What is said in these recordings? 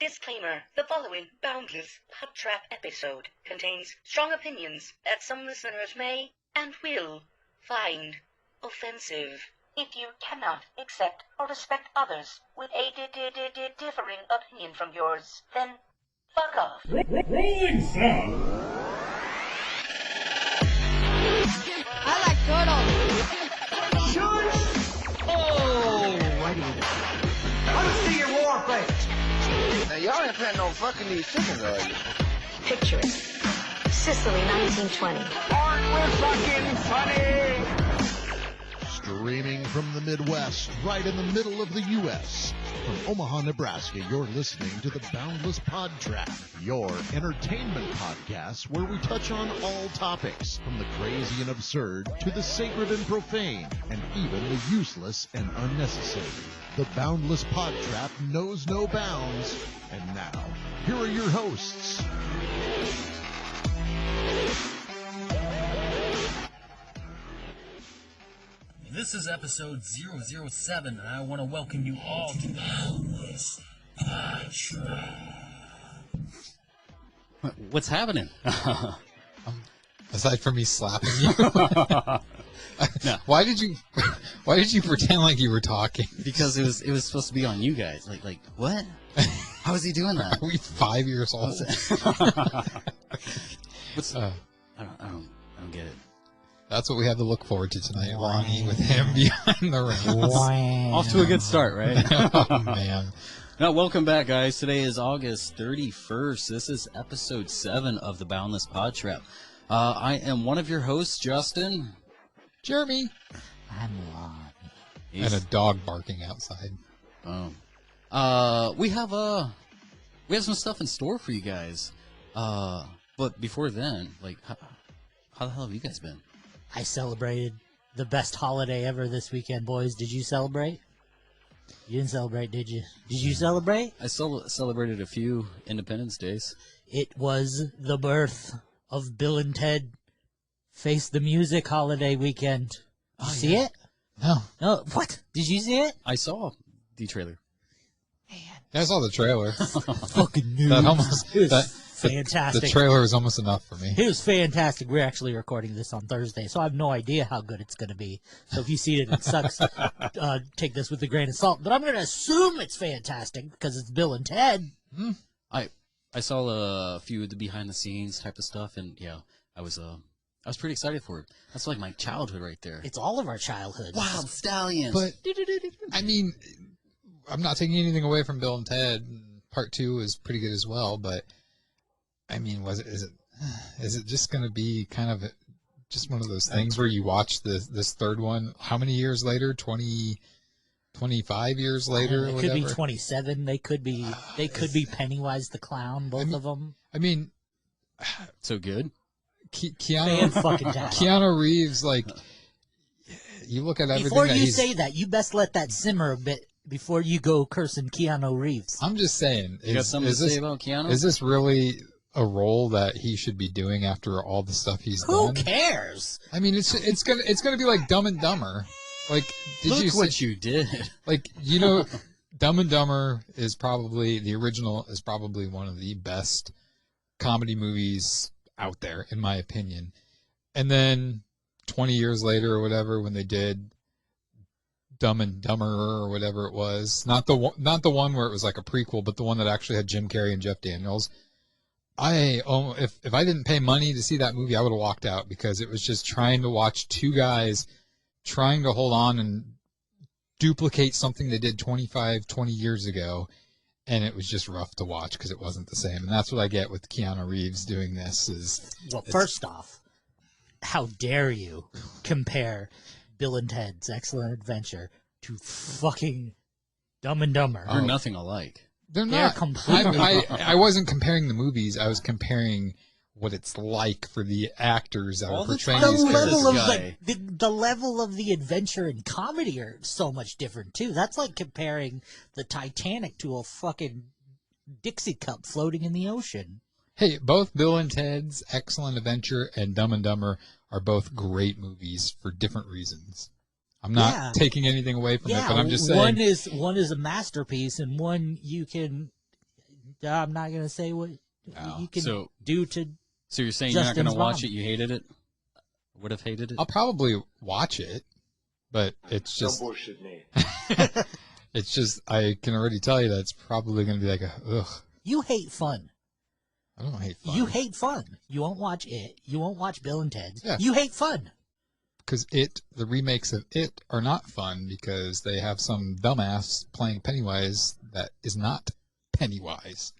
Disclaimer: the following Boundless PodTrap episode contains strong opinions that some listeners may and will find offensive. If you cannot accept or respect others with a differing opinion from yours, then fuck off. Rolling sound. I like turtles. Shush! Oh, what is it? Let me see your war face. Now, y'all ain't planning on fucking these chickens, are you? Picture it. Sicily, 1920. Aren't we fucking funny? Streaming from the Midwest, right in the middle of the U.S. From Omaha, Nebraska, you're listening to the Boundless PodTrap, your entertainment podcast where we touch on all topics, from the crazy and absurd to the sacred and profane, and even the useless and unnecessary. The Boundless PodTrap knows no bounds. And now, here are your hosts. This is episode 007, and I want to welcome you all to Boundless PodTrap. What's happening? Aside from me slapping you. No. Why did you pretend like you were talking? Because it was supposed to be on you guys. Like what? How is he doing that? Are we 5 years old? What's I don't get it. That's what we have to look forward to tonight, Lonnie, with him behind the reins. Off to a good start, right? Oh, man. Now, welcome back, guys. Today is August 31st. This is episode 7 of the Boundless PodTrap. I am one of your hosts, Justin. Jeremy. I'm Lonnie. And a dog barking outside. We have some stuff in store for you guys. But before then, like, how the hell have you guys been? I celebrated the best holiday ever this weekend, boys. Did you celebrate? You didn't celebrate, did you? Did you celebrate? I celebrated a few Independence Days. It was the birth of Bill and Ted Face the Music holiday weekend. Did you see it? No. No. What? Did you see it? I saw the trailer. Yeah, I saw the trailer. Fucking news. It was fantastic. The trailer was almost enough for me. It was fantastic. We're actually recording this on Thursday, so I have no idea how good it's going to be. So if you see it, it sucks. Take this with a grain of salt. But I'm going to assume it's fantastic because it's Bill and Ted. I saw a few of the behind the scenes type of stuff, and yeah, I was pretty excited for it. That's like my childhood right there. It's all of our childhood. Wild Stallions. But I mean, I'm not taking anything away from Bill and Ted. Part 2 is pretty good as well, but I mean, is it just going to be kind of just one of those things where you watch this third one? How many years later? 25 years later? It could be 27. They could be Pennywise the Clown. Both of them. I mean, so good. Keanu Reeves, like, you look at everything. Before you say that, you best let that simmer a bit before you go cursing Keanu Reeves. I'm just saying. You got something to say about Keanu? Is this really a role that he should be doing after all the stuff he's done? Who cares? I mean, it's gonna be like Dumb and Dumber. Like, Look what you did. Like, Dumb and Dumber is probably the original. Is probably one of the best comedy movies out there, in my opinion. And then 20 years later, or whatever, when they did Dumb and Dumber or whatever it was, not the one where it was like a prequel, but the one that actually had Jim Carrey and Jeff Daniels. If I didn't pay money to see that movie, I would have walked out, because it was just trying to watch two guys trying to hold on and duplicate something they did 20 years ago, and it was just rough to watch because it wasn't the same. And that's what I get with Keanu Reeves doing this. First off, how dare you compare Bill and Ted's Excellent Adventure to fucking Dumb and Dumber? They're nothing alike. They're not. Completely. I wasn't comparing the movies. I was comparing what it's like for the actors that are portraying these characters. The level of the adventure and comedy are so much different, too. That's like comparing the Titanic to a fucking Dixie cup floating in the ocean. Hey, both Bill and Ted's Excellent Adventure and Dumb and Dumber are both great movies for different reasons. I'm not taking anything away from it, but I'm just saying. One is a masterpiece, and one you can I'm not gonna say what you can do to. So you're saying Justin's you're not going to watch mom. it? You hated it? Would have hated it? I'll probably watch it, but it's just No bullshit, Nate. it's just I can already tell you that it's probably going to be like ugh. You hate fun. I don't hate fun. You hate fun. You won't watch it. You won't watch Bill and Ted. Yeah. You hate fun. Because the remakes of it are not fun because they have some dumbass playing Pennywise that is not Pennywise.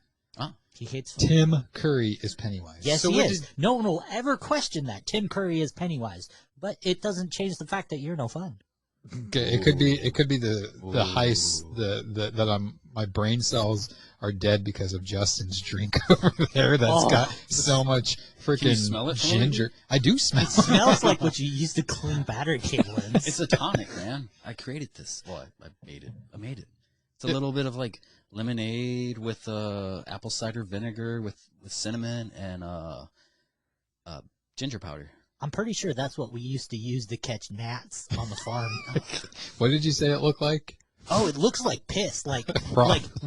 He hates fun. Tim Curry is Pennywise. Yes, he is. No one will ever question that. Tim Curry is Pennywise. But it doesn't change the fact that you're no fun. Okay, it could be the heist that my brain cells are dead because of Justin's drink over there that's got so much freaking ginger. I do smell it. Smells like what you used to clean battery cable in. It's a tonic, man. I created this. Well, I made it. It's a little bit of like lemonade with apple cider vinegar with cinnamon and ginger powder. I'm pretty sure that's what we used to use to catch gnats on the farm. What did you say it looked like? Oh, it looks like piss. Like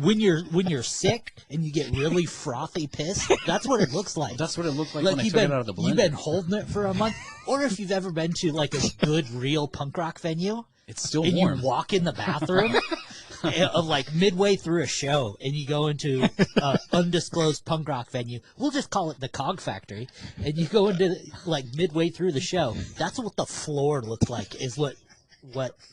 when you're sick and you get really frothy piss. That's what it looks like. That's what it looked like when I took it out of the blender. You've been holding it for a month. Or if you've ever been to like a good real punk rock venue. It's still and warm. You walk in the bathroom of like midway through a show and you go into an undisclosed punk rock venue. We'll just call it the Cog Factory. And you go into like midway through the show. That's what the floor looks like is what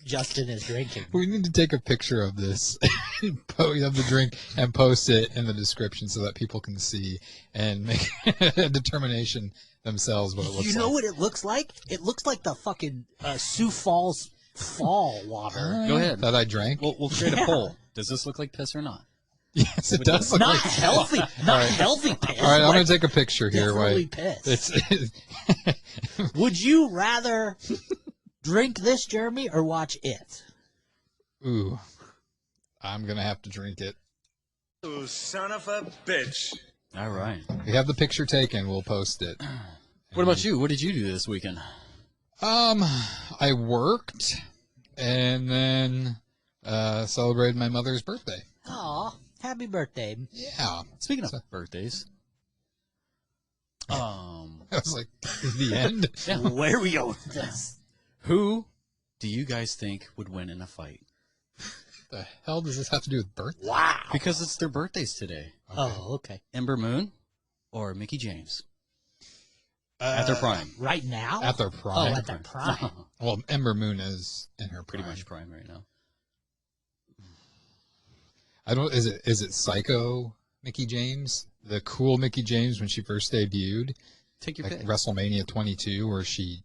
Justin is drinking. We need to take a picture of this of the drink and post it in the description so that people can see and make a determination themselves what it looks like. You know what it looks like? It looks like the fucking Sioux Falls fall water. Go ahead. That I drank? We'll create a poll. Does this look like piss or not? Yes, it does look not like healthy. Not healthy piss. All right, I'm going to take a picture here. Definitely piss. Would you rather drink this, Jeremy, or watch it? Ooh, I'm going to have to drink it. You son of a bitch. All right. We have the picture taken. We'll post it. What about you? What did you do this weekend? I worked and then celebrated my mother's birthday. Aw, happy birthday. Yeah. Speaking of birthdays. I was like, the end? Yeah. Where are we going with this? Who do you guys think would win in a fight? The hell does this have to do with birthday? Wow. Because it's their birthdays today. Okay. Oh, okay. Ember Moon or Mickey James? At their prime. Right now? At their prime. Oh, at their prime. Well, Ember Moon is in her Pretty prime. much prime right now. I don't. Is it Psycho Mickey James? The cool Mickey James when she first debuted? Take your like pick. WrestleMania 22 where she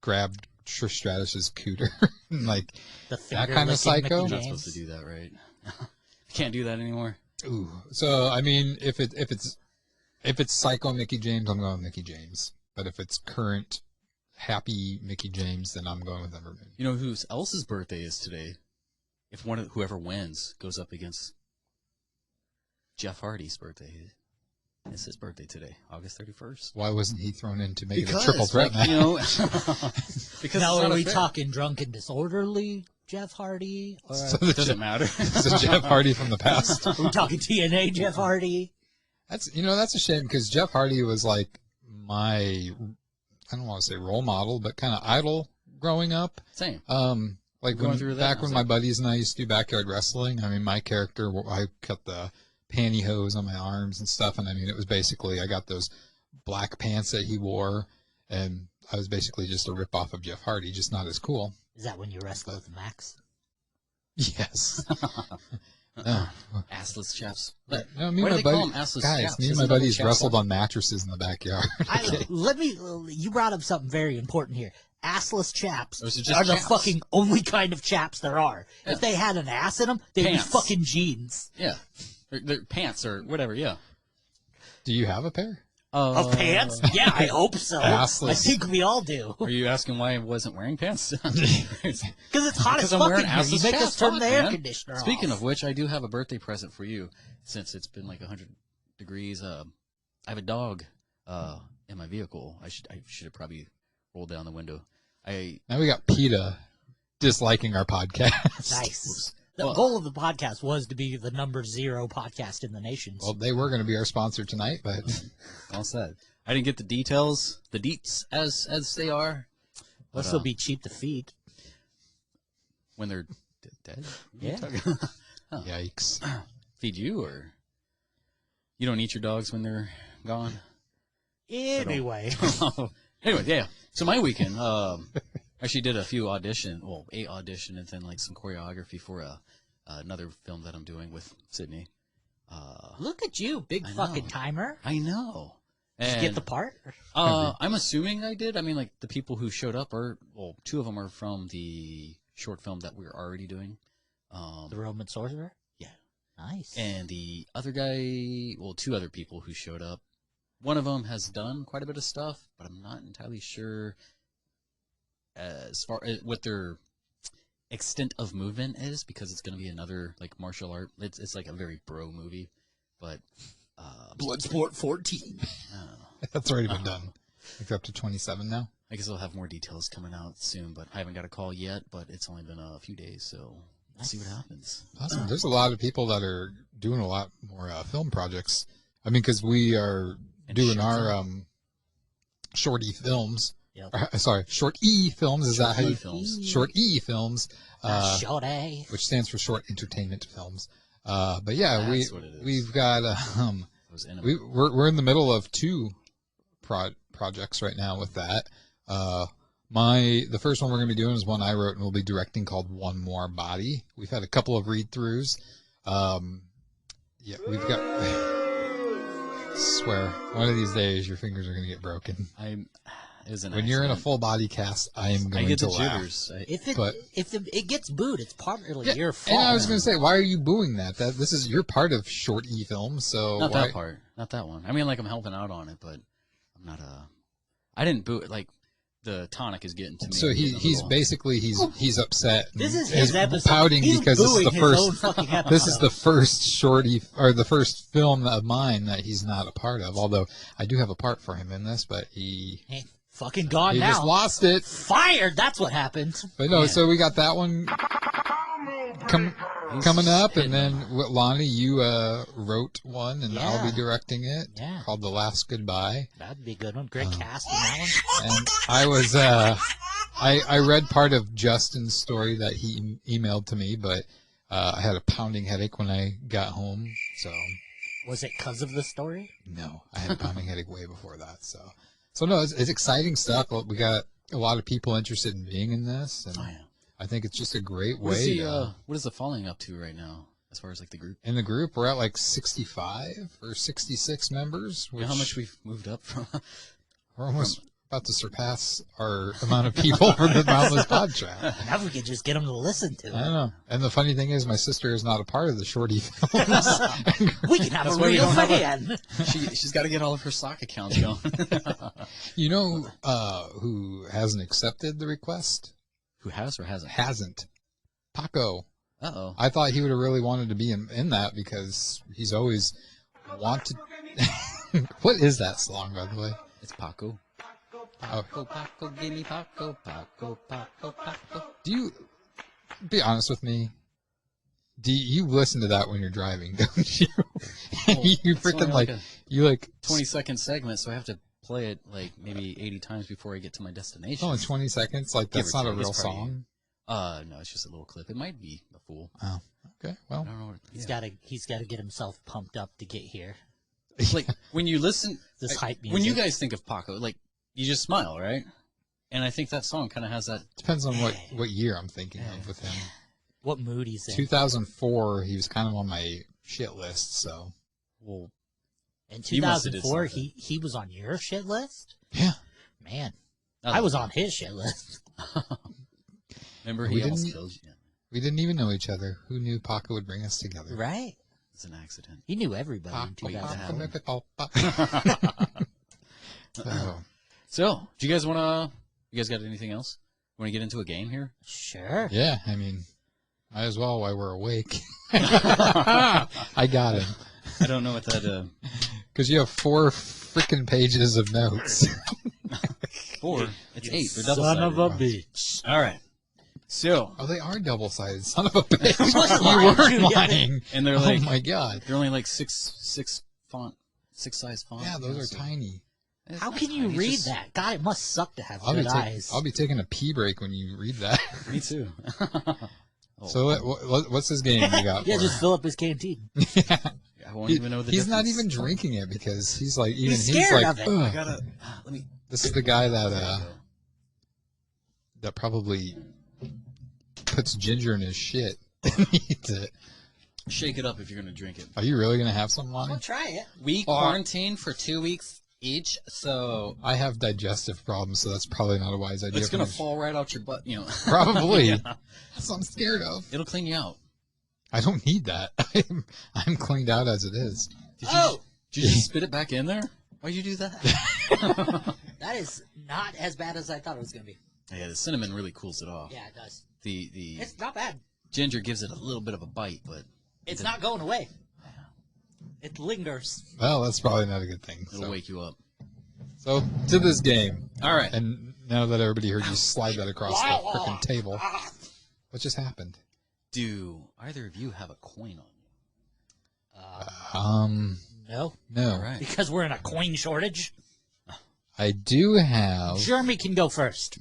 grabbed Trish Stratus's cooter. Like that kind of psycho? You're not supposed to do that, right? Can't do that anymore. Ooh. So, I mean, if it's Psycho Mickey James, I'm going with Mickey James. But if it's current happy Mickey James, then I'm going with Ember Moon. You know who else's birthday is today? If whoever wins goes up against Jeff Hardy's birthday. It's his birthday today, August 31st. Why wasn't he thrown in to make it a triple threat match? You know, because now, it's are we fair. talking drunk and disorderly Jeff Hardy? Or So It doesn't matter. So Jeff Hardy from the past. are we talking TNA Jeff Hardy? That's a shame because Jeff Hardy was like my, I don't want to say role model, but kind of idol growing up. Same. Like Going through that back now, when so. my buddies and I used to do backyard wrestling. I mean, my character, I cut the pantyhose on my arms and stuff, and I mean, it was basically I got those black pants that he wore, and I was basically just a ripoff of Jeff Hardy, just not as cool. Is that when you wrestle with Max? Yes. No. Assless chaps. No, me Why and do my they call buddy, them assless guys, chaps? me and Isn't my that what buddies chaps wrestled are? on mattresses in the backyard. You brought up something very important here. Assless chaps Or is it just are the chaps? fucking only kind of chaps there are. Yeah. If they had an ass in them, they'd Pants. be fucking jeans. Yeah. They're pants or whatever, yeah. Do you have a pair? Of pants? Yeah, I hope so. Assless. I think we all do. Are you asking why I wasn't wearing pants? Because it's hot as I'm fuck wearing in here. You assless make us chaps. turn Fuck, the air man. conditioner Speaking off. of which, I do have a birthday present for you. Since it's been like 100 degrees, I have a dog in my vehicle. I should have probably rolled down the window. Now we got PETA disliking our podcast. Nice. The goal of the podcast was to be the number 0 podcast in the nation. Well, they were going to be our sponsor tonight, but all said. I didn't get the details, the deets as they are. But this will be cheap to feed. When they're dead? Yeah. Oh. Yikes. Feed you, or you don't eat your dogs when they're gone? Anyway. Anyway, yeah. So my weekend, actually did a few audition, well, 8 audition, and then like some choreography for another film that I'm doing with Sydney. Look at you, big fucking timer. I know. Did you get the part? I'm assuming I did. I mean, like, the people who showed up are, well, 2 of them are from the short film that we were already doing. The Roman Sorcerer? Yeah. Nice. And the other guy, well, 2 other people who showed up. One of them has done quite a bit of stuff, but I'm not entirely sure as far as what their extent of movement is, because it's going to be another, like, martial art. It's like a very bro movie, but... Bloodsport 14. That's already been done. It's up to 27 now. I guess I'll have more details coming out soon, but I haven't got a call yet, but it's only been a few days, so we'll see what happens. Awesome. There's a lot of people that are doing a lot more film projects. I mean, because we are doing our short-e films. Yep. Sorry, short-e films. Is that how you... Short-e films. Short-e. Which stands for short entertainment films. But yeah, we've got we're in the middle of 2 projects right now with that. The first one we're going to be doing is one I wrote and we'll be directing, called One More Body. We've had a couple of read-throughs. Yeah, we've got. I swear, one of these days your fingers are going to get broken. When you're in a full body cast, I am going to laugh. If it gets booed, it's partly your fault. And I was going to say, why are you booing that? This is you're part of short-e film, so not that part, not that one. I mean, like, I'm helping out on it, but I'm not I didn't boo it. Like, the tonic is getting to me. So he's basically he's upset. This is his episode. Pouting he's because this is the first. episode. This is the first shorty or the first film of mine that he's not a part of. Although I do have a part for him in this, but he. Hey, fucking gone he now. Just lost it. Fired. That's what happened. But no, so we got that one coming up, and then Lonnie, you wrote one, and I'll be directing it. Yeah. Called The Last Goodbye. That'd be a good one. Great cast in that one. And I was I read part of Justin's story that he emailed to me, but I had a pounding headache when I got home. So was it because of the story? No, I had a pounding headache way before that. So no, it's exciting stuff. We got a lot of people interested in being in this, and I think it's just a great way. What is the following up to right now, as far as like the group? In the group, we're at like 65 or 66 members. You know how much we've moved up from? We're almost about to surpass our amount of people for the Boundless PodTrap. Now we can just get them to listen to it. I don't know. And the funny thing is, my sister is not a part of the shorty films. We can have a real fan. She's got to get all of her sock accounts going. You know who hasn't accepted the request? Who has or hasn't? Hasn't. Paco. Uh-oh. I thought he would have really wanted to be in that because he's always wanted... What is that song, by the way? It's Paco. Paco, Paco, give me Paco, Paco, Paco, Paco. Do you... Be honest with me. Do you listen to that when you're driving, don't you? Well, you freaking like... You like... 20-second segment, so I have to play it like maybe 80 times before I get to my destination. Only 20 seconds? Like, that's not a real song? No, it's just a little clip. It might be a fool. Oh, okay. Well, I don't know. He's got to get himself pumped up to get here. Like, when you listen, this hype music. When you guys think of Paco, like, you just smile, right? And I think that song kind of has that. Depends on what year I'm thinking of with him. What mood he's in. 2004, he was kind of on my shit list, so. Well, in 2004, he was on your shit list? Yeah. Man, I was on his shit list. Remember, he almost killed you. We didn't even know each other. Who knew Paco would bring us together? Right. It's an accident. He knew everybody in 2004. So, do you guys want to... You guys got anything else? Want to get into a game here? Sure. Yeah, I mean, might as well while we're awake. I got him. I don't know what that... Because you have 4 freaking pages of notes. 4? It's 8. They're Son of a double-sided. bitch. All right. So, Oh, they are double-sided. Son of a bitch. wasn't You lying to weren't you. lying. and they're like, oh my god. they're only like six size font. Yeah, those are so tiny. it's How not can you tiny, it's read just- that? God, it must suck to have I'll good eyes. I'll be taking a pee break when you read that. Me too. Oh, So what's this game you got? Yeah, for just us? fill up his canteen. I won't even know the He's not difference. even drinking it because he's like He's he's scared like of it. "Ugh." I gotta let me. This is the guy that probably puts ginger in his shit. Eats it. Shake it up if you're gonna drink it. Are you really gonna have some, Lonnie? I'll try it. We quarantine for 2 weeks each, so I have digestive problems, so that's probably not a wise idea. it's for gonna me. fall right out your butt. You know, Probably. Yeah. That's what I'm scared of. It'll clean you out. I don't need that. I'm cleaned out as it is. Did you just spit it back in there? Why'd you do that? That is not as bad as I thought it was going to be. Yeah, the cinnamon really cools it off. Yeah, it does. The It's not bad. ginger gives it a little bit of a bite, but It's not going away. It lingers. Well, that's probably not a good thing. it'll So. wake you up. So to this game. All right. And now that everybody heard you slide that across the frickin' table, what just happened? Do either of you have a coin No. on No. you? All right. Because we're in a coin shortage. I do have. Jeremy can go first.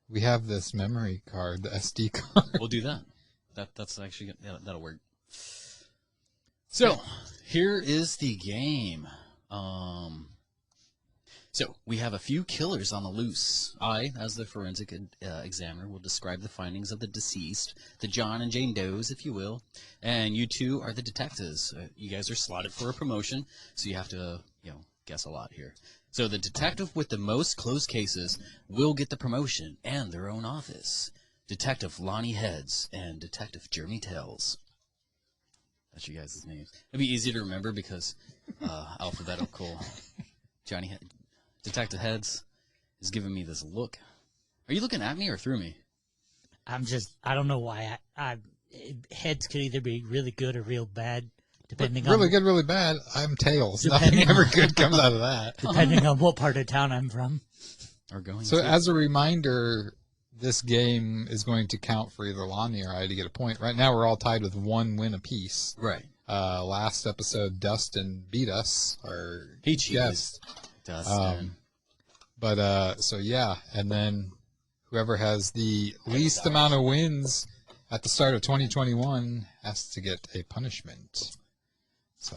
We have this memory card, the SD card. We'll do that. That's actually that'll work. So here is the game. So we have a few killers on the loose. I, as the forensic examiner, will describe the findings of the deceased, the John and Jane Does, if you will, and you two are the detectives. You guys are slotted for a promotion, so you have to, guess a lot here. So the detective with the most closed cases will get the promotion and their own office. Detective Lonnie Heads and Detective Jeremy Tells. That's you guys' names. It'd be easy to remember because alphabetical. Detective Heads is giving me this look. Are you looking at me or through me? I don't know why. Heads could either be really good or real bad, depending Really on good, really bad. I'm tails. Depending Nothing ever on- good comes out of that. depending on what part of town I'm from. Or going So to? as a reminder, this game is going to count for either Lonnie or I to get a point. Right now we're all tied with 1 win apiece. Right. Last episode, Dustin beat us. Or He cheated. guessed. Dustin. So yeah, and then whoever has the least amount of wins at the start of 2021 has to get a punishment. So,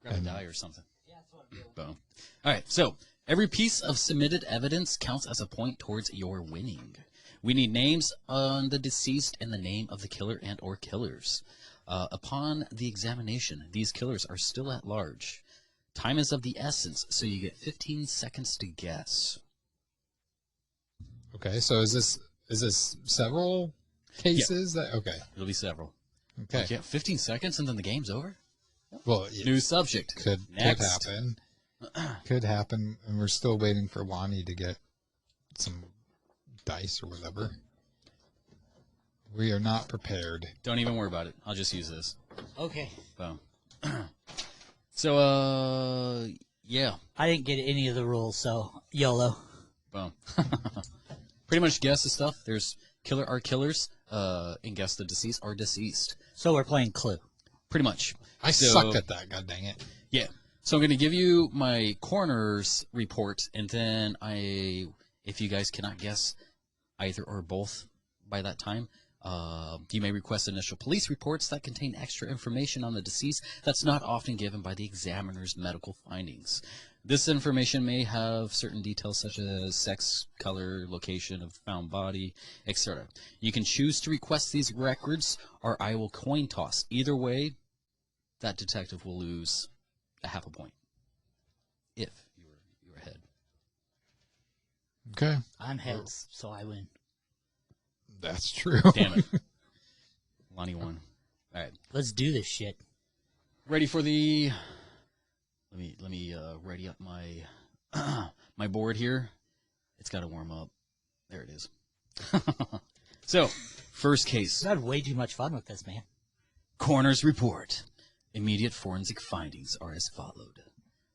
Grab a die or something. Boom. All right, so every piece of submitted evidence counts as a point towards your winning. We need names on the deceased and the name of the killer and or killers. Upon the examination, these killers are still at large. Time is of the essence, so you get 15 seconds to guess. okay, so is this several cases? Okay. It'll be several. Okay. Okay, 15 seconds and then the game's over? Well, yeah, New subject. could Next. happen. Could happen, and we're still waiting for Lonnie to get some dice or whatever. We are not prepared. Don't even worry about it. I'll just use this. Okay. Boom. So, yeah. I didn't get any of the rules, so YOLO. Boom. Pretty much guess the stuff. There's killer are killers, and guess the deceased are deceased. So we're playing Clue. Pretty much. I So- sucked at that, god dang it. Yeah. So I'm going to give you my coroner's report, and then if you guys cannot guess either or both by that time, you may request initial police reports that contain extra information on the deceased that's not often given by the examiner's medical findings. This information may have certain details such as sex, color, location of found body, etc. You can choose to request these records, or I will coin toss. Either way, that detective will lose a half a point if you're ahead. Okay. I'm heads, so I win. That's true. Damn it. Lonnie won. All right. Let's do this shit. Ready for the... Let me ready up my my board here. It's got to warm up. There it is. So, first case. I've had way too much fun with this, man. Coroner's report. Immediate forensic findings are as followed.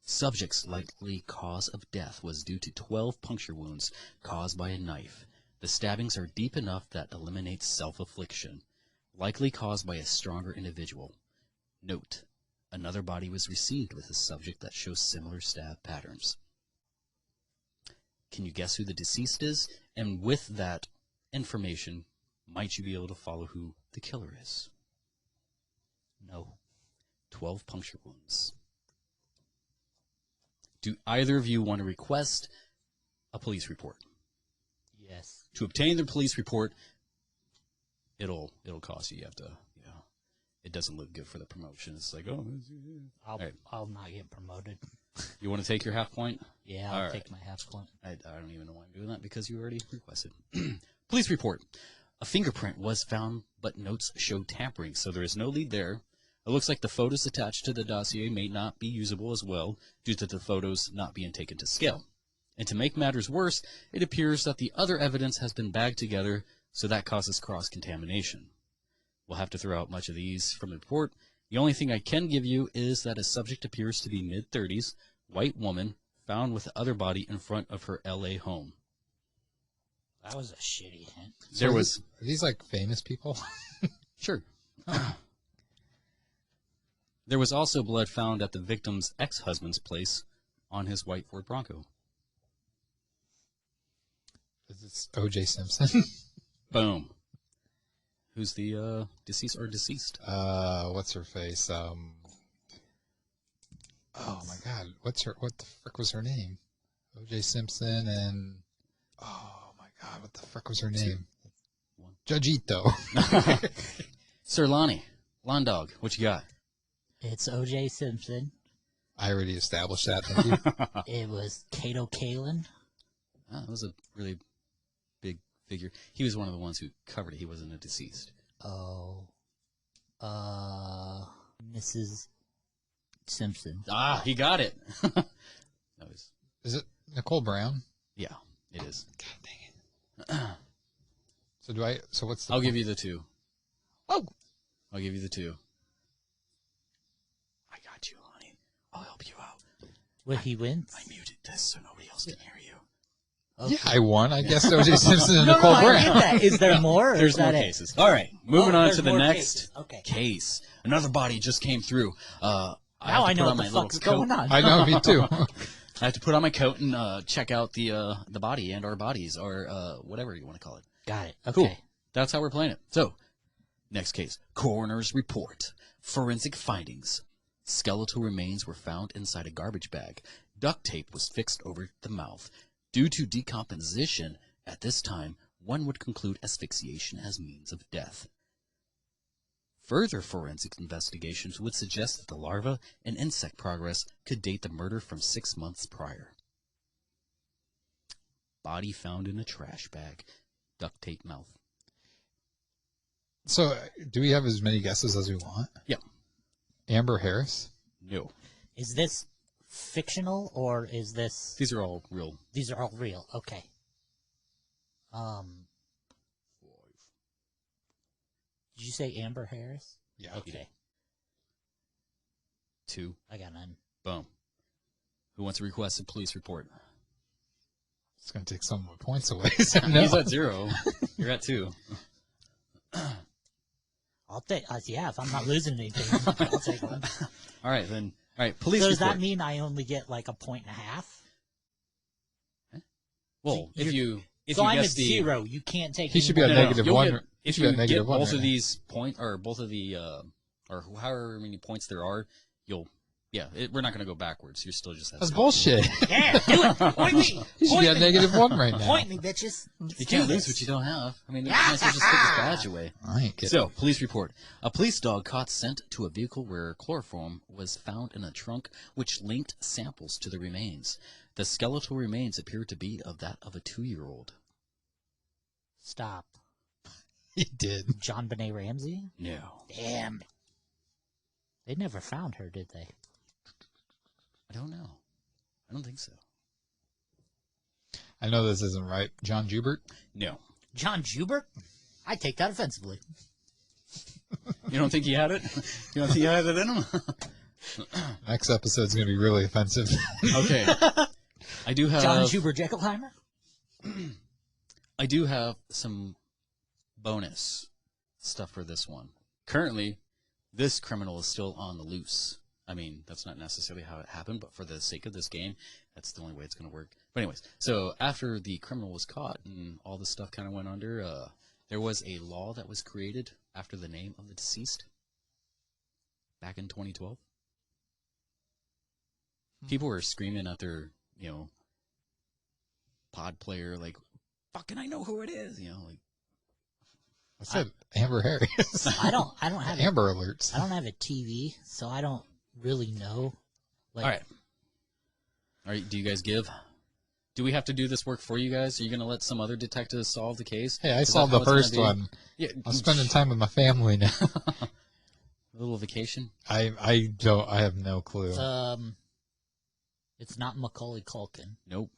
Subject's likely cause of death was due to 12 puncture wounds caused by a knife. The stabbings are deep enough that eliminates self-affliction, likely caused by a stronger individual. Note, another body was received with a subject that shows similar stab patterns. Can you guess who the deceased is? And with that information, might you be able to follow who the killer is? No. 12 puncture wounds. Do either of you want to request a police report? Yes. To obtain the police report, it'll cost you. You have to, it doesn't look good for the promotion. It's like, oh, I'll not get promoted. You want to take your half point? Yeah, I'll take my half point. I don't even know why I'm doing that because you already requested. Police report. A fingerprint was found, but notes show tampering, so there is no lead there. It looks like the photos attached to the dossier may not be usable as well due to the photos not being taken to scale. And to make matters worse, it appears that the other evidence has been bagged together, so that causes cross-contamination. We'll have to throw out much of these from the report. The only thing I can give you is that a subject appears to be mid-30s, white woman, found with the other body in front of her L.A. home. That was a shitty hint. So are these like famous people? Sure. There was also blood found at the victim's ex-husband's place on his white Ford Bronco. Is this O.J. Simpson? Boom. Who's the deceased or deceased? What's her face? Oh my God, what the frick was her name? O.J. Simpson and oh my God, what the frick was her name? Judgito. Sir Lonnie, Lawn Dog, what you got? It's O.J. Simpson. I already established that. Thank you. It was Kato Kalin. That was a really big figure. He was one of the ones who covered it. He wasn't a deceased. Oh. Mrs. Simpson. Ah, he got it. Is it Nicole Brown? Yeah, it is. God dang it. So what's the I'll point? give you the 2. Oh! I'll give you the 2. I got you, Lonnie. I'll help you out. Well, he wins? I muted this so nobody else can hear you. Okay. Yeah, I won. I guess O.J. Simpson and Nicole Brown. I get that. Is there more? Or There's is that more it? cases. All right, moving on to the next Okay. case. Another body just came through. Now I know what the fuck is going on. I know, me too. I have to put on my coat and check out the body and our bodies, or whatever you want to call it. Got it. Okay. Cool. That's how we're playing it. So, next case. Coroner's report. Forensic findings. Skeletal remains were found inside a garbage bag. Duct tape was fixed over the mouth. Due to decomposition, at this time, one would conclude asphyxiation as means of death. Further forensic investigations would suggest that the larva and insect progress could date the murder from 6 months prior. Body found in a trash bag. Duct tape mouth. So, do we have as many guesses as we want? Yeah. Amber Harris? No. Is this fictional or is this... These are all real. These are all real. Okay. Did you say Amber Harris? Yeah. Okay. 2. I got none. Boom. Who wants to request a police report? It's going to take some of my points away. So no. He's at 0. You're at 2. I'll take... yeah, if I'm not losing anything, I'll take one. All right, then. All right, police So report. does that mean I only get like a point and a half? Well, if you I'm guess at the 0. You can't take... He should be any at more. negative You'll 1. get- if He should be you at negative get 1 both right of now. these or both of the or however many points there are, you'll we're not going to go backwards. You're still just at That's 0. bullshit. Yeah, do it. Point me. He should be at negative 1 right now. Point me, bitches. You can't lose what you don't have. I mean, you might as well just take this badge away. I ain't kidding. So, police report. A police dog caught sent to a vehicle where chloroform was found in a trunk, which linked samples to the remains. The skeletal remains appear to be of that of a 2-year-old. Stop. He did. John Benet Ramsey? No. Damn. They never found her, did they? I don't know. I don't think so. I know this isn't right. John Jubert? No. John Jubert? I take that offensively. You don't think he had it? You don't think he had it in him? Next episode's going to be really offensive. Okay. I do have... John Schubert Jeckelheimer? I do have some bonus stuff for this one. Currently, this criminal is still on the loose. I mean, that's not necessarily how it happened, but for the sake of this game, that's the only way it's going to work. But anyways, so after the criminal was caught and all this stuff kind of went under, there was a law that was created after the name of the deceased back in 2012. People were screaming at their, pod player, like, fucking I know who it is, like. I said Amber Harris. I don't have Amber Alerts. I don't have a TV, so I don't really know. Like, all right. Do you guys give? Do we have to do this work for you guys? Are you going to let some other detectives solve the case? Hey, I solved the first one. Yeah, I'm spending time with my family now. A little vacation. I have no clue. It's not Macaulay Culkin. Nope.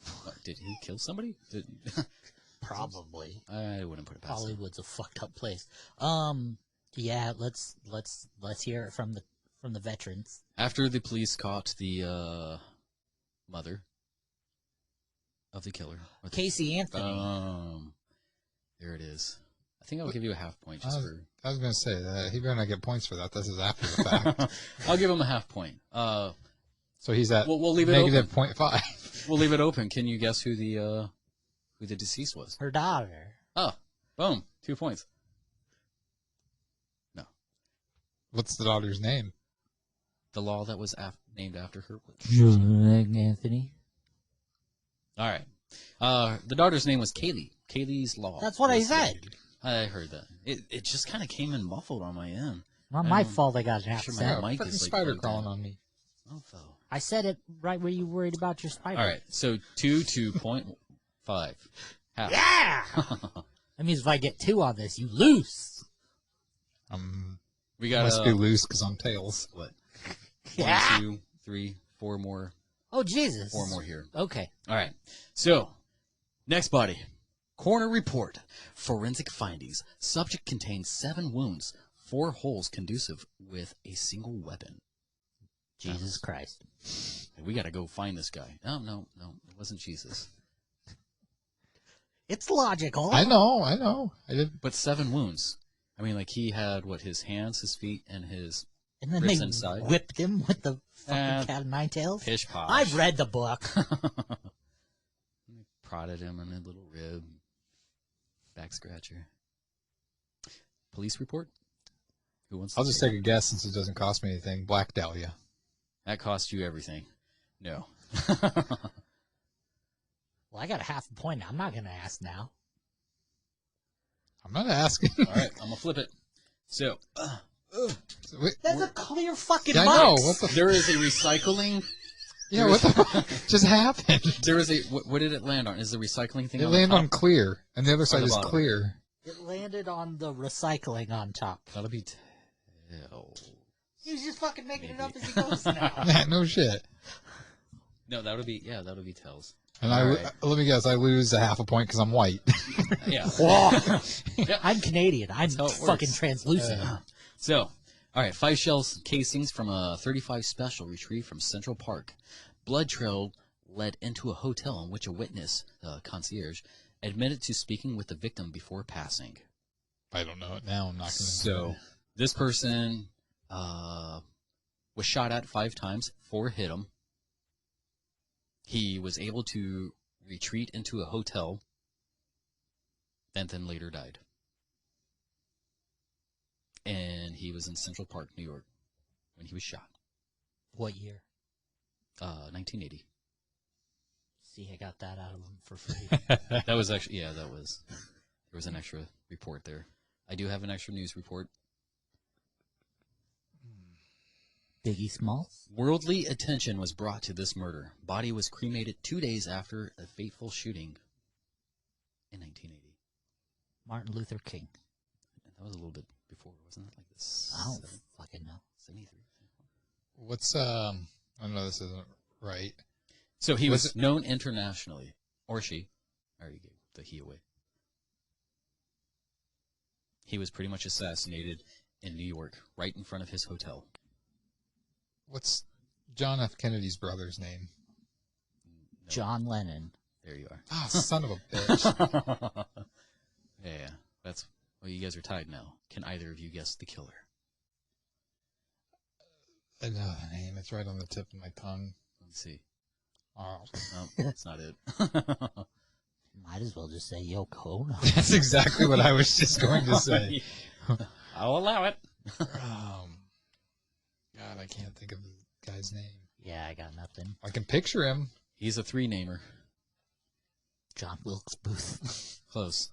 Did he kill somebody? Probably. I wouldn't put it past him. Hollywood's a fucked up place. Yeah, let's hear it from the veterans. After the police caught the mother of the killer, Casey Anthony. There it is. I think I'll give you a half point just for. I was going to say that he better not get points for that. This is after the fact. I'll give him a half point. So he's at we'll leave it negative open. 0.5. We'll leave it open. Can you guess who the deceased was? Her daughter. Oh, boom, 2 points. No. What's the daughter's name? The law that was named after her. Anthony. All right. The daughter's name was Kaylee. Kaylee's Law. That's what I said. I heard that. It just kind of came in muffled on my end. Not my fault I got an Sure accent. my mic Fucking is like spider plugged crawling in. on me. Oh, though. I said it right where you worried about your spider. All right. So 2.5. Half. Yeah! That means if I get 2 on this, you lose. We got must be loose because I'm tails. What? Yeah. 1, 2, 3, 4 more. Oh, Jesus. 4 more here. Okay. All right. So, next body. Coroner report. Forensic findings. Subject contains 7 wounds, 4 holes conducive with a single weapon. Jesus Christ. We got to go find this guy. No. It wasn't Jesus. It's logical. I know. I did. But 7 wounds. I mean, like, he had, his hands, his feet, and his And then ribs they inside. whipped him with the fucking cat of nine tails. Pish posh. I've read the book. Prodded him on a little rib. Back scratcher. Police report? Who wants I'll to just say take a guess since it doesn't cost me anything. Black Dahlia. that cost you everything. No. Well, I got a half a point. I'm not going to ask now. I'm not asking. All right, I'm going to flip it. So, Wait, That's a clear fucking yeah, I box. know. What the? there is a recycling. Yeah, what the just happened? There is a. What did it land on? Is the recycling thing It on landed the on top? clear, and the other Or side the is bottom? clear. It landed on the recycling on top. That'll be tails. He's just fucking making it Maybe. up as he goes now. Yeah, no shit. No, that'll be tails. And All I right. let me guess, I lose a half a point because I'm white. Yeah. Yeah. I'm Canadian. I'm That's how it fucking works. translucent. So, all right, 5 shell casings from a 35 special retrieved from Central Park. Blood trail led into a hotel in which a witness, concierge, admitted to speaking with the victim before passing. I don't know it now. I'm not going to. So, this person was shot at 5 times. 4 hit him. He was able to retreat into a hotel and then later died. And he was in Central Park, New York, when he was shot. What year? 1980. See, I got that out of him for free. That was actually, there was an extra report there. I do have an extra news report. Biggie Smalls? Worldly attention was brought to this murder. Body was cremated 2 days after a fateful shooting in 1980. Martin Luther King. That was a little bit before, wasn't it? Like this. I don't fucking know. 73. What's I know this isn't right. So he Was was known internationally, or she. I already gave the he away. He was pretty much assassinated in New York, right in front of his hotel. What's John F. Kennedy's brother's name? John Lennon. There you are. Ah, son of a bitch. Yeah, that's... Well, you guys are tied now. Can either of you guess the killer? I know the name. It's right on the tip of my tongue. Let's see. Oh. No, that's not it. Might as well just say Yoko Ono. That's exactly what I was just going to say. I'll allow it. God, I can't think of the guy's name. Yeah, I got nothing. I can picture him. He's a 3-namer. John Wilkes Booth. Close.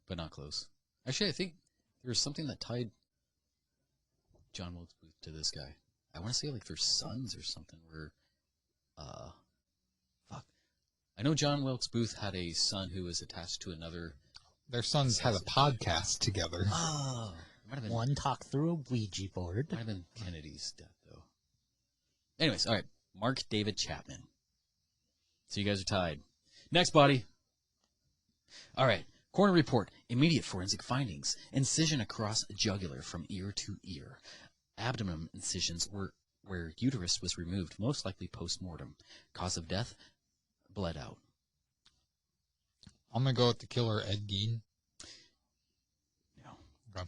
But not close. Actually, I think there was something that tied John Wilkes Booth to this guy. I want to say like their sons or something where, fuck. I know John Wilkes Booth had a son who was attached to another. Their sons had a podcast together. Oh. Might have been, One talked through a Ouija board. might have been Kennedy's death, though. Anyways, all right. Mark David Chapman. So you guys are tied. Next body. All right. Coroner report. Immediate forensic findings. Incision across jugular from ear to ear. Abdomen incisions where uterus was removed, most likely post-mortem. Cause of death, bled out. I'm going to go with the killer, Ed Gein. No. Okay.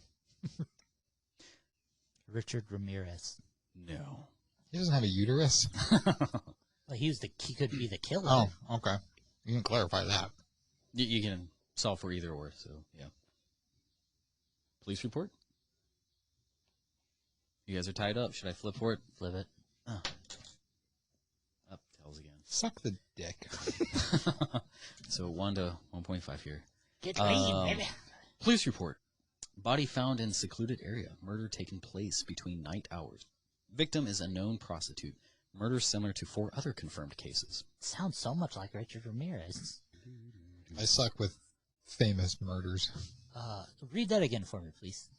Richard Ramirez. No. He doesn't have a uterus? Well, he could be the killer. Oh, okay. You can clarify that. You can solve for either or, so yeah. Police report? You guys are tied up. Should I flip for it? Flip it. Oh. Up, tails again. Suck the dick. So 1 to 1.5 here. Get lean, baby. Police report. Body found in secluded area. Murder taking place between night hours. Victim is a known prostitute. Murder similar to 4 other confirmed cases. Sounds so much like Richard Ramirez. I suck with famous murders. Read that again for me, please.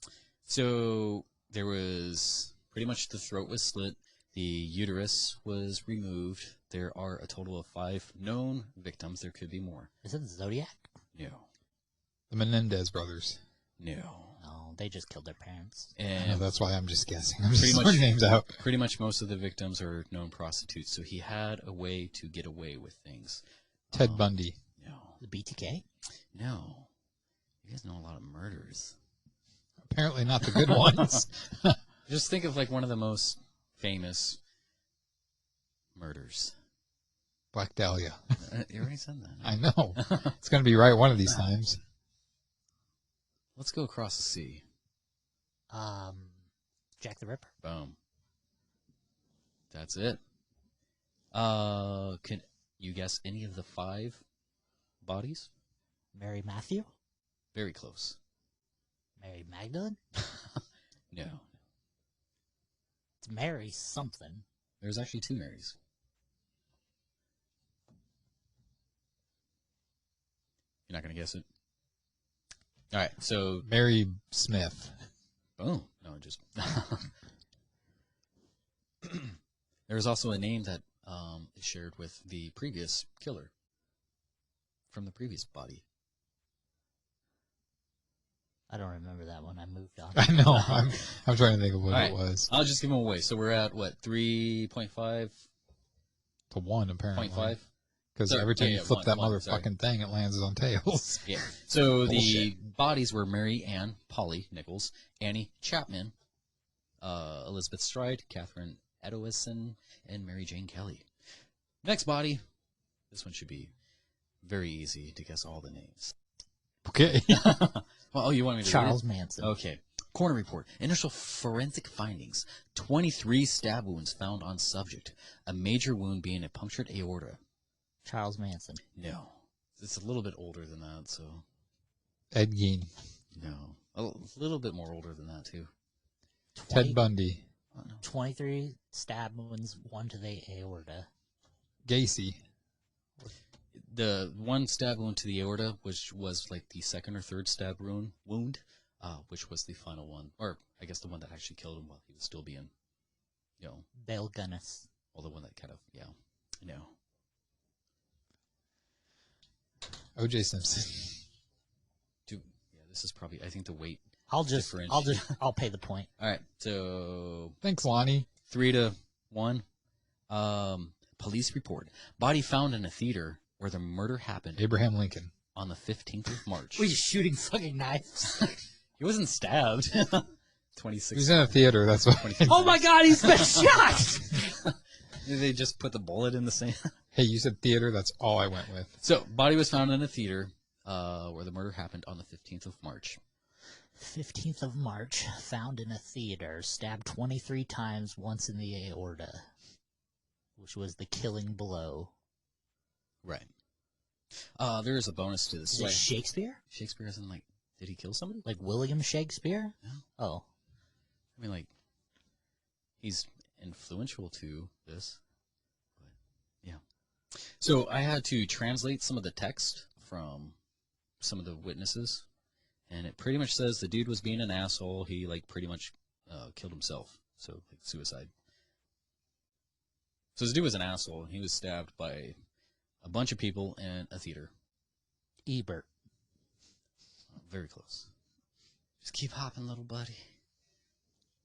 So there was pretty much the throat was slit. The uterus was removed. There are a total of 5 known victims. There could be more. Is it the Zodiac? No. The Menendez brothers. No. No, they just killed their parents. I know, And that's why I'm just guessing. I'm just pretty throwing names out. Pretty much most of the victims are known prostitutes. So he had a way to get away with things. Ted Bundy. No. The BTK? No. You guys know a lot of murders. Apparently not the good ones. Just think of like one of the most famous murders. Black Dahlia. You already said that. I know. It's going to be right one of these times. Let's go across the sea. Jack the Ripper. Boom. That's it. Can you guess any of the 5 bodies? Mary Matthew? Very close. Mary Magdalene? No. It's Mary something. There's actually 2 Marys. You're not going to guess it? All right, so... Mary Smith. Boom. No, just... There's also a name that is shared with the previous killer from the previous body. I don't remember that one. I moved on. I know. I'm trying to think of what All it right, was. I'll just give them away. So we're at, what, 3.5? To 1, apparently. 0.5? Because Sorry, every time yeah, you flip that one, motherfucking thing, it lands on tails. Yeah. So the Bullshit. bodies were Mary Ann Polly Nichols, Annie Chapman, Elizabeth Stride, Catherine Edowison, and Mary Jane Kelly. Next body. This one should be very easy to guess all the names. Okay. Well, oh, you want me to Charles read it? Manson. Okay. Coroner report. Initial forensic findings. 23 stab wounds found on subject. A major wound being a punctured aorta. Charles Manson. No. It's a little bit older than that, so... Ed Gein. No. A little bit more older than that, too. Ted Bundy. 23 stab wounds, 1 to the aorta. Gacy. The one stab wound to the aorta, which was like the 2nd or 3rd stab wound, which was the final one, or I guess the one that actually killed him while he was still being, Bale Gunnis. well, the one that kind of, no. O.J. Simpson. This is probably, I think the weight. I'll pay the point. All right, so Thanks, Lonnie. 3 to 1. Police report. Body found in a theater where the murder happened Abraham Lincoln. on the 15th of March. Were you shooting fucking knives? He wasn't stabbed. 26. He was in a theater, that's what. Oh my god, he's been shot! Did they just put the bullet in the same? Hey, you said theater, that's all I went with. So, body was found in a theater where the murder happened on the 15th of March. 15th of March, found in a theater, stabbed 23 times, once in the aorta, which was the killing blow. Right. There is a bonus to this. Is it Shakespeare? Shakespeare isn't like, did he kill somebody? Like William Shakespeare? No. Oh. I mean, like, he's influential to this. But, yeah. So I had to translate some of the text from some of the witnesses. And it pretty much says the dude was being an asshole. He, like, pretty much killed himself. So, like, suicide. So this dude was an asshole, and he was stabbed by a bunch of people in a theater. Ebert. Oh, very close. Just keep hopping, little buddy.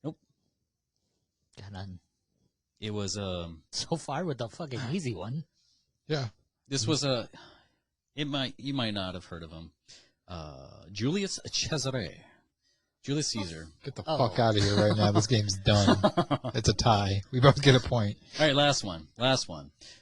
Nope. Got none. It was, So far with the fucking easy one. Yeah. This was you might not have heard of him. Julius Caesar. Julius Caesar. Get the fuck out of here right now. This game's done. It's a tie. We both get a point. All right, last one.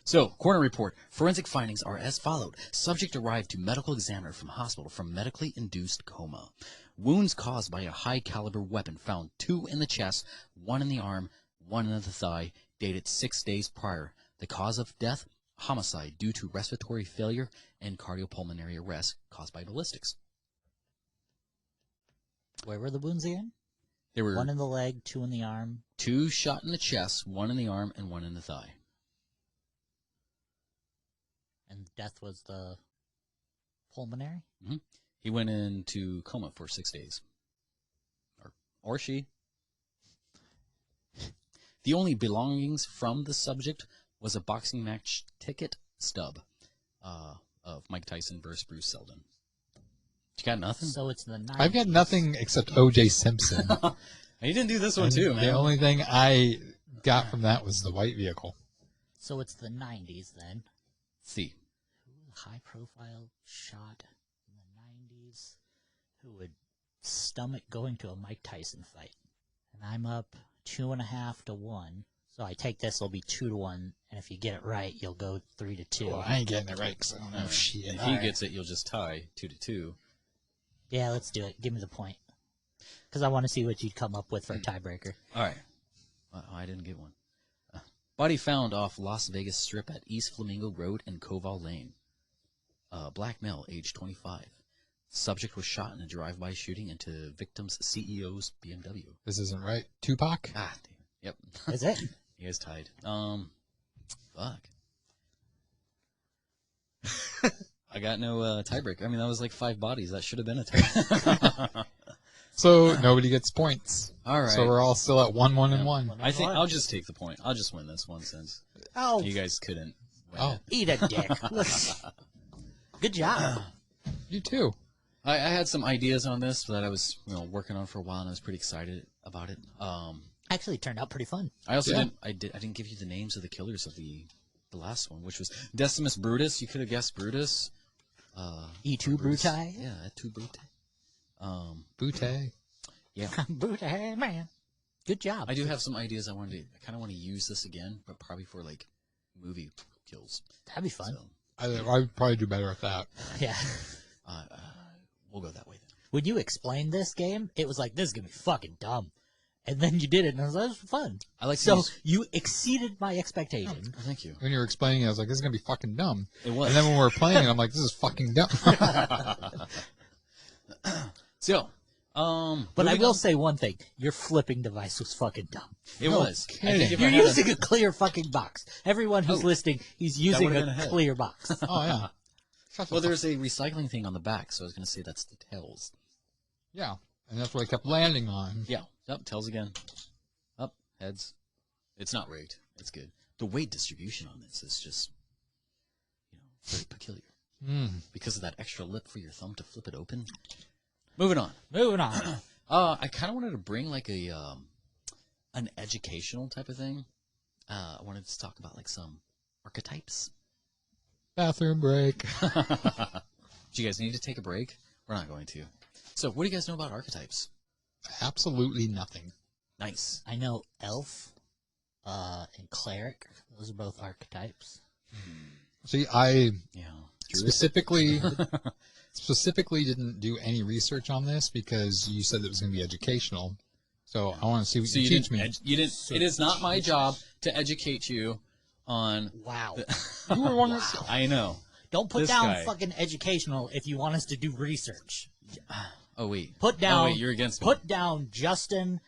So, coroner report. Forensic findings are as followed. Subject arrived to medical examiner from hospital from medically induced coma. Wounds caused by a high-caliber weapon found 2 in the chest, 1 in the arm, 1 in the thigh, dated 6 days prior. The cause of death, homicide due to respiratory failure and cardiopulmonary arrest caused by ballistics. Where were the wounds again? There were 1 in the leg, 2 in the arm. 2 shot in the chest, 1 in the arm, and 1 in the thigh. And death was the pulmonary? Mm-hmm. He went into coma for 6 days. Or she. The only belongings from the subject was a boxing match ticket stub of Mike Tyson versus Bruce Seldon. You got nothing? So it's the 90s. I've got nothing except O.J. Simpson. You didn't do this one too, man. The only thing I got from that was the white vehicle. So it's the 90s then. See. High-profile shot in the 90s who would stomach going to a Mike Tyson fight. And I'm up 2.5 to 1. So I take this, it'll be 2 to 1, and if you get it right, you'll go 3 to 2. Well, I ain't getting it right because I don't know shit. If he gets it, you'll just tie 2 to 2. Yeah, let's do it. Give me the point. Because I want to see what you'd come up with for a tiebreaker. All right. I didn't get one. Body found off Las Vegas Strip at East Flamingo Road and Koval Lane. Black male, age 25. Subject was shot in a drive-by shooting into victim's CEO's BMW. This isn't right. Tupac? Ah, damn. Yep. Is it? You guys tied. Fuck. I got no tiebreaker. I mean, that was like 5 bodies. That should have been a tie. So nobody gets points. All right. So we're all still at 1-1 and 1. I think I'll just take the point. I'll just win this one since you guys couldn't win it. Eat a dick. Good job. You too. I had some ideas on this that I was working on for a while, and I was pretty excited about it. Actually, it turned out pretty fun. I also didn't give you the names of the killers of the last one, which was Decimus Brutus. You could have guessed Brutus. E2 Brutai? Yeah, E2 Brutai. Booty. Yeah. Brutai, man. Good job. I do have some ideas. I kind of want to use this again, but probably for like movie kills. That'd be fun. So, I would probably do better at that. Yeah. We'll go that way then. When you explained this game, it was like, this is going to be fucking dumb. And then you did it, and I was like, this was fun. You exceeded my expectation. Oh, thank you. When you were explaining it, I was like, this is going to be fucking dumb. It was. And then when we were playing it, I'm like, this is fucking dumb. So, but I will say one thing. Your flipping device was fucking dumb. It was. You're using a clear fucking box. Everyone who's listening, he's using a clear box. Oh, yeah. Well, there's a recycling thing on the back, so I was going to say that's the tails. Yeah, and that's what I kept landing on. Yeah. Up, tails again. Up, heads. It's not rigged. It's good. The weight distribution on this is just, very peculiar. Because of that extra lip for your thumb to flip it open. Moving on. I kind of wanted to bring like an educational type of thing. I wanted to talk about like some archetypes. Bathroom break. Do you guys need to take a break? We're not going to. So, what do you guys know about archetypes? Absolutely nothing. Nice. I know elf and cleric. Those are both archetypes. See, I Yeah. specifically didn't do any research on this because you said it was going to be educational. So I want to see what you teach me. You didn't. It is not my job to educate you on. Wow. You were one I know. Don't put This down guy. fucking educational if you want us to do research. Oh wait. Put down. Oh wait, you're against me. Put down Justin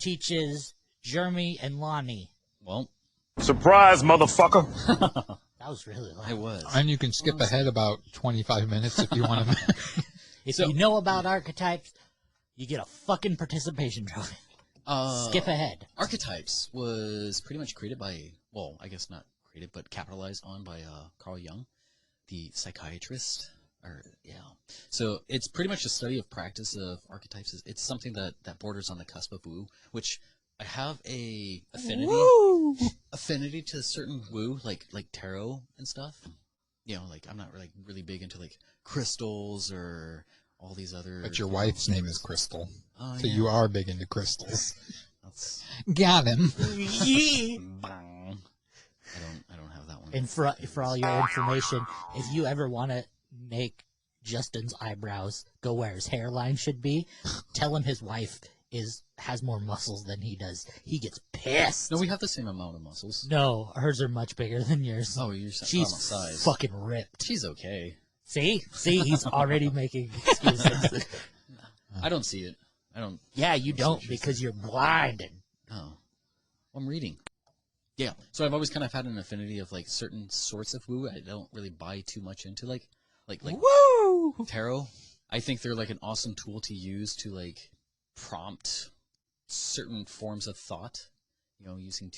teaches Jeremy and Lonnie. Well, Surprise, motherfucker. That was really loud. I was. And you can skip ahead about 25 minutes if you want to. If you know about archetypes, you get a fucking participation trophy. Skip ahead. Archetypes was pretty much created by, well, I guess not created, but capitalized on by Carl Jung, the psychiatrist. So it's pretty much a study of practice of archetypes. It's something that borders on the cusp of woo, which I have a affinity to certain woo, like tarot and stuff. You know, like I'm not really big into like crystals or all these other. But your wife's name is Crystal, Oh, so yeah. you are big into crystals. That's Got him. bang. I don't have that one. And for all your information, if you ever want to make Justin's eyebrows go where his hairline should be, tell him his wife has more muscles than he does. He gets pissed. No, we have the same amount of muscles. No, hers are much bigger than yours. Oh, you're She's talking about size. fucking ripped. She's okay. See, he's already making excuses. I don't see it. I don't. Yeah, you don't because you're blinded. Oh, I'm reading. Yeah, so I've always kind of had an affinity of like certain sorts of woo. I don't really buy too much into like woo tarot. I think they're like an awesome tool to use to like prompt certain forms of thought. You know, using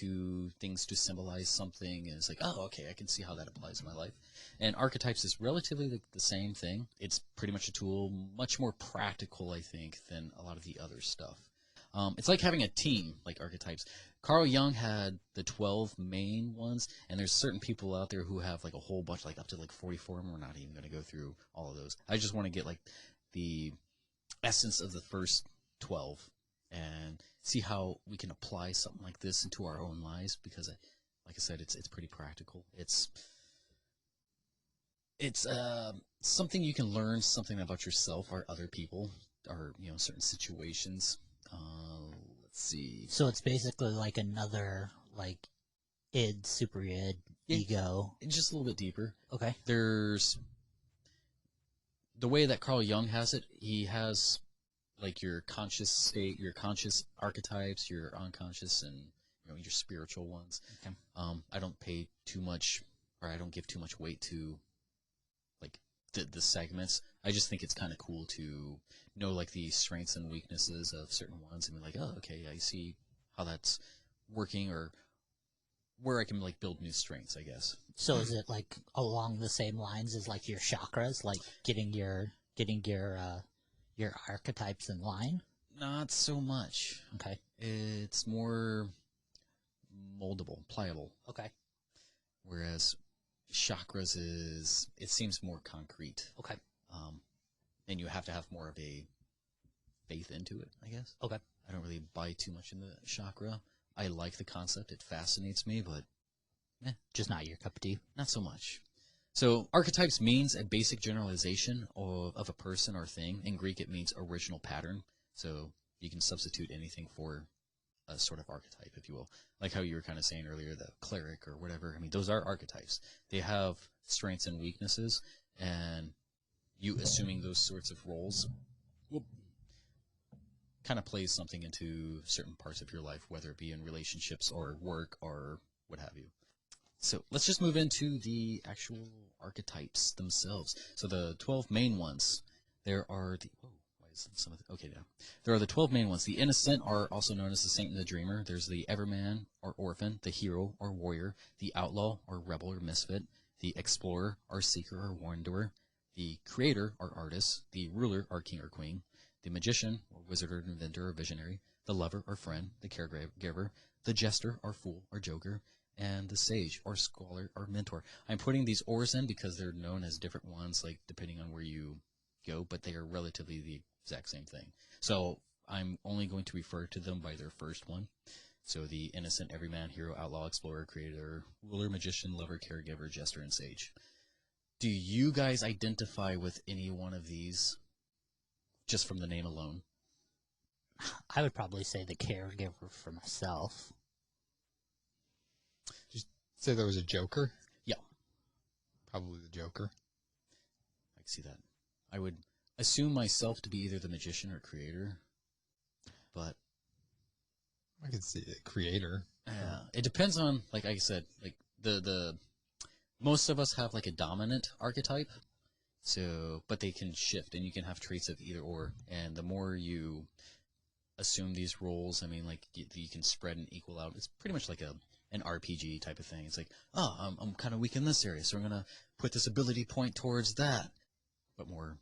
things to symbolize something, and it's like, oh, okay, I can see how that applies in my life. And archetypes is relatively the same thing. It's pretty much a tool, much more practical, I think, than a lot of the other stuff. It's like having a team, like archetypes. Carl Jung had the 12 main ones, and there's certain people out there who have like a whole bunch, like up to like 44 of them. We're not even going to go through all of those. I just want to get like the essence of the first 12 and see how we can apply something like this into our own lives, because like I said, it's pretty practical. It's something you can learn something about yourself or other people or, you know, certain situations. Let's see. So it's basically like another like id, super id, ego. It's just a little bit deeper. Okay. There's the way that Carl Jung has it. He has like your conscious state, your conscious archetypes, your unconscious, and you know your spiritual ones. Okay. I don't pay too much, or I don't give too much weight to like the segments. I just think it's kind of cool to know like the strengths and weaknesses of certain ones, and be like, oh, okay, I see how that's working, or where I can like build new strengths, I guess. So is it like along the same lines as like your chakras, like getting your archetypes in line? Not so much. Okay. It's more moldable, pliable. Okay. Whereas chakras it seems more concrete. Okay. And you have to have more of a faith into it, I guess. Okay. I don't really buy too much into chakra. I like the concept. It fascinates me, but just not your cup of tea. Not so much. So archetypes means a basic generalization of a person or thing. In Greek, it means original pattern. So you can substitute anything for a sort of archetype, if you will. Like how you were kind of saying earlier, the cleric or whatever. I mean, those are archetypes. They have strengths and weaknesses, and you assuming those sorts of roles kind of plays something into certain parts of your life, whether it be in relationships or work or what have you. So let's just move into the actual archetypes themselves. So the 12 main ones, there are the... Oh, why is some of the... Okay, now. There are the 12 main ones. The innocent are also known as the saint and the dreamer. There's the everman or orphan, the hero or warrior, the outlaw or rebel or misfit, the explorer or seeker or wanderer, the creator or artist, the ruler or king or queen, the magician or wizard or inventor or visionary, the lover or friend, the caregiver, the jester or fool or joker, and the sage, or scholar, or mentor. I'm putting these ors in because they're known as different ones, like depending on where you go, but they are relatively the exact same thing. So I'm only going to refer to them by their first one. So the innocent, everyman, hero, outlaw, explorer, creator, ruler, magician, lover, caregiver, jester, and sage. Do you guys identify with any one of these just from the name alone? I would probably say the caregiver for myself. Just say there was a Joker? Yeah. Probably the Joker. I can see that. I would assume myself to be either the magician or creator, but I could see the creator. Yeah, it depends on, like I said, like the most of us have like a dominant archetype, so but they can shift, and you can have traits of either or. And the more you assume these roles, I mean, like you can spread and equal out. It's pretty much like an RPG type of thing. It's like, oh, I'm kind of weak in this area, so I'm gonna put this ability point towards that, but more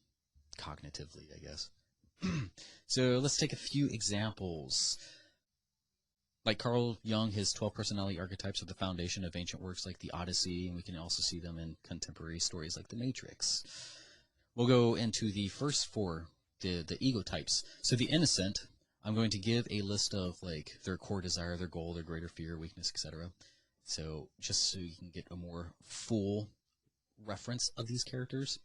cognitively, I guess. So let's take a few examples. Like Carl Jung, his 12 personality archetypes are the foundation of ancient works like the Odyssey, and we can also see them in contemporary stories like The Matrix. We'll go into the first four, the ego types. So the innocent, I'm going to give a list of like their core desire, their goal, their greater fear, weakness, etc. So just so you can get a more full reference of these characters.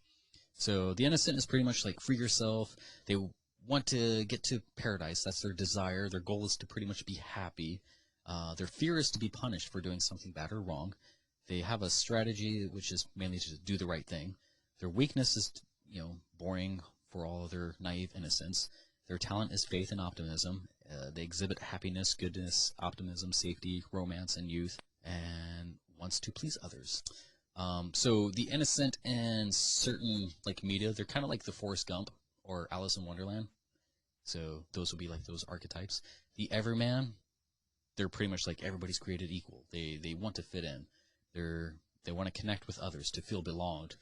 So the innocent is pretty much like free yourself. They want to get to paradise. That's their desire. Their goal is to pretty much be happy. Their fear is to be punished for doing something bad or wrong. They have a strategy which is mainly to do the right thing. Their weakness is, boring for all of their naive innocence. Their talent is faith and optimism. They exhibit happiness, goodness, optimism, safety, romance, and youth, and wants to please others. So the innocent in certain like media, they're kind of like the Forrest Gump or Alice in Wonderland. So those will be like those archetypes. The everyman, they're pretty much like everybody's created equal. They want to fit in. They want to connect with others, to feel belonged.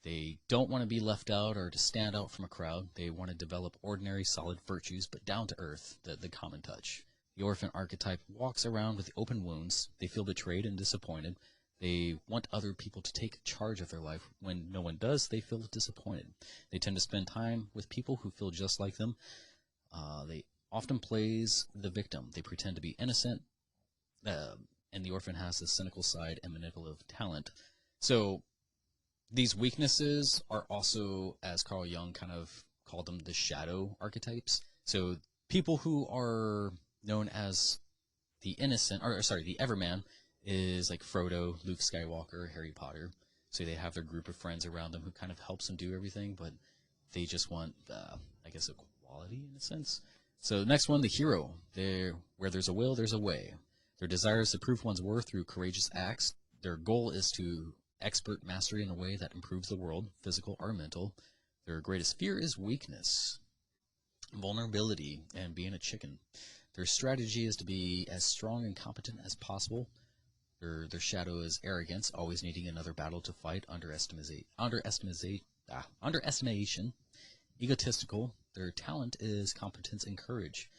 They don't want to be left out or to stand out from a crowd. They want to develop ordinary, solid virtues, but down to earth, the common touch. The orphan archetype walks around with open wounds. They feel betrayed and disappointed. They want other people to take charge of their life. When no one does, they feel disappointed. They tend to spend time with people who feel just like them. They often plays the victim. They pretend to be innocent, and the orphan has a cynical side and manipulative talent. So these weaknesses are also, as Carl Jung kind of called them, the shadow archetypes. So people who are known as the innocent, the everyman, is like Frodo, Luke Skywalker, Harry Potter. So they have their group of friends around them who kind of helps them do everything, but they just want, I guess, equality in a sense. So the next one, the hero. Where there's a will, there's a way. Their desire is to prove one's worth through courageous acts. Their goal is to expert mastery in a way that improves the world, physical or mental. Their greatest fear is weakness, vulnerability, and being a chicken. Their strategy is to be as strong and competent as possible. Their shadow is arrogance, always needing another battle to fight, underestimation, egotistical. Their talent is competence and courage.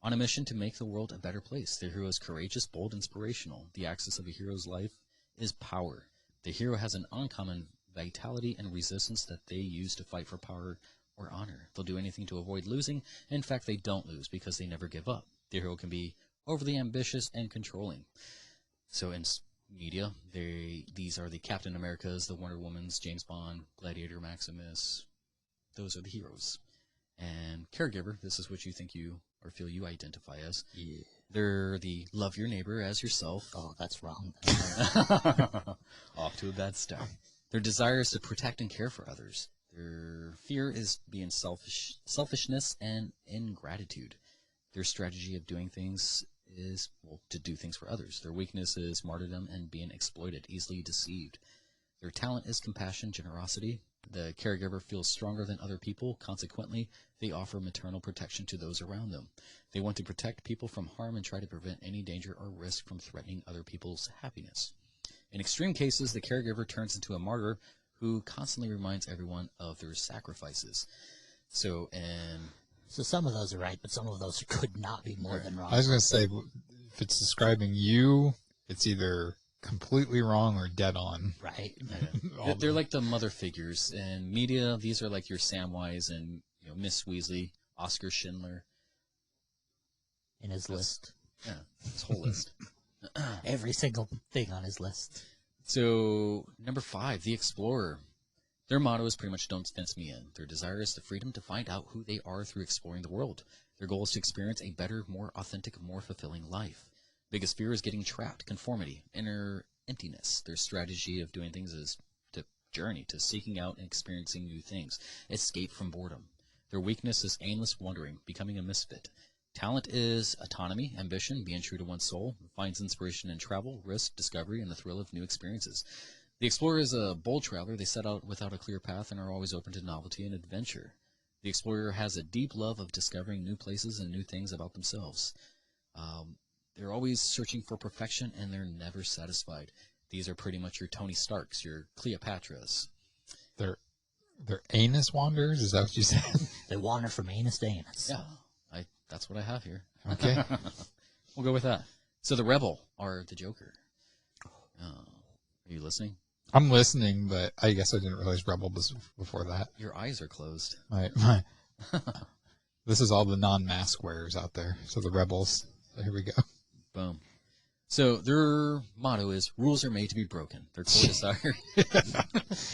On a mission to make the world a better place, the hero is courageous, bold, inspirational. The axis of a hero's life is power. The hero has an uncommon vitality and resistance that they use to fight for power or honor. They'll do anything to avoid losing. In fact, they don't lose because they never give up. The hero can be overly ambitious and controlling. So in media, these are the Captain Americas, the Wonder Womans, James Bond, Gladiator, Maximus. Those are the heroes. And caregiver, this is what you think you or feel you identify as. Yeah. They're the love your neighbor as yourself. Oh, that's wrong. Off to a bad start. Their desire is to protect and care for others. Their fear is being selfishness and ingratitude. Their strategy of doing things is, to do things for others. Their weakness is martyrdom and being exploited, easily deceived. Their talent is compassion, generosity. The caregiver feels stronger than other people. Consequently, they offer maternal protection to those around them. They want to protect people from harm and try to prevent any danger or risk from threatening other people's happiness. In extreme cases, the caregiver turns into a martyr who constantly reminds everyone of their sacrifices. So some of those are right, but some of those could not be more than wrong. I was going to say, if it's describing you, it's either completely wrong or dead on. Right. They're like the mother figures. And media, these are like your Samwise and Miss Weasley, Oscar Schindler. In his list. Yeah, his whole list. Every single thing on his list. So, number 5, the Explorer. Their motto is pretty much don't fence me in. Their desire is the freedom to find out who they are through exploring the world. Their goal is to experience a better, more authentic, more fulfilling life. Biggest fear is getting trapped, conformity, inner emptiness. Their strategy of doing things is to journey, to seeking out and experiencing new things. Escape from boredom. Their weakness is aimless wandering, becoming a misfit. Talent is autonomy, ambition, being true to one's soul, finds inspiration in travel, risk, discovery, and the thrill of new experiences. The Explorer is a bold traveler. They set out without a clear path and are always open to novelty and adventure. The Explorer has a deep love of discovering new places and new things about themselves. They're always searching for perfection, and they're never satisfied. These are pretty much your Tony Starks, your Cleopatras. They're anus wanderers? Is that what you said? They wander from anus to anus. Yeah. That's what I have here. Okay. We'll go with that. So the Rebel are the Joker. Are you listening? I'm listening, but I guess I didn't realize Rebel was before that. Your eyes are closed. This is all the non-mask wearers out there. So the Rebels. So here we go. Boom. So their motto is, rules are made to be broken. Their core desire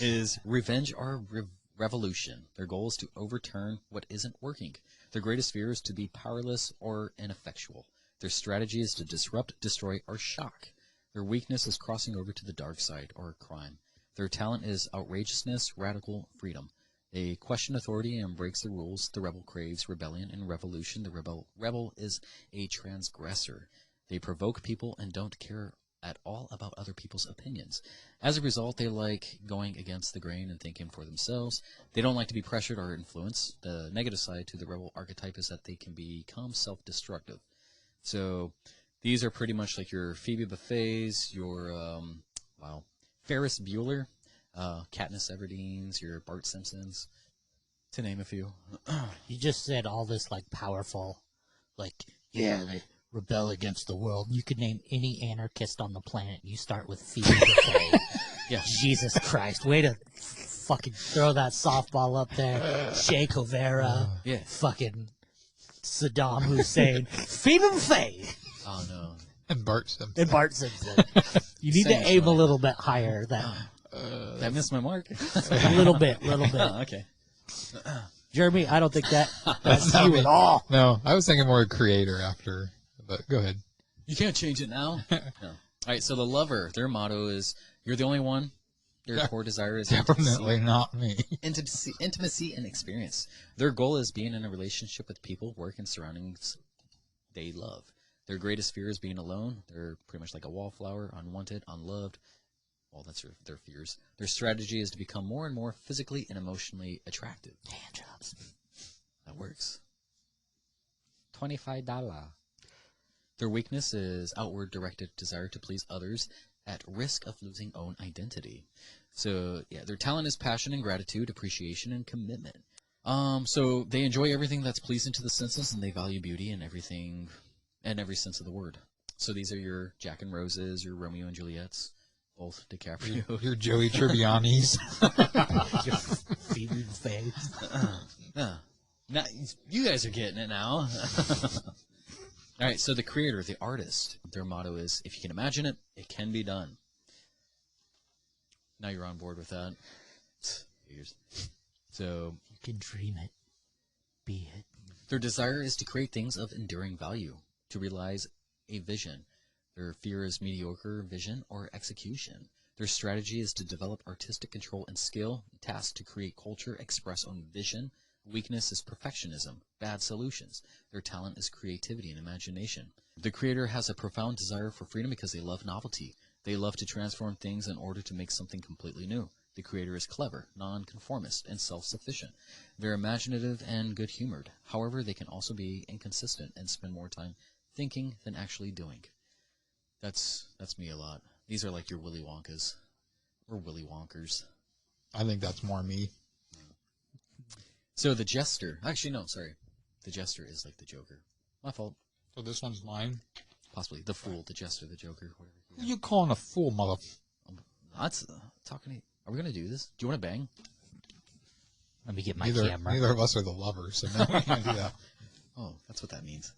is revenge or revolution. Their goal is to overturn what isn't working. Their greatest fear is to be powerless or ineffectual. Their strategy is to disrupt, destroy, or shock. Their weakness is crossing over to the dark side or crime. Their talent is outrageousness, radical freedom. They question authority and breaks the rules. The rebel craves rebellion and revolution. The rebel is a transgressor. They provoke people and don't care at all about other people's opinions. As a result, they like going against the grain and thinking for themselves. They don't like to be pressured or influenced. The negative side to the rebel archetype is that they can become self-destructive. So these are pretty much like your Phoebe Buffets, your Ferris Bueller, Katniss Everdeen's, your Bart Simpsons, to name a few. You just said all this like powerful, like, yeah, they rebel against the world. You could name any anarchist on the planet. You start with Phoebe Buffet. Yeah. Jesus Christ. Way to fucking throw that softball up there. Che Guevara. Yeah. Fucking Saddam Hussein. Phoebe Buffet. Oh, no. And Bart Simpson. You need to aim a little bit higher. Did I miss my mark? A little bit. Oh, okay. Jeremy, I don't think that's you at all. No, I was thinking more creator after, but go ahead. You can't change it now. No. All right, so the Lover, their motto is, you're the only one. Their core desire is definitely not me. Intimacy and experience. Their goal is being in a relationship with people, work, and surroundings they love. Their greatest fear is being alone. They're pretty much like a wallflower, unwanted, unloved. Well, that's their fears. Their strategy is to become more and more physically and emotionally attractive. Hand jobs. That works. $25. Their weakness is outward directed desire to please others at risk of losing own identity. So, yeah, their talent is passion and gratitude, appreciation and commitment. So they enjoy everything that's pleasing to the senses, and they value beauty in everything, in every sense of the word. So these are your Jack and Roses, your Romeo and Juliets, both DiCaprio. Your Joey Tribbiani's. Your Phoebe Buffet. Now, you guys are getting it now. All right, so the creator, the artist, their motto is, if you can imagine it, it can be done. Now you're on board with that. So you can dream it, be it. Their desire is to create things of enduring value, to realize a vision. Their fear is mediocre vision or execution. Their strategy is to develop artistic control and skill, tasked to create culture, express own vision. Weakness is perfectionism, bad solutions. Their talent is creativity and imagination. The creator has a profound desire for freedom because they love novelty. They love to transform things in order to make something completely new. The creator is clever, nonconformist, and self-sufficient. They're imaginative and good-humored. However, they can also be inconsistent and spend more time thinking than actually doing. That's me a lot. These are like your Willy Wonkas. Or Willy Wonkers. I think that's more me. So the Jester. Actually, no, sorry. The Jester is like the Joker. My fault. So this one's mine? Possibly the fool, the jester, the joker, whatever. Who you calling a fool, mother? That's talking. Are we gonna do this? Do you want to bang? Let me get my Neither camera. of us are the lovers, so no, we can't do that. Oh, that's what that means.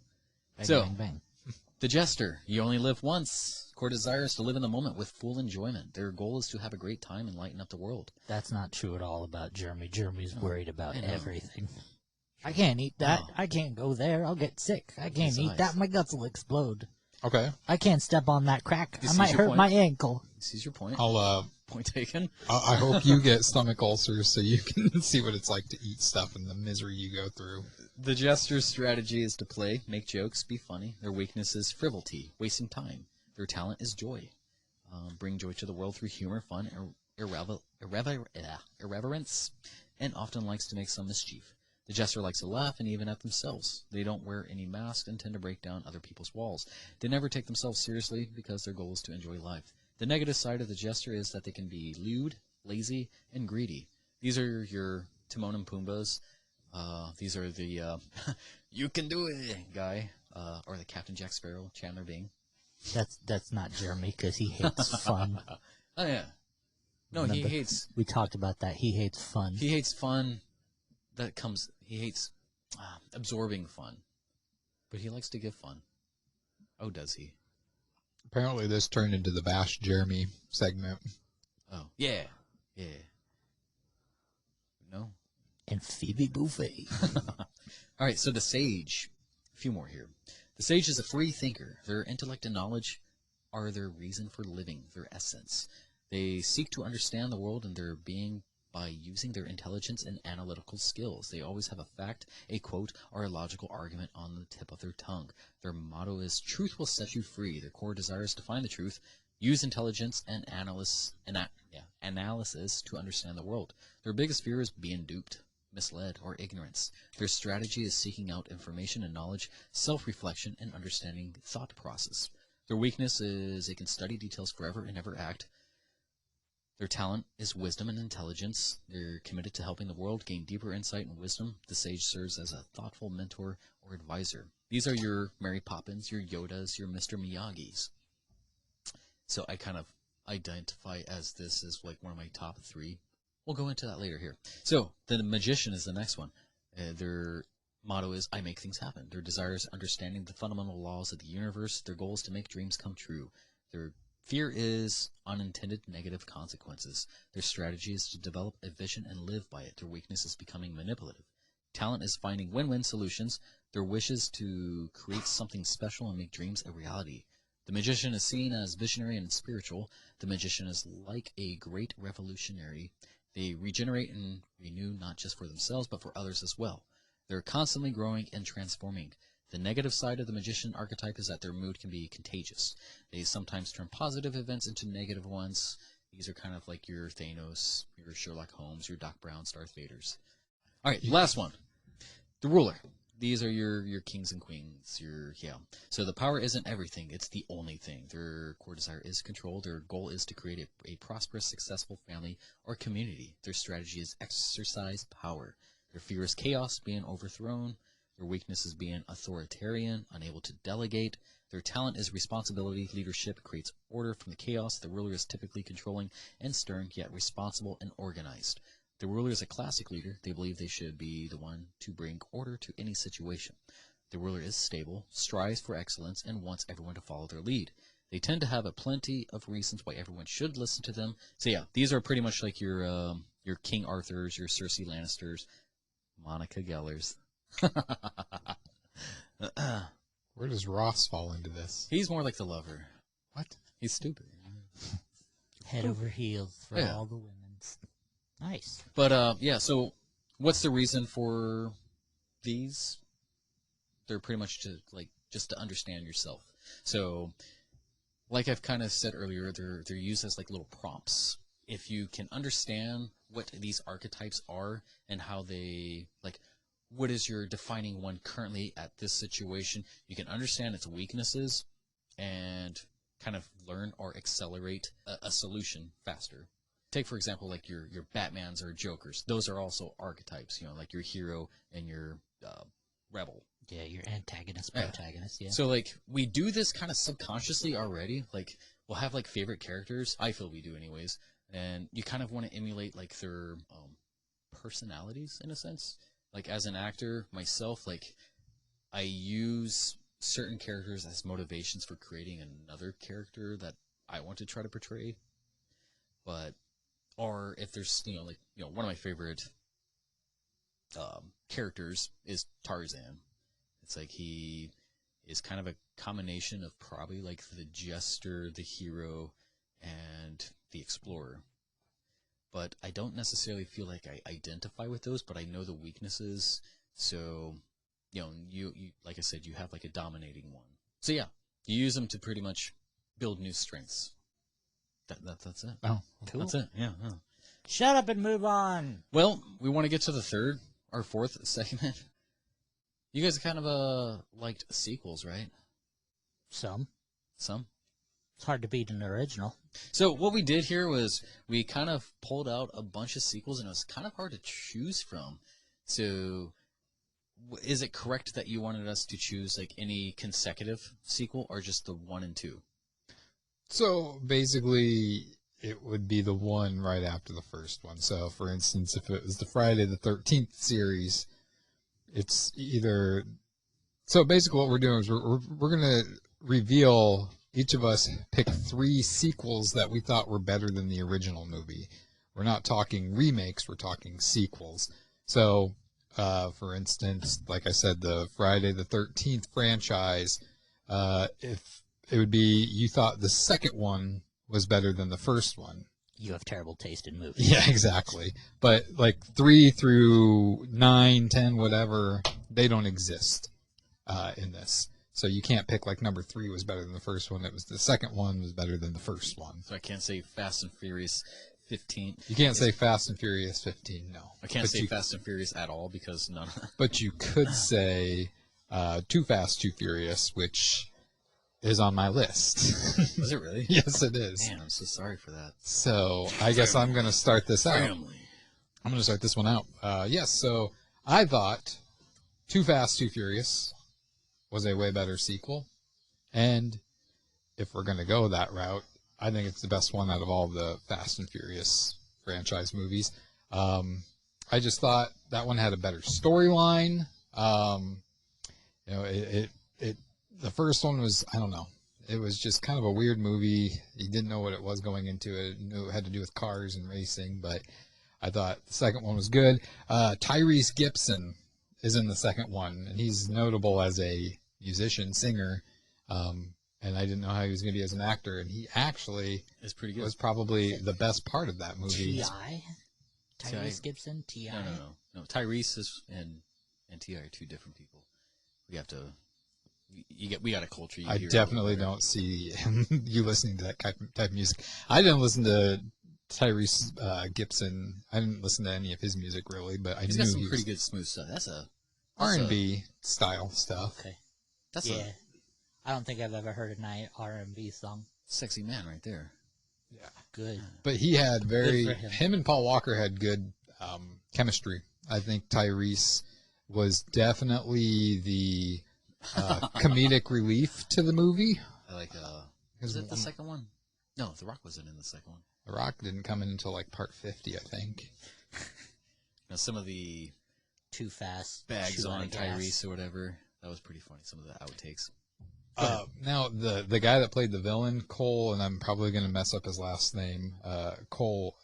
Bang, So, bang, bang. the jester. You only live once. Core desires to live in the moment with full enjoyment. Their goal is to have a great time and lighten up the world. That's not true at all about Jeremy. Jeremy's worried about I know. everything. I can't eat that. Oh. I can't go there. I'll get sick. I can't His eat eyes. that. My guts will explode. Okay. I can't step on that crack. He I sees might your hurt point. my ankle. Sees your point. I'll Point taken. I hope you get stomach ulcers so you can see what it's like to eat stuff and the misery you go through. The jester's strategy is to play, make jokes, be funny. Their weakness is frivolity, wasting time. Their talent is joy. Bring joy to the world through humor, fun, irreverence, and often likes to make some mischief. The jester likes to laugh and even at themselves. They don't wear any masks and tend to break down other people's walls. They never take themselves seriously because their goal is to enjoy life. The negative side of the jester is that they can be lewd, lazy, and greedy. These are your Timon and Pumbas. These are the you can do it guy, or the Captain Jack Sparrow, Chandler Bing. That's not Jeremy because he hates fun. Oh yeah, no, Remember, he hates. We talked about that. He hates fun. He hates fun. He hates absorbing fun, but he likes to give fun. Oh, does he? Apparently, this turned into the Bash Jeremy segment. Oh yeah. No. And Phoebe Buffet. All right, so the sage. A few more here. The sage is a free thinker. Their intellect and knowledge are their reason for living, their essence. They seek to understand the world and their being by using their intelligence and analytical skills. They always have a fact, a quote, or a logical argument on the tip of their tongue. Their motto is, truth will set you free. Their core desire is to find the truth, use intelligence and analysis to understand the world. Their biggest fear is being duped, misled, or ignorance. Their strategy is seeking out information and knowledge, self-reflection, and understanding thought process. Their weakness is they can study details forever and never act. Their talent is wisdom and intelligence. They're committed to helping the world gain deeper insight and wisdom. The sage serves as a thoughtful mentor or advisor. These are your Mary Poppins, your Yodas, your Mr. Miyagis. So I kind of identify as this as like one of my top 3. We'll go into that later here. So the magician is the next one. Their motto is, I make things happen. Their desire is understanding the fundamental laws of the universe. Their goal is to make dreams come true. Their fear is unintended negative consequences. Their strategy is to develop a vision and live by it. Their weakness is becoming manipulative. Talent is finding win-win solutions. Their wish is to create something special and make dreams a reality. The magician is seen as visionary and spiritual. The magician is like a great revolutionary. They regenerate and renew not just for themselves, but for others as well. They're constantly growing and transforming. The negative side of the magician archetype is that their mood can be contagious. They sometimes turn positive events into negative ones. These are kind of like your Thanos, your Sherlock Holmes, your Doc Brown, Darth Vaders. All right, last one. The ruler. These are your kings and queens. So the power isn't everything. It's the only thing. Their core desire is control. Their goal is to create a prosperous, successful family or community. Their strategy is exercise power. Their fear is chaos, being overthrown. Their weakness is being authoritarian, unable to delegate. Their talent is responsibility. Leadership creates order from the chaos. The ruler is typically controlling and stern, yet responsible and organized. The ruler is a classic leader. They believe they should be the one to bring order to any situation. The ruler is stable, strives for excellence, and wants everyone to follow their lead. They tend to have a plenty of reasons why everyone should listen to them. So yeah, these are pretty much like your King Arthurs, your Cersei Lannisters, Monica Gellers. Where does Ross fall into this? He's more like the lover. What? He's stupid. Head over heels for Yeah. all the women. Nice. But yeah, so what's the reason for these? They're pretty much just to understand yourself. So like I've kind of said earlier, they're used as like little prompts. If you can understand what these archetypes are and how they what is your defining one currently at this situation, you can understand its weaknesses and kind of learn or accelerate a solution faster. Take, for example, like your Batmans or Jokers. Those are also archetypes, like your hero and your rebel. Yeah, your antagonist, protagonist, yeah. So, like, we do this kind of subconsciously already. Like, we'll have, like, favorite characters. I feel we do anyways. And you kind of want to emulate, like, their personalities, in a sense. Like, as an actor, myself, like, I use certain characters as motivations for creating another character that I want to try to portray. But, or if there's, one of my favorite characters is Tarzan. It's like he is kind of a combination of probably like the jester, the hero, and the explorer. But I don't necessarily feel like I identify with those, but I know the weaknesses. So, you like I said, you have like a dominating one. So yeah, you use them to pretty much build new strengths. That's it. Oh, cool. That's it. Yeah. Shut up and move on. Well, we want to get to the third or fourth segment. You guys kind of liked sequels, right? Some. It's hard to beat an original. So what we did here was we kind of pulled out a bunch of sequels, and it was kind of hard to choose from. So is it correct that you wanted us to choose like any consecutive sequel or just the 1 and 2? So basically, it would be the one right after the first one. So, for instance, if it was the Friday the 13th series, it's either... So basically what we're doing is we're going to reveal, each of us pick 3 sequels that we thought were better than the original movie. We're not talking remakes, we're talking sequels. So, for instance, like I said, the Friday the 13th franchise, if it would be, you thought the second one was better than the first one. You have terrible taste in movies. Yeah, exactly. But like 3 through 9, 10, whatever, they don't exist in this. So you can't pick like number 3 was better than the first one. It was the second one was better than the first one. So I can't say Fast and Furious 15. You can't say Fast and Furious 15, no. I can't say Fast and Furious at all because none of that. But you could say Too Fast, Too Furious, which is on my list. Is it really? Yes, it is. Man, I'm so sorry for that. So I guess I'm going to start this out. Family. I'm going to start this one out. Yes, so I thought Too Fast, Too Furious was a way better sequel. And if we're going to go that route, I think it's the best one out of all the Fast and Furious franchise movies. I just thought that one had a better storyline. The first one was, I don't know, it was just kind of a weird movie. You didn't know what it was going into it. You knew it had to do with cars and racing, but I thought the second one was good. Tyrese Gibson is in the second one, and he's notable as a musician, singer, and I didn't know how he was going to be as an actor, and he actually is pretty good. Was probably the best part of that movie. T.I.? Tyrese Gibson? T.I.? No. Tyrese and T.I. are 2 different people. We have to... We got a culture. I definitely don't see you listening to that type of music. I didn't listen to Tyrese Gibson. I didn't listen to any of his music really, but He's got some pretty good smooth stuff. That's R&B style stuff. Okay. I don't think I've ever heard an R&B song. Sexy man right there. Yeah. Good. But he had him and Paul Walker had good chemistry. I think Tyrese was definitely the comedic relief to the movie. I like, was it the second one? No, The Rock wasn't in the second one. The Rock didn't come in until like part 50, I think. Now, some of the Too Fast bags on Tyrese or whatever, that was pretty funny. Some of the outtakes. Now, the guy that played the villain, Cole, and I'm probably going to mess up his last name, Cole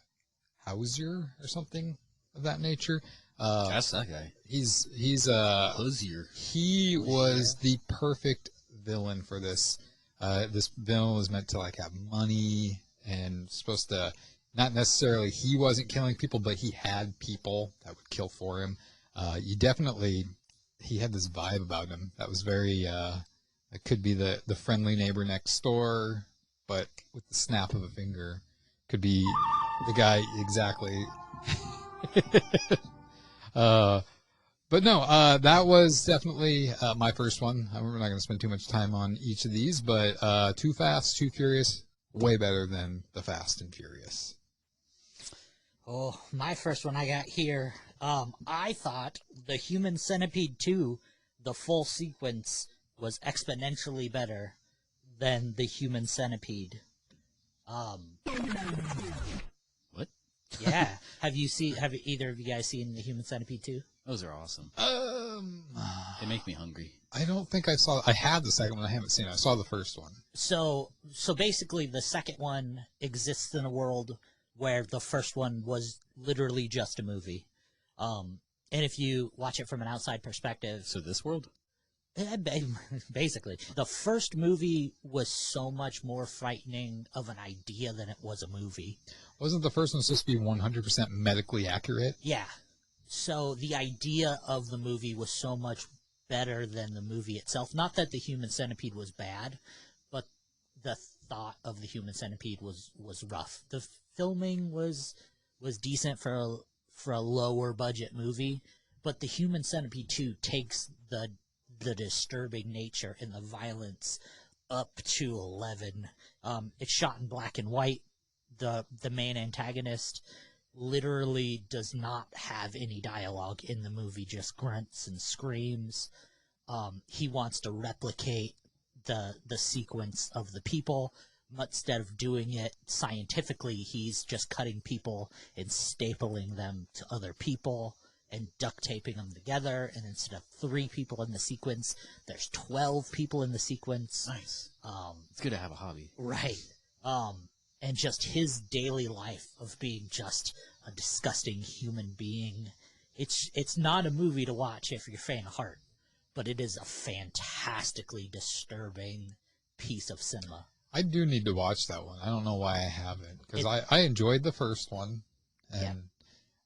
Hauser or something of that nature. That's that guy. He's Hosier. He was the perfect villain for this. This villain was meant to like have money and supposed to not necessarily he wasn't killing people, but he had people that would kill for him. He had this vibe about him that was very. It could be the friendly neighbor next door, but with the snap of a finger, could be the guy exactly. But no, that was definitely my first one. We're not going to spend too much time on each of these, but Too Fast, Too Furious, way better than the Fast and Furious. Oh, my first one I got here. I thought the Human Centipede 2 the full sequence was exponentially better than the Human Centipede. What? Yeah. Have either of you guys seen the Human Centipede 2? Those are awesome. They make me hungry. I don't think I saw. I had the second one. I haven't seen it. I saw the first one. So basically, the second one exists in a world where the first one was literally just a movie. And if you watch it from an outside perspective, So this world? basically, the first movie was so much more frightening of an idea than it was a movie. Wasn't the first one supposed to be 100% medically accurate? Yeah. So the idea of the movie was so much better than the movie itself. Not that the Human Centipede was bad, but the thought of the Human Centipede was rough. The filming was decent for a lower budget movie, but the Human Centipede 2 takes the disturbing nature and the violence up to 11. It's shot in black and white. The main antagonist literally does not have any dialogue in the movie, just grunts and screams. He wants to replicate the sequence of the people. Instead of doing it scientifically, he's just cutting people and stapling them to other people and duct taping them together. And instead of 3 people in the sequence, there's 12 people in the sequence. Nice. It's good to have a hobby. Right. And just his daily life of being just a disgusting human being. It's not a movie to watch if you're faint of heart, but it is a fantastically disturbing piece of cinema. I do need to watch that one. I don't know why I haven't, because I enjoyed the first one, and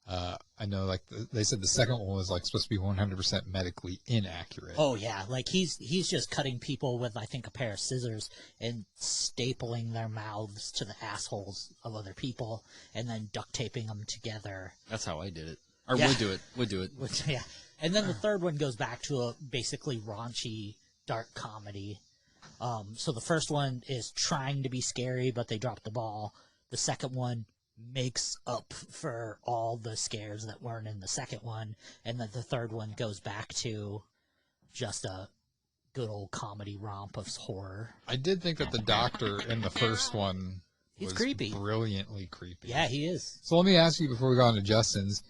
I know they said the second one was supposed to be 100% medically inaccurate. Oh yeah, he's just cutting people with I think a pair of scissors and stapling their mouths to the assholes of other people and then duct taping them together. That's how I did it. Or would do it. Yeah. And then the third one goes back to a basically raunchy dark comedy. So the first one is trying to be scary, but they dropped the ball. The second one makes up for all the scares that weren't in the second one, and then the third one goes back to just a good old comedy romp of horror. I did think that the doctor in the first one was creepy. Brilliantly creepy. Yeah, he is. So let me ask you before we go on to Justin's,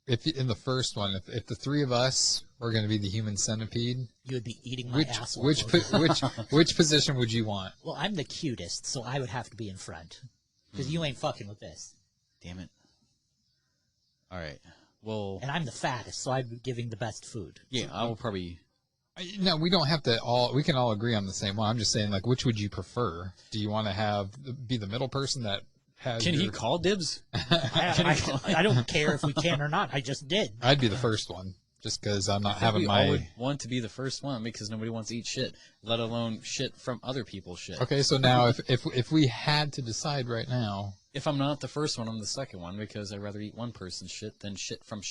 if in the first one, if the 3 of us were going to be the Human Centipede, you would be eating my asshole. Which position would you want? Well, I'm the cutest, so I would have to be in front. Because you ain't fucking with this. Damn it. All right. Well. And I'm the fattest, so I'm giving the best food. Yeah, I will probably. No, we don't have to we can all agree on the same one. I'm just saying, which would you prefer? Do you want to be the middle person that has Can he call dibs? I don't care if we can or not. I just did. I'd be the first one. Just because I'm not having my... I would want to be the first one because nobody wants to eat shit, let alone shit from other people's shit. Okay, so now if we had to decide right now... If I'm not the first one, I'm the second one because I'd rather eat one person's shit than shit from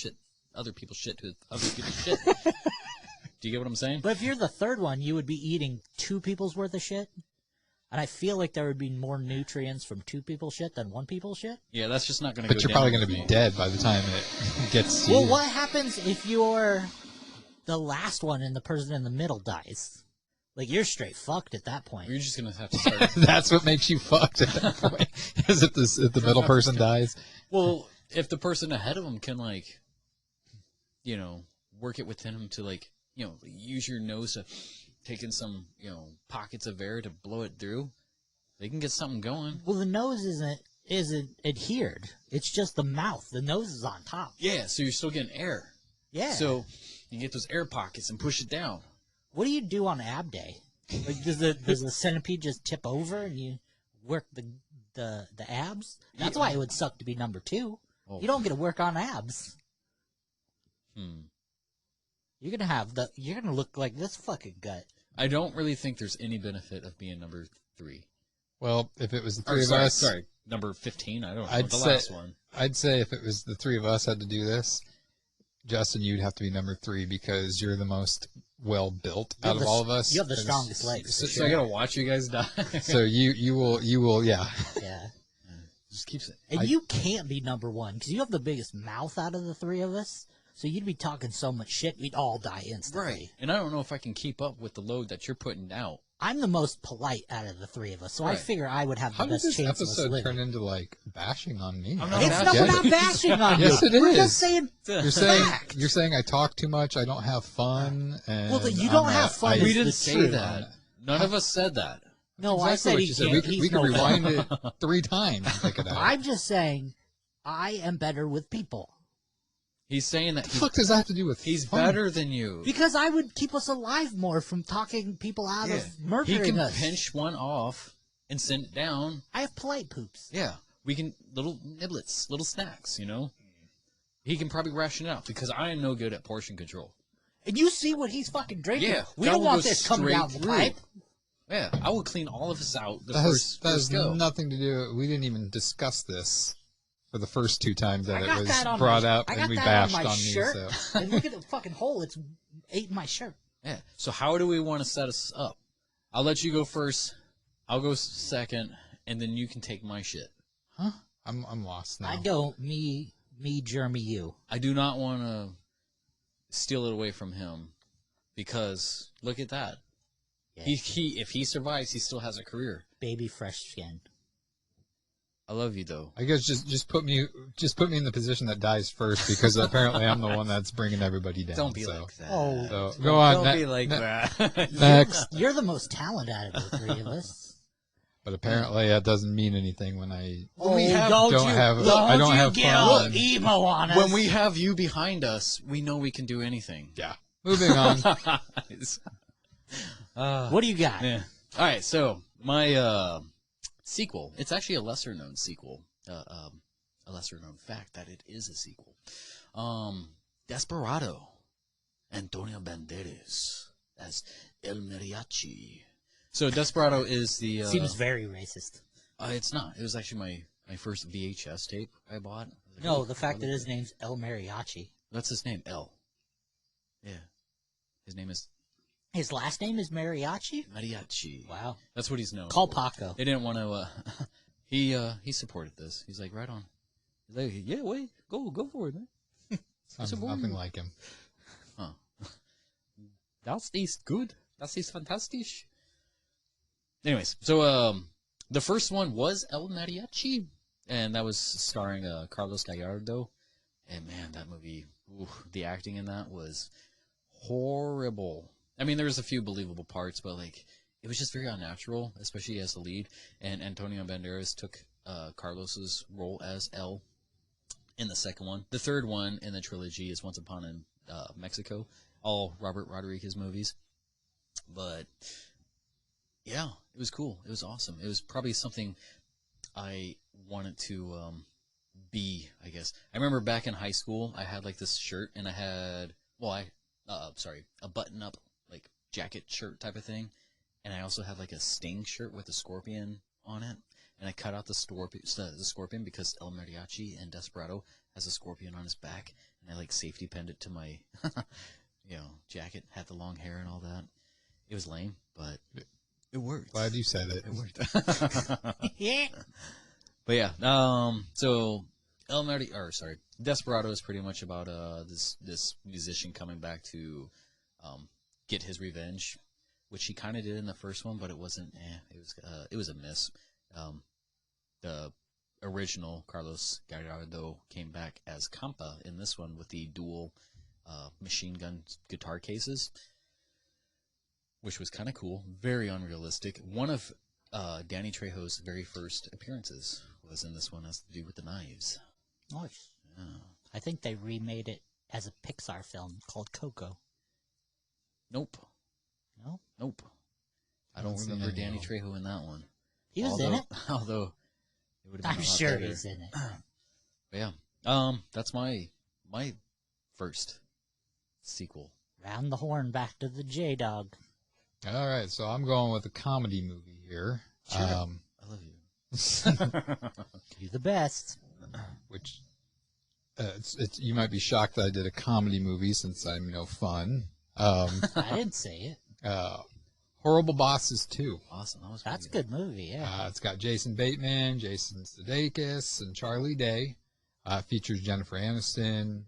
other people's shit to other people's shit. Do you get what I'm saying? But if you're the third one, you would be eating 2 people's worth of shit? And I feel like there would be more nutrients from 2 people's shit than 1 people's shit. Yeah, that's just not going to go down. But you're probably going to be dead by the time it gets to you. Well, what happens if you're the last one and the person in the middle dies? You're straight fucked at that point. You're just going to have to start... That's what makes you fucked at that point, is if the middle person dies. Well, if the person ahead of them can, work it within them to, use your nose to... take in some, pockets of air to blow it through, they can get something going. Well, the nose isn't adhered. It's just the mouth. The nose is on top. Yeah, so you're still getting air. Yeah. So you get those air pockets and push it down. What do you do on ab day? Does the centipede just tip over and you work the abs? That's why it would suck to be number 2. Oh. You don't get to work on abs. You're gonna look like this fucking gut. I don't really think there's any benefit of being number 3. Well, if it was the 3 of us... Sorry, number 15, I don't know, the last one. I'd say if it was the 3 of us had to do this, Justin, you'd have to be number 3 because you're the most well-built out of all of us. You have the strongest legs. So I gotta watch you guys die? So you will, yeah. Yeah. Just keeps it. And you can't be number 1 because you have the biggest mouth out of the 3 of us. So you'd be talking so much shit, we'd all die instantly. Right. And I don't know if I can keep up with the load that you're putting out. I'm the most polite out of the three of us, so I Right. figure I would have the How did best this chance of us episode living. turn into, like, bashing on me? I'm not It's bashing. not about bashing on Yes, you. it We're is. just saying You're saying I talk too much, I don't have fun, and Well, you don't I'm have not- fun I- is We the didn't say truth. that. None of us said that. No, I Exactly said what he you said. can't. We could no fun. rewind it 3 times and pick it out. I'm just saying, I am better with people. He's saying that What the fuck does that have to do with he's fun? better than you. Because I would keep us alive more from talking people out of murdering He can us. pinch one off and send it down. I have polite poops. Yeah. We can, little niblets, little snacks, you know? He can probably ration it out because I am no good at portion control. And you see what he's fucking drinking. Yeah. We that don't will want go this coming straight down the through. pipe. Yeah. I will clean all of us out the That has first go. nothing to do. We didn't even discuss this for the first 2 times that I it got was that on brought my, up, I and got we that bashed on my on shirt. me. So And look at the fucking hole. It's ate my shirt. Yeah. So how do we want to set us up? I'll let you go first. I'll go second, and then you can take my shit. huh? I'm lost now. I go me, Jeremy, you. I do not want to steal it away from him because look at that. Yeah. He if he survives, he still has a career. Baby fresh skin. I love you though. I guess just put me in the position that dies first, because apparently I'm the one that's bringing everybody down. Don't be so. like that. Oh. So go on. Don't be like that. Next. You're the most talented out of the three of us. But apparently that doesn't mean anything when I we have- don't have I don't have get fun. all emo on us. When we have you behind us, we know we can do anything. Yeah. Moving on. What do you got? Yeah. All right. So my sequel. It's actually a lesser known sequel. A lesser known fact that it is a sequel. Desperado. Antonio Banderas as El Mariachi. So Desperado is the. Seems very racist. It's not. It was actually my first VHS tape I bought. I was like, No, oh, the fact that I his like name's El Mariachi. That's his name, El. Yeah. His name is His last name is Mariachi? Mariachi. Wow. That's what he's known Call for. Paco. They didn't want to. He supported this. He's like, right on. He's like, yeah, wait, go for it, man. Sounds nothing like him. Huh. Das ist good. Das ist fantastisch. Anyways, so the first one was El Mariachi, and that was starring Carlos Gallardo. And man, that movie, the acting in that was horrible. I mean, there was a few believable parts, but like it was just very unnatural, especially as the lead. And Antonio Banderas took Carlos's role as El in the second one. The third one in the trilogy is Once Upon in Mexico, all Robert Rodriguez movies. But yeah, it was cool. It was awesome. It was probably something I wanted to be, I guess. I remember back in high school, I had like this shirt, and I had, a button-up like jacket shirt type of thing, and I also had like a Sting shirt with a scorpion on it, and I cut out the scorpion because El Mariachi and Desperado has a scorpion on his back, and I like safety pinned it to my, jacket. Had the long hair and all that. It was lame, but it worked. Glad you said it. It worked. Yeah. But yeah, so Desperado is pretty much about this musician coming back to get his revenge, which he kind of did in the first one, but it wasn't. It was a miss. The original Carlos Gallardo came back as Campa in this one with the dual machine gun guitar cases, which was kind of cool, very unrealistic. One of Danny Trejo's very first appearances was in this one, has to do with the knives. Nice. Yeah. I think they remade it as a Pixar film called Coco. Nope. No? Nope. I don't Haven't seen remember any Danny of Trejo in that one. He was in it. Although it would have been I'm a lot sure better. he's in it. But yeah. That's my first sequel. Round the horn back to the J-Dog. All right, so I'm going with a comedy movie here. Sure. I love you. You're the best. Which it's you might be shocked that I did a comedy movie since I'm fun. I didn't say it. Horrible Bosses 2. Awesome. That's a good movie, yeah. It's got Jason Bateman, Jason Sudeikis, and Charlie Day. Features Jennifer Aniston,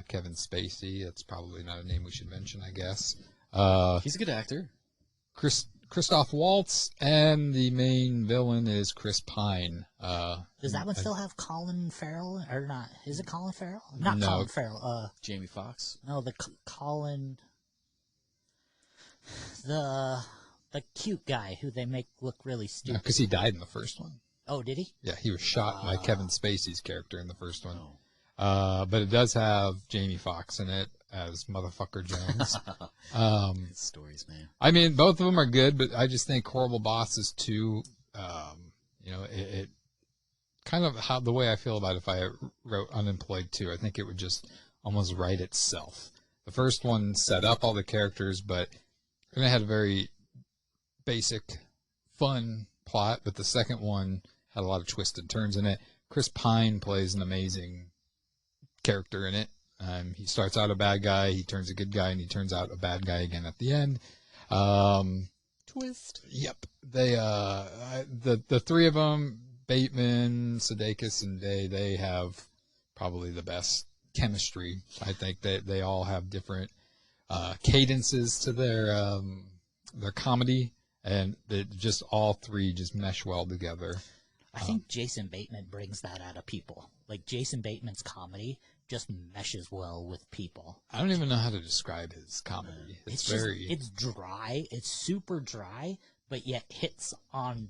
Kevin Spacey. That's probably not a name we should mention, I guess. He's a good actor. Christoph Waltz, and the main villain is Chris Pine. Does that one still have Colin Farrell or not? Is it Colin Farrell? Not No. Colin Farrell. Jamie Foxx. No, the Colin, the cute guy who they make look really stupid. Because he died in the first one. Oh, did he? Yeah, he was shot by Kevin Spacey's character in the first one. Oh. But it does have Jamie Foxx in it as Motherfucker Jones. Good stories, man. I mean, both of them are good, but I just think Horrible Bosses 2, it kind of how the way I feel about it if I wrote Unemployed 2, I think it would just almost write itself. The first one set up all the characters, but it had a very basic, fun plot, but the second one had a lot of twists and turns in it. Chris Pine plays an amazing character in it. He starts out a bad guy, he turns a good guy, and he turns out a bad guy again at the end. Twist. Yep. They the three of them, Bateman, Sudeikis, and they have probably the best chemistry. I think they all have different cadences to their comedy, and just all three just mesh well together. I think Jason Bateman brings that out of people. Like, Jason Bateman's comedy just meshes well with people. I don't even know how to describe his comedy. It's dry. It's super dry, but yet hits on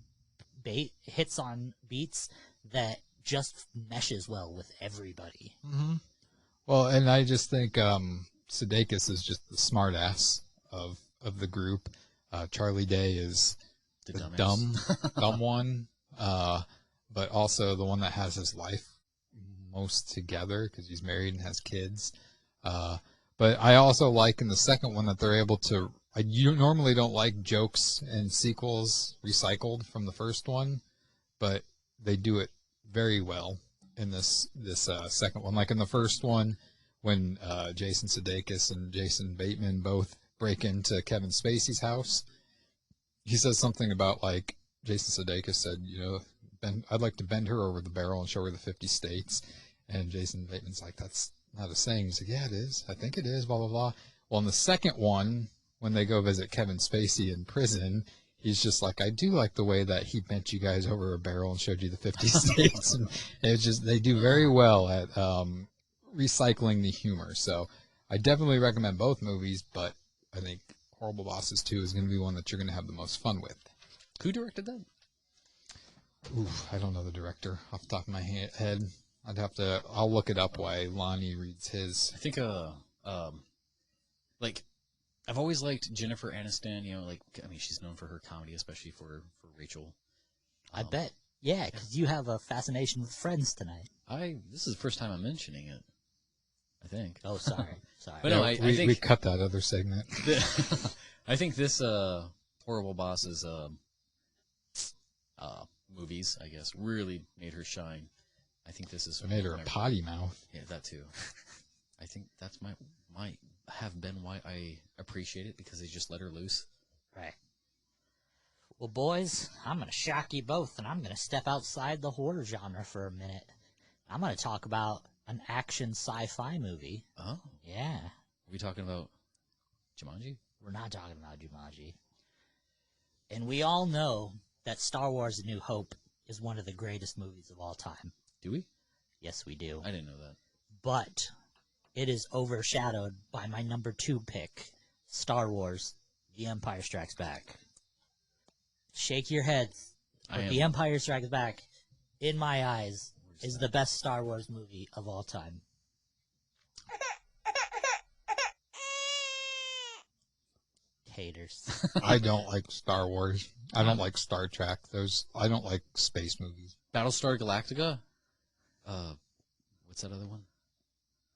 beats that just meshes well with everybody. Mm-hmm. Well, and I just think Sudeikis is just the smart ass of the group. Charlie Day is the dumb one. But also the one that has his life most together because he's married and has kids. But I also like in the second one that they're able to. You normally don't like jokes and sequels recycled from the first one, but they do it very well in this second one. Like in the first one, when Jason Sudeikis and Jason Bateman both break into Kevin Spacey's house, he says something about like Jason Sudeikis said, I'd like to bend her over the barrel and show her the 50 states. And Jason Bateman's like, that's not a saying. He's like, yeah, it is. I think it is, blah, blah, blah. Well, in the second one, when they go visit Kevin Spacey in prison, he's just like, I do like the way that he bent you guys over a barrel and showed you the 50 states. And it's just, they do very well at recycling the humor. So I definitely recommend both movies, but I think Horrible Bosses 2 is going to be one that you're going to have the most fun with. Who directed that? Ooh, I don't know the director off the top of my head. I'll look it up while Lonnie reads his. I think, I've always liked Jennifer Aniston, she's known for her comedy, especially for Rachel. I bet. Yeah, because you have a fascination with Friends tonight. This is the first time I'm mentioning it, I think. Oh, sorry. But no, I think... We cut that other segment. I think this Horrible Bosses movies, I guess, really made her shine. I think this is... It made her a potty mouth. Yeah, that too. I think that's might have been why I appreciate it, because they just let her loose. Right. Well, boys, I'm going to shock you both, and I'm going to step outside the horror genre for a minute. I'm going to talk about an action sci-fi movie. Oh? Yeah. Are we talking about Jumanji? We're not talking about Jumanji. And we all know that Star Wars A New Hope is one of the greatest movies of all time. Do we? Yes, we do. I didn't know that. But it is overshadowed by my number 2 pick, Star Wars The Empire Strikes Back. Shake your heads. The Empire Strikes Back, in my eyes, is the best Star Wars movie of all time. Haters. I don't like Star Wars. I don't like Star Trek. I don't like space movies. Battlestar Galactica? What's that other one?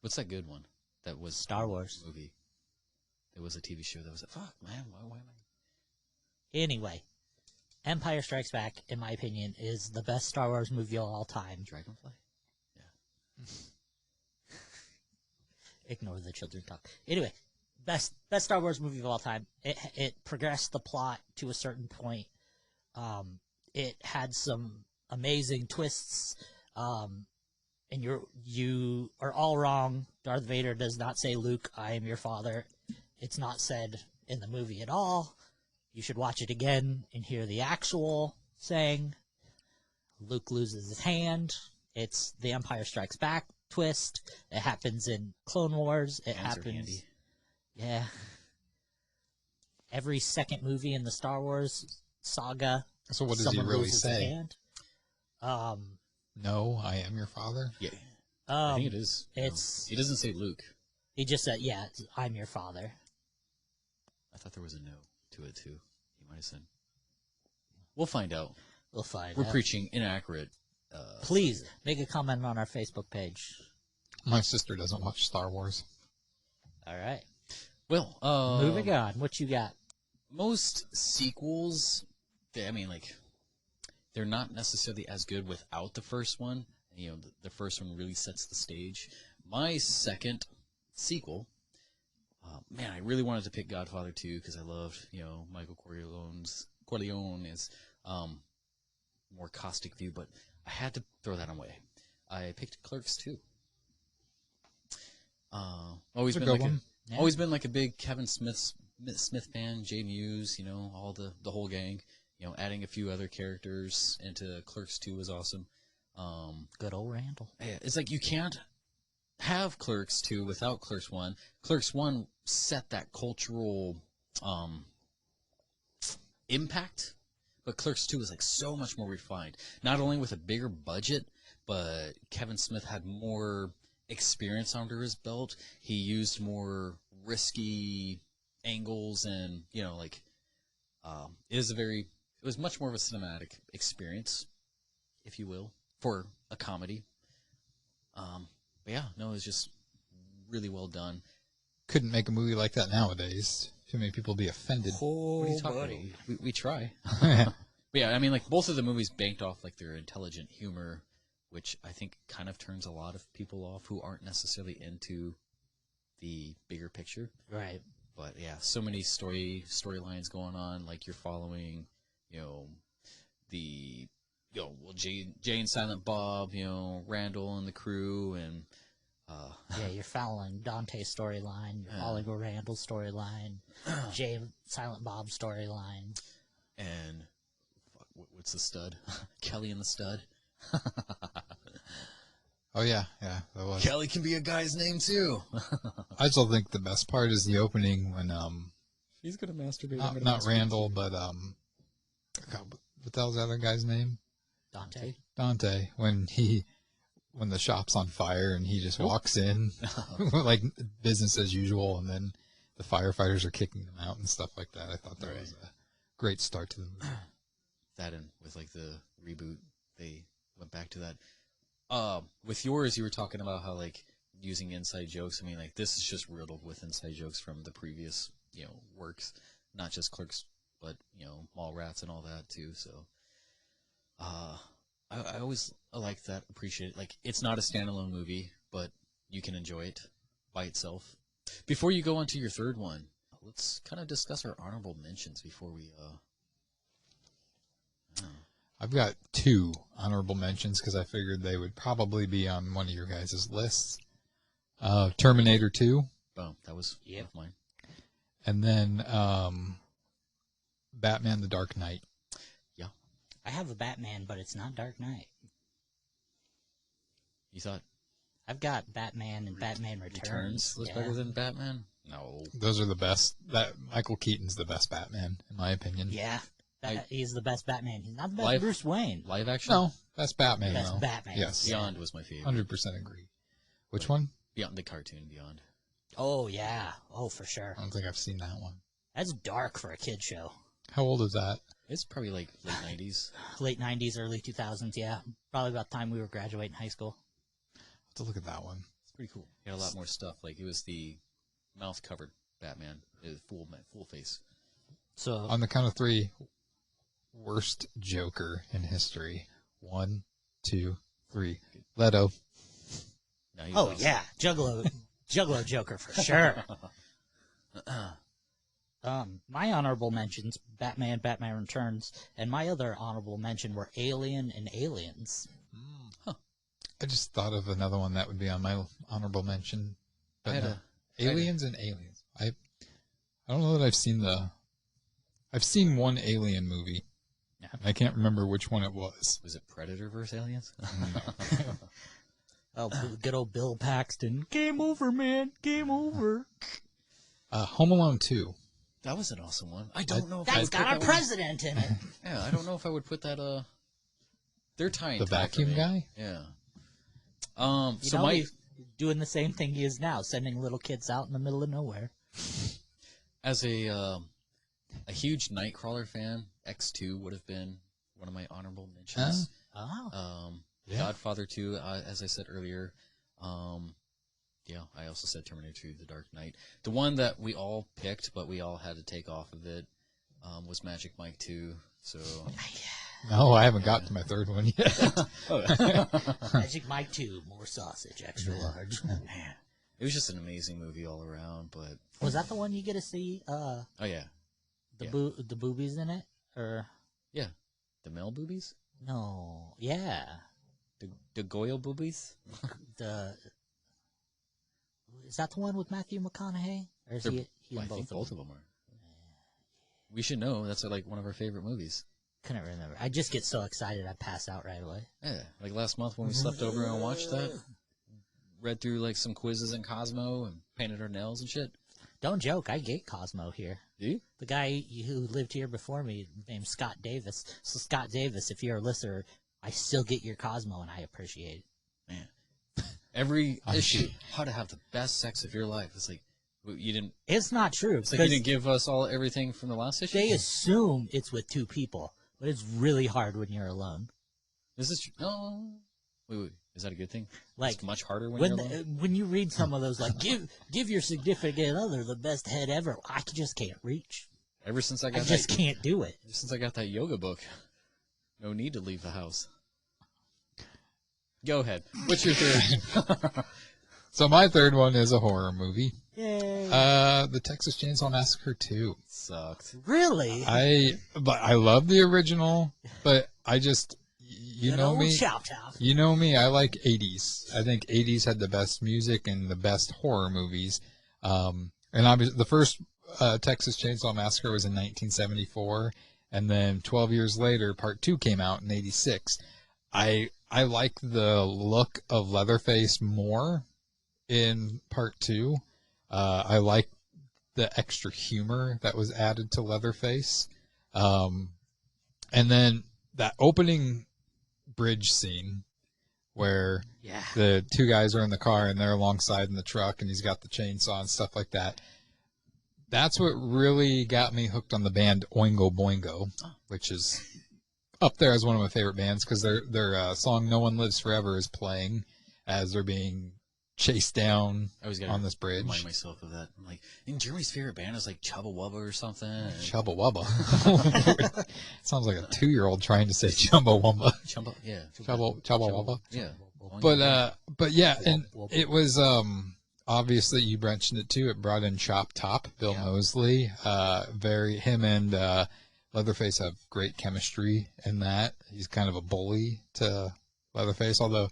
What's that good one? That was Star Wars movie. There was a TV show that was fuck, man. Why am I? Anyway, Empire Strikes Back, in my opinion, is the best Star Wars movie of all time. Dragonfly? Yeah. Ignore the children talk. Anyway, best Star Wars movie of all time. It progressed the plot to a certain point. It had some amazing twists. and you are all wrong. Darth Vader does not say, Luke, I am your father. It's not said in the movie at all. You should watch it again and hear the actual saying. Luke loses his hand. It's the Empire Strikes Back twist. It happens in Clone Wars. It Hands are happens. handy. Yeah. Every second movie in the Star Wars saga. So what does he someone really loses a say? hand. No, I am your father. Yeah, I think it is. It's He doesn't say Luke. he just said, "Yeah, I'm your father." I thought there was a no to it too. He might have said. We'll find out. We'll find We're out. preaching inaccurate. Please make a comment on our Facebook page. My sister doesn't watch Star Wars. All right. Well, Moving on. What you got? Most sequels, they're not necessarily as good without the first one. You know, the first one really sets the stage. My second sequel, I really wanted to pick Godfather 2 because I loved, Michael Corleone's more caustic view, but I had to throw that away. I picked Clerks 2. Always been like a big Kevin Smith fan, Jay Muse, all the whole gang. Adding a few other characters into Clerks 2 was awesome. Good old Randall. Yeah, it's like you can't have Clerks 2 without Clerks 1. Clerks 1 set that cultural impact, but Clerks 2 is like so much more refined. Not only with a bigger budget, but Kevin Smith had more experience under his belt. He used more risky angles, and it was much more of a cinematic experience, if you will, for a comedy. It was just really well done. Couldn't make a movie like that nowadays. Too many people would be offended. What are you talking about? We try. But both of the movies banked off their intelligent humor, which I think kind of turns a lot of people off who aren't necessarily into the bigger picture. Right. But yeah, so many storylines going on. Like you're following, Jay and Silent Bob, Randall and the crew, and you're following Dante's storyline, you're following Randall's storyline, Jay and Silent Bob's storyline, and what's the stud? Kelly and the Stud. Oh yeah, that was. Kelly can be a guy's name too. I still think the best part is the opening when he's gonna masturbate. Not Randall, but God, what the hell's that other guy's name? Dante. When the shop's on fire and he just walks in like business as usual, and then the firefighters are kicking him out and stuff like that. I thought that was a great start to the movie. That and with the reboot, they went back to that. With yours, you were talking about how using inside jokes. This is just riddled with inside jokes from the previous works, not just Clerks, but Mallrats and all that too. So I always like that, appreciate it. It's not a standalone movie, but you can enjoy it by itself. Before you go on to your third one, let's kind of discuss our honorable mentions before we I've got 2 honorable mentions because I figured they would probably be on one of your guys' lists. Terminator 2. Oh, that was one of mine. And then Batman: The Dark Knight. Yeah. I have a Batman, but it's not Dark Knight. You thought? I've got Batman and Batman Returns. Was better than Batman? No. Those are the best. Michael Keaton's the best Batman, in my opinion. Yeah. He's the best Batman. He's not the best Bruce Wayne. Live action? No, best Batman. Best Batman. Yes. Beyond was my favorite. 100% agree. Which one? Beyond the cartoon, Beyond. Oh, yeah. Oh, for sure. I don't think I've seen that one. That's dark for a kid show. How old is that? It's probably late 90s. Late 90s, early 2000s, yeah. Probably about the time we were graduating high school. I'll have to look at that one. It's pretty cool. He had a lot more stuff. It was the mouth-covered Batman. It was full face. So on the count of 3... worst Joker in history. 1, 2, 3. Leto. Oh yeah, Juggalo Joker for sure. My honorable mentions: Batman, Batman Returns, and my other honorable mention were Alien and Aliens. I just thought of another one that would be on my honorable mention. But no. Aliens and Aliens. I don't know that I've seen I've seen one Alien movie. Yeah. I can't remember which one it was. Was it Predator vs. Aliens? Oh, good old Bill Paxton. Game over, man. Game over. Home Alone 2. That was an awesome one. I don't know if That's got a president in it. Yeah, I don't know if I would put that. They're tying The vacuum guy. Yeah. You know, he's doing the same thing he is now, sending little kids out in the middle of nowhere. As a huge Nightcrawler fan, X2 would have been one of my honorable mentions. Yeah. Godfather 2, as I said earlier. Yeah, I also said Terminator 2, The Dark Knight. The one that we all picked, but we all had to take off of it, was Magic Mike 2. So. No, I haven't got to my third one yet. Magic Mike 2, more sausage, extra large. Man, it was just an amazing movie all around. But was that the one you get to see? Oh yeah, the boobies in it, or yeah, the male boobies? No, yeah, the Goyle boobies. Is that the one with Matthew McConaughey, or is he in I both? Think both of them are. We should know. That's like one of our favorite movies. Couldn't remember. I just get so excited I pass out right away. Yeah, like last month when we slept over and watched that. Read through like some quizzes in Cosmo and painted our nails and shit. Don't joke, I get Cosmo here. Do you? The guy who lived here before me, named Scott Davis. So Scott Davis, if you're a listener, I still get your Cosmo and I appreciate it. Man. Every issue, how to have the best sex of your life. It's like, you didn't... It's not true. It's like you didn't give us all everything from the last issue? They assume it's with two people, but it's really hard when you're alone. This is true. Oh. Wait. Is that a good thing? Like, it's much harder when you're alone? When you read some of those, like, give your significant other the best head ever, I just can't reach. Ever since I can't do it. Ever since I got that yoga book, no need to leave the house. Go ahead. What's your third? So my third one is a horror movie. Yay. The Texas Chainsaw Massacre 2. Sucked. Really? I love the original, but I just, you know me. You know me, I like 80s. I think 80s had the best music and the best horror movies. And obviously the first Texas Chainsaw Massacre was in 1974, and then 12 years later, Part 2 came out in 86. I like the look of Leatherface more in Part 2. I like the extra humor that was added to Leatherface. And then that opening bridge scene where the two guys are in the car and they're alongside in the truck and he's got the chainsaw and stuff like that. That's what really got me hooked on the band Oingo Boingo, which is up there as one of my favorite bands because their song "No One Lives Forever" is playing as they're being chased down on this bridge. Remind myself of that. I'm like, in Jeremy's favorite band is like Chubba Wubba or something. Chubba Wubba. Sounds like a 2-year-old trying to say Chubba Wubba. Chubba, yeah. Chubba Wubba. Yeah. But yeah, and it was obviously you mentioned it too. It brought in Chop Top, Bill Moseley. Him and Leatherface have great chemistry in that. He's kind of a bully to Leatherface, although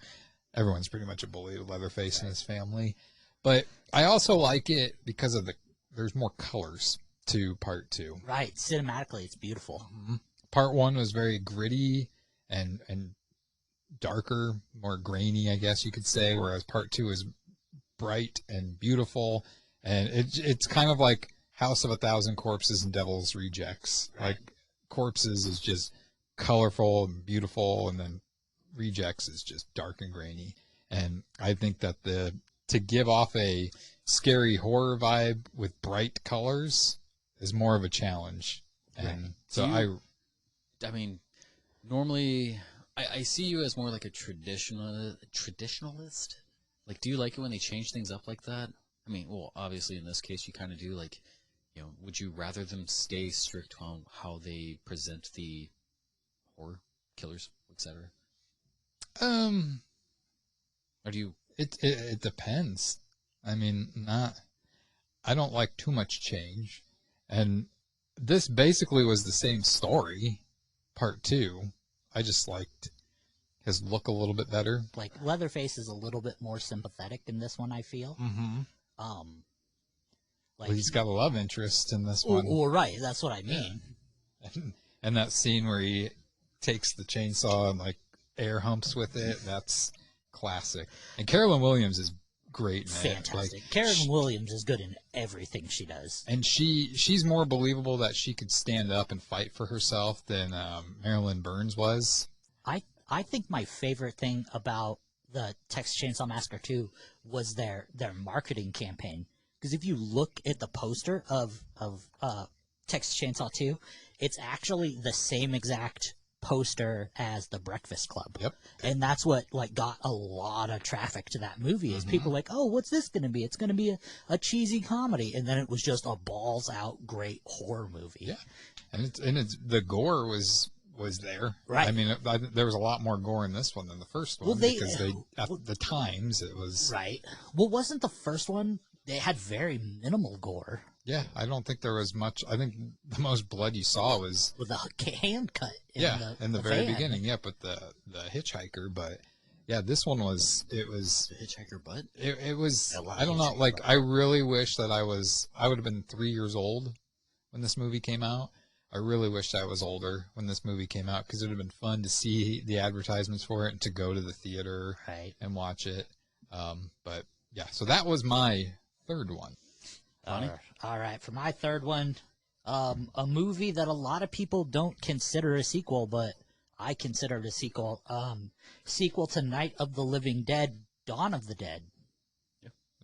everyone's pretty much a bully to Leatherface and his family. But I also like it because of there's more colors to Part 2. Right. Cinematically, it's beautiful. Mm-hmm. Part 1 was very gritty and darker, more grainy, I guess you could say, whereas Part 2 is bright and beautiful. And it's kind of like House of a Thousand Corpses and Devil's Rejects. Right. Like Corpses is just colorful and beautiful, and then Rejects is just dark and grainy. And I think that to give off a scary horror vibe with bright colors is more of a challenge. And so I mean, normally I see you as more like a traditionalist. Like, do you like it when they change things up like that? I mean, well, obviously in this case you kind of do. Like, you know, would you rather them stay strict on how they present the horror, killers, etc.? Or do you? It depends. I mean, I don't like too much change, and this basically was the same story, Part 2. I just liked his look a little bit better. Like Leatherface is a little bit more sympathetic in this one, I feel. Mm-hmm. Like Well, he's got a love interest in this one. Well, right, that's what I mean. Yeah. And that scene where he takes the chainsaw and like air humps with it, that's classic. And Carolyn Williams is great in it. Fantastic. Like, Carolyn Williams is good in everything she does. And she's more believable that she could stand up and fight for herself than Marilyn Burns was. I think my favorite thing about the Texas Chainsaw Massacre 2 was their marketing campaign. Because if you look at the poster of Texas Chainsaw 2, it's actually the same exact poster as The Breakfast Club. Yep. And that's what like got a lot of traffic to that movie is people like, oh, what's this going to be? It's going to be a cheesy comedy. And then it was just a balls out great horror movie. Yeah. And it's the gore was there. Right. I mean, there was a lot more gore in this one than the first one because at the times it was right. Well, wasn't the first one? They had very minimal gore. Yeah, I don't think there was much. I think the most blood you saw was with a hand cut. In the very beginning. Yeah, but the hitchhiker. But yeah, this one was. It was the hitchhiker butt. It was. I don't know. Like I really wish that I would have been 3 years old when this movie came out. I really wished I was older when this movie came out because it would have been fun to see the advertisements for it and to go to the theater and watch it. But yeah, so that was my third one. All right, for my third one, a movie that a lot of people don't consider a sequel, but I consider it a sequel. Sequel to Night of the Living Dead, Dawn of the Dead.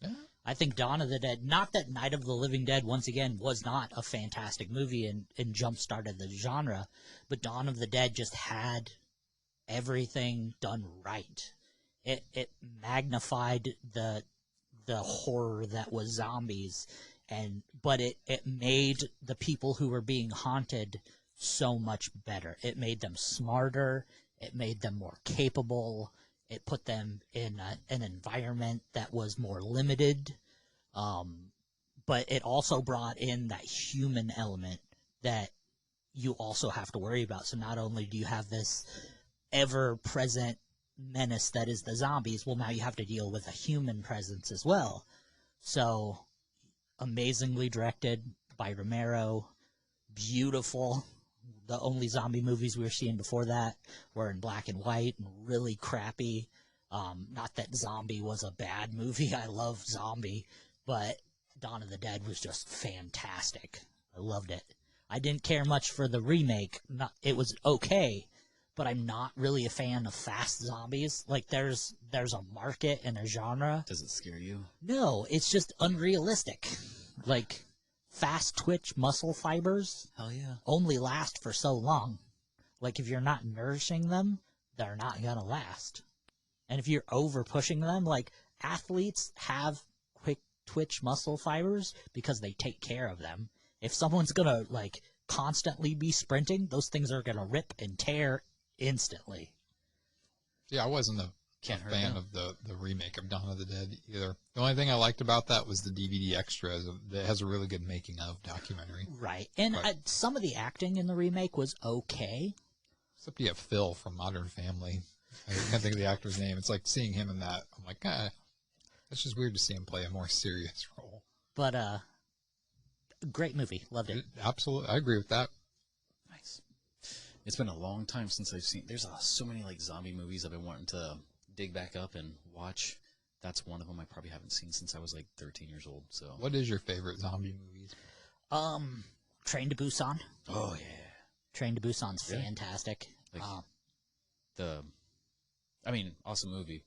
Yeah. I think Dawn of the Dead, not that Night of the Living Dead, once again, was not a fantastic movie and jump-started the genre, but Dawn of the Dead just had everything done right. It magnified the horror that was zombies, but it made the people who were being haunted so much better. It made them smarter. It made them more capable. It put them in an environment that was more limited. But it also brought in that human element that you also have to worry about. So not only do you have this ever-present menace that is the zombies, well, now you have to deal with a human presence as well. So amazingly directed by Romero, beautiful. The only zombie movies we were seeing before that were in black and white and really crappy. Not that Zombie was a bad movie. I love Zombie, but Dawn of the Dead was just fantastic. I loved it. I didn't care much for the remake. It was okay, but I'm not really a fan of fast zombies. Like, there's a market and a genre. Does it scare you? No, it's just unrealistic. Like, fast twitch muscle fibers Hell yeah. only last for so long. Like, if you're not nourishing them, they're not going to last. And if you're over pushing them, like, athletes have quick twitch muscle fibers because they take care of them. If someone's going to, like, constantly be sprinting, those things are going to rip and tear instantly. Yeah, I wasn't a fan of the remake of Dawn of the Dead either. The only thing I liked about that was the DVD extra. It has a really good making of documentary. Right. And some of the acting in the remake was okay. Except you have Phil from Modern Family. I can't think of the actor's name. It's like seeing him in that. I'm like, it's just weird to see him play a more serious role. But, great movie. Loved it. Absolutely. I agree with that. Nice. It's been a long time since I've seen. There's so many like zombie movies I've been wanting to dig back up and watch. That's one of them I probably haven't seen since I was like 13 years old. So, what is your favorite zombie movies? Train to Busan. Oh yeah, Train to Busan's fantastic. Like awesome movie.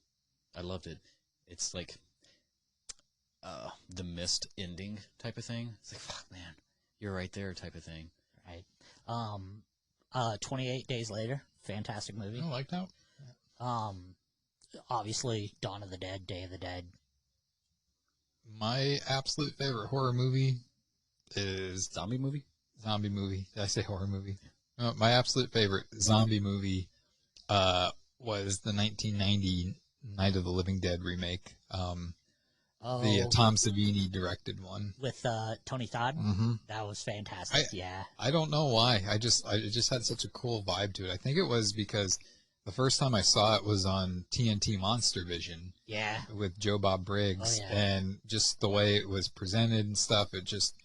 I loved it. It's like the Mist ending type of thing. It's like, fuck, man, you're right there type of thing. Right. 28 Days Later. Fantastic movie. I like that. Obviously, Dawn of the Dead, Day of the Dead. My absolute favorite horror movie is... Zombie movie? Zombie movie. Did I say horror movie? No, my absolute favorite zombie movie was the 1990 Night of the Living Dead remake. The Tom Savini directed one. With Tony Todd? Mm-hmm. That was fantastic, yeah. I don't know why. It just had such a cool vibe to it. I think it was because the first time I saw it was on TNT Monster Vision. Yeah. With Joe Bob Briggs. Oh, yeah. And just the way it was presented and stuff, it just...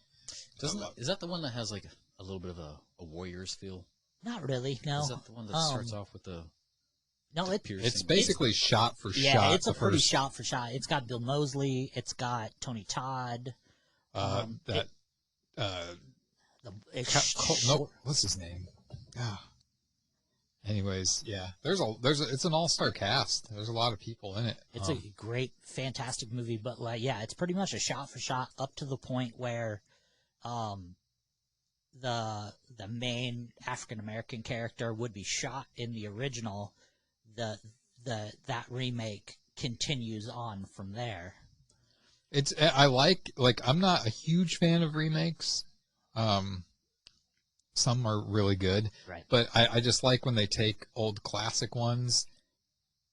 Is that the one that has like a little bit of a Warriors feel? Not really, no. Is that the one that starts off with the... No, it's basically shot for shot. Yeah, it's a pretty shot for shot. It's got Bill Moseley. It's got Tony Todd. What's his name? Anyways, yeah, it's an all-star cast. There's a lot of people in it. It's a great, fantastic movie, but it's pretty much a shot for shot up to the point where, the main African American character would be shot in the original. That remake continues on from there. I'm not a huge fan of remakes. Some are really good, right? But I just like when they take old classic ones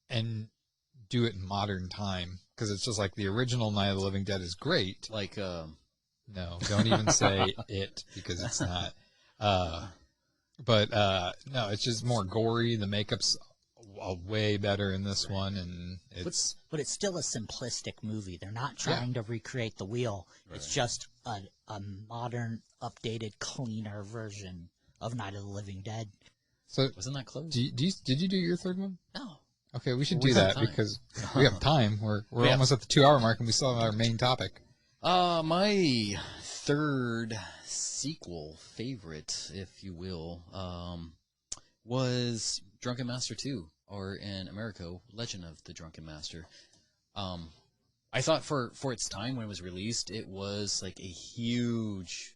and do it in modern time, because it's just like the original Night of the Living Dead is great. Like, no, don't even say it, because it's not. No, it's just more gory. The makeup's way better in this one, and but it's still a simplistic movie. They're not trying to recreate the wheel. Right. It's just a modern, updated, cleaner version of Night of the Living Dead. So wasn't that close? Did you do your third one? No. Okay, we should do that because we have time. We're almost at the 2-hour mark, and we still have our main topic. My third sequel favorite, if you will, was Drunken Master 2. Or in America, Legend of the Drunken Master. I thought for its time when it was released, it was like a huge,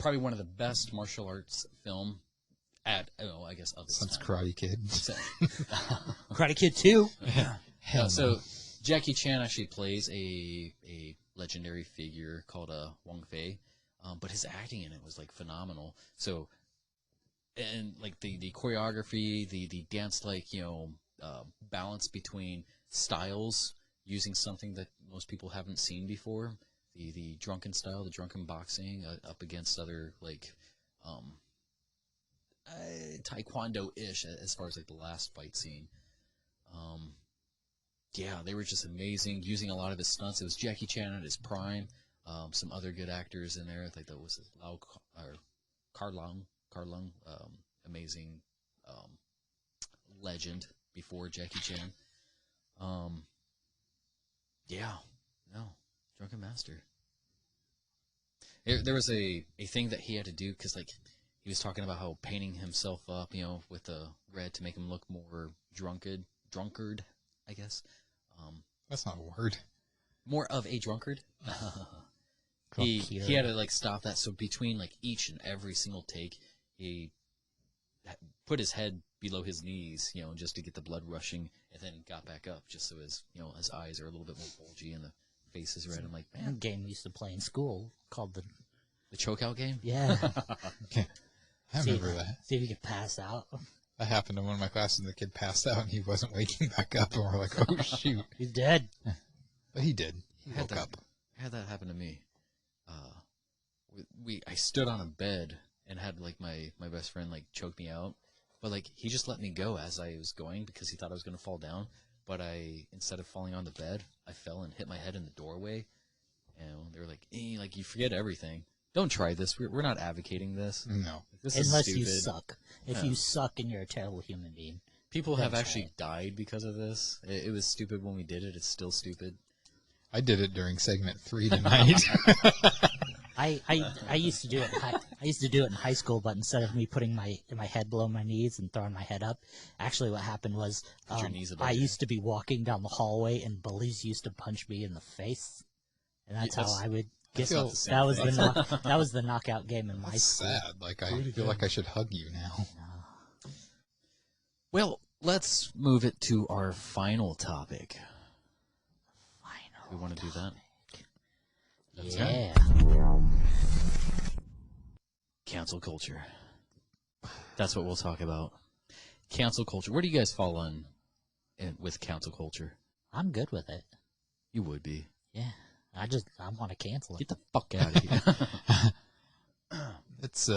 probably one of the best martial arts film of its since time. Karate Kid. Karate Kid 2. Yeah. So Jackie Chan actually plays a legendary figure called Wong Fei, but his acting in it was like phenomenal. So. And like the choreography, the dance, balance between styles, using something that most people haven't seen before, the drunken style, the drunken boxing, up against other taekwondo-ish as far as like the last fight scene. Yeah, they were just amazing, using a lot of his stunts. It was Jackie Chan at his prime, some other good actors in there, like that was Carlung, amazing legend before Jackie Chan. Drunken Master. There was a thing that he had to do because he was talking about how painting himself up, with the red to make him look more drunkard, I guess. That's not a word. More of a drunkard. He had to stop that. So between each and every single take, he put his head below his knees, just to get the blood rushing, and then got back up just so his eyes are a little bit more bulgy and the face is red. I'm like, man, game we used to play in school called the chokeout game. Yeah. Okay. I remember that. See if you could pass out. That happened in one of my classes, and the kid passed out, and he wasn't waking back up, and we're like, oh, shoot. He's dead. But he did. He woke up. I had that happen to me. I stood on a bed and had my best friend choke me out, but he just let me go as I was going because he thought I was going to fall down. But instead of falling on the bed, I fell and hit my head in the doorway. And they were like, you forget everything. Don't try this. We're not advocating this. No. This Unless is you suck. If you suck and you're a terrible human being. People have actually died because of this. It was stupid when we did it. It's still stupid. I did it during segment 3 tonight. I used to do it. I used to do it in high school, but instead of me putting my head below my knees and throwing my head up, actually what happened was I used to be walking down the hallway and bullies used to punch me in the face, and that's how I would get. That was the knockout game in my school. Sad. I feel like I should hug you now. Well, let's move it to our final topic. We want to do that? Yeah. Cancel culture. That's what we'll talk about. Cancel culture. Where do you guys fall on with cancel culture? I'm good with it. You would be. Yeah. I want to cancel it. Get the fuck out of here. It's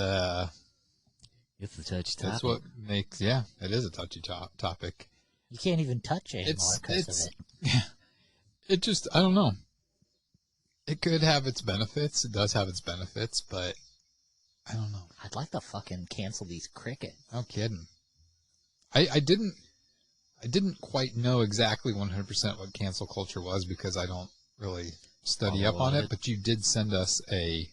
It's a touchy topic. That's what makes, it is a touchy topic. You can't even touch it anymore because of it. It just, I don't know. It could have its benefits. It does have its benefits, but I don't know. I'd like to fucking cancel these crickets. No kidding. I didn't quite know exactly 100% what cancel culture was because I don't really study up on it, but you did send us a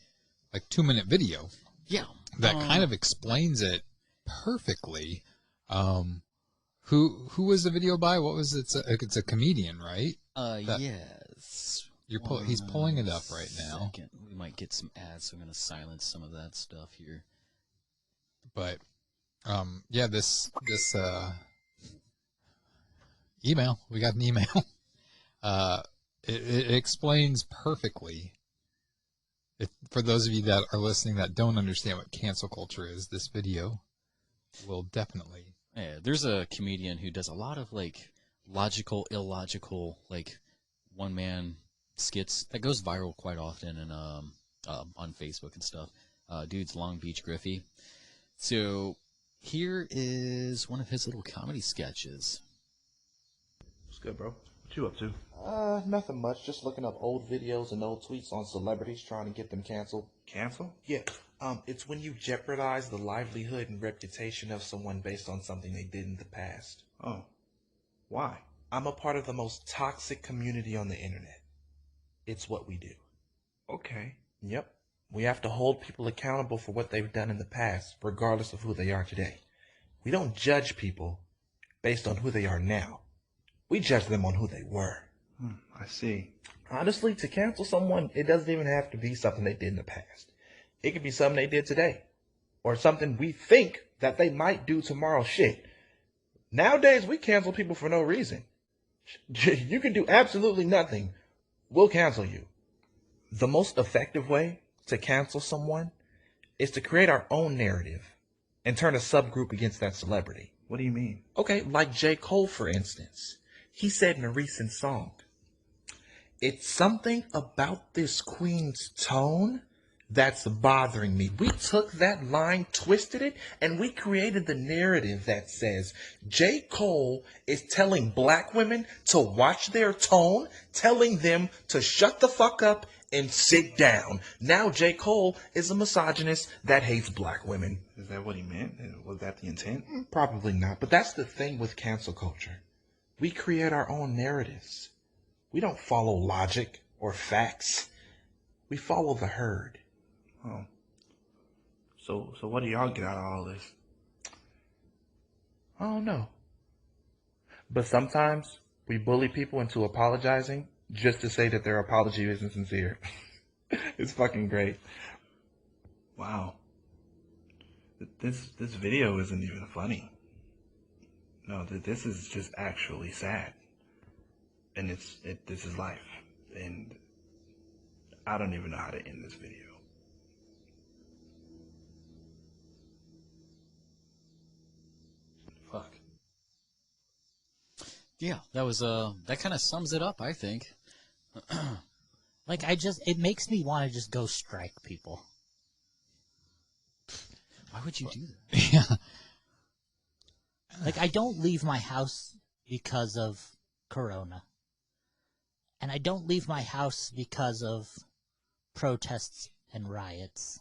2-minute video. Yeah. That kind of explains it perfectly. Who was the video by? What was it? It's a comedian, right? Yes. He's pulling it up right now. We might get some ads, so I'm going to silence some of that stuff here. But this email, we got an email. It explains perfectly. For those of you that are listening that don't understand what cancel culture is, this video will definitely. Yeah, there's a comedian who does a lot of logical, illogical, one-man skits that goes viral quite often and on Facebook and stuff. Dude's Long Beach Griffey. So here is one of his little comedy sketches. What's good, bro? What you up to? Nothing much. Just looking up old videos and old tweets on celebrities trying to get them canceled. Cancel? Yeah. It's when you jeopardize the livelihood and reputation of someone based on something they did in the past. Oh. Why? I'm a part of the most toxic community on the internet. It's what we do. Okay. Yep. We have to hold people accountable for what they've done in the past, regardless of who they are today. We don't judge people based on who they are now. We judge them on who they were. I see. Honestly, to cancel someone, it doesn't even have to be something they did in the past. It could be something they did today. Or something we think that they might do tomorrow. Shit. Nowadays, we cancel people for no reason. You can do absolutely nothing. We'll cancel you. The most effective way to cancel someone is to create our own narrative and turn a subgroup against that celebrity. What do you mean? Okay, like J. Cole, for instance. He said in a recent song, "It's something about this queen's tone that's bothering me." We took that line, twisted it, and we created the narrative that says J. Cole is telling black women to watch their tone, telling them to shut the fuck up and sit down. Now J. Cole is a misogynist that hates black women. Is that what he meant? Was that the intent? Probably not, but that's the thing with cancel culture. We create our own narratives. We don't follow logic or facts. We follow the herd. Oh. So what do y'all get out of all this? I don't know. But sometimes we bully people into apologizing just to say that their apology isn't sincere. It's fucking great. Wow. This video isn't even funny. No, this is just actually sad. And this is life. And I don't even know how to end this video. Fuck. Yeah, that was that kind of sums it up, I think. It makes me want to just go strike people. Why would you do that? Yeah. I don't leave my house because of Corona. And I don't leave my house because of protests and riots.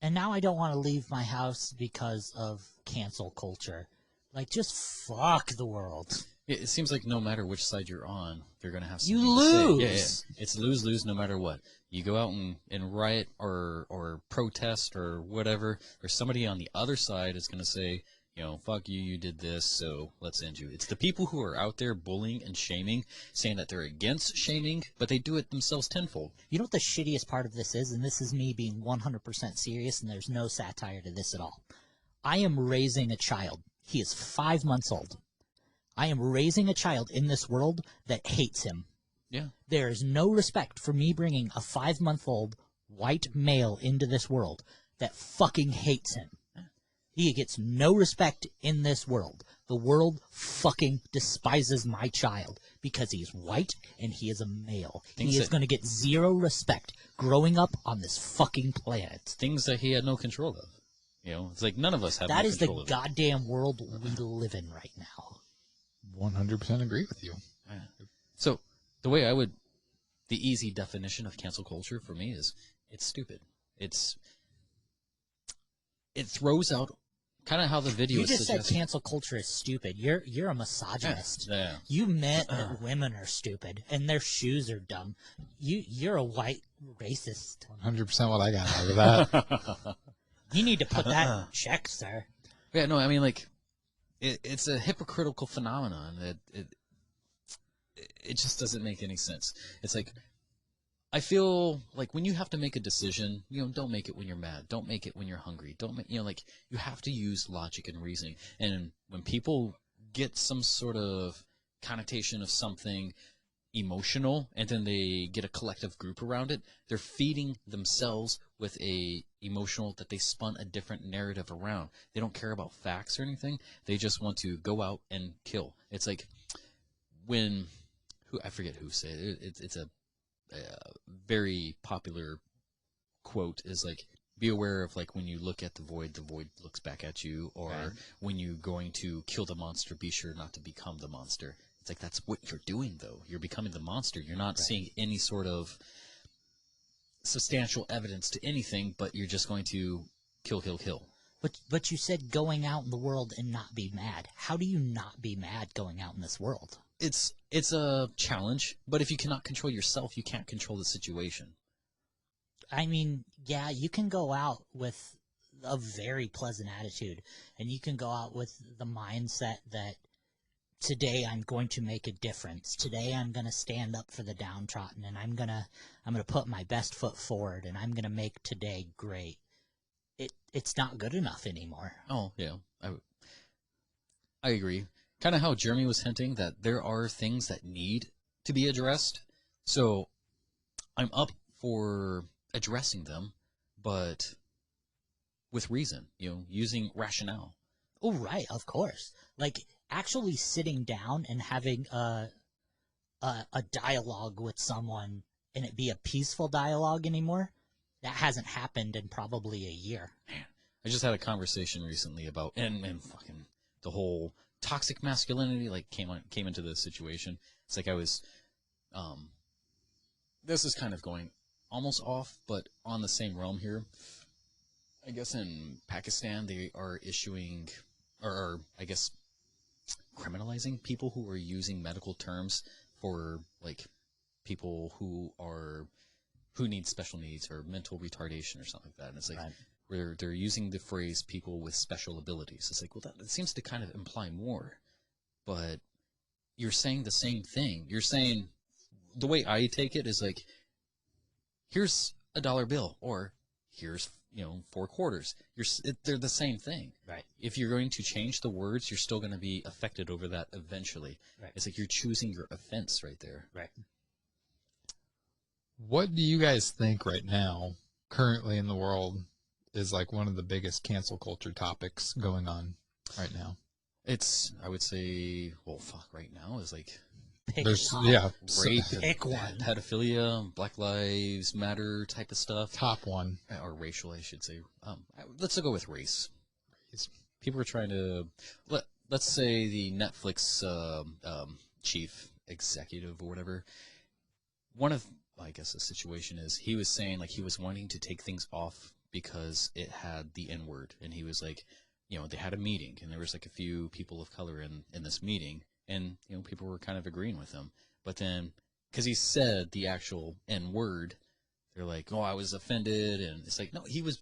And now I don't want to leave my house because of cancel culture. Just fuck the world. It seems like no matter which side you're on, they're going to have You something to say. lose. Yeah. It's lose-lose no matter what. You go out and riot or protest or whatever, or somebody on the other side is going to say, fuck you, you did this, so let's end you. It's the people who are out there bullying and shaming, saying that they're against shaming, but they do it themselves tenfold. You know what the shittiest part of this is? And this is me being 100% serious, and there's no satire to this at all. I am raising a child. He is 5 months old. I am raising a child in this world that hates him. Yeah. There is no respect for me bringing a 5-month-old white male into this world that fucking hates him. He gets no respect in this world. The world fucking despises my child because he's white and he is a male. He is going to get zero respect growing up on this fucking planet. Things that he had no control of. You know, it's like none of us have That no is the control of it. goddamn world we live in right now. 100% agree with you. Yeah. So the easy definition of cancel culture for me is it's stupid. It throws out kind of how the video You just is said suggesting. cancel culture is stupid. You're a misogynist. Yeah. You meant that women are stupid and their shoes are dumb. You're a white racist. 100% what I got out of that. You need to put that in check, sir. Yeah, no, I mean, like, it's a hypocritical phenomenon that it just doesn't make any sense. It's like, I feel like when you have to make a decision, you know, don't make it when you're mad. Don't make it when you're hungry. Don't make, you know, like, you have to use logic and reasoning. And when people get some sort of connotation of something emotional and then they get a collective group around it, they're feeding themselves with a emotional that they spun a different narrative around. They don't care about facts or anything. They just want to go out and kill. It's like when I forget who said it. It's a very popular quote is like, be aware of, like, when you look at the void looks back at you, or Right. when you're going to kill the monster, be sure not to become the monster. It's like, that's what you're doing, though. You're becoming the monster. You're not seeing any sort of substantial evidence to anything, but you're just going to kill. But you said going out in the world and not be mad. How do you not be mad going out in this world? It's a challenge, but if you cannot control yourself, you can't control the situation. I mean, yeah, you can go out with a very pleasant attitude, and you can go out with the mindset that today I'm going to make a difference. Today I'm going to stand up for the downtrodden, and I'm going to put my best foot forward, and I'm going to make today great. It's not good enough anymore. Oh, yeah. I agree. Kind of how Jeremy was hinting that there are things that need to be addressed. So I'm up for addressing them, but with reason, you know, using rationale. Oh, right, of course. Like, actually sitting down and having a dialogue with someone and it be a peaceful dialogue anymore, that hasn't happened in probably a year. I just had a conversation recently about and fucking the whole toxic masculinity like came into the situation. It's like I was this is kind of going almost off, but on the same realm here. I guess in Pakistan they are issuing or I guess criminalizing people who are using medical terms for like people who need special needs or mental retardation or something like that. And it's like where they're using the phrase people with special abilities. It's like, well, that seems to kind of imply more, but you're saying the same thing. You're saying, the way I take it is like, here's a $1 bill or here's, 4 quarters. They're the same thing. Right. If you're going to change the words, you're still going to be affected over that eventually. Right. It's like you're choosing your offense right there. Right. What do you guys think right now, currently in the world, is like one of the biggest cancel culture topics going on right now? It's, I would say, well, fuck, right now is like Pick rape, one. pedophilia, Black Lives Matter type of stuff. Top one. Or racial, I should say. Let's go with race. People are trying to, let's say the Netflix chief executive or whatever. One of, I guess the situation is he was saying like he was wanting to take things off because it had the N-word. And he was like, they had a meeting and there was like a few people of color in this meeting. And, people were kind of agreeing with him. But then, because he said the actual N-word, they're like, oh, I was offended. And it's like, no, he was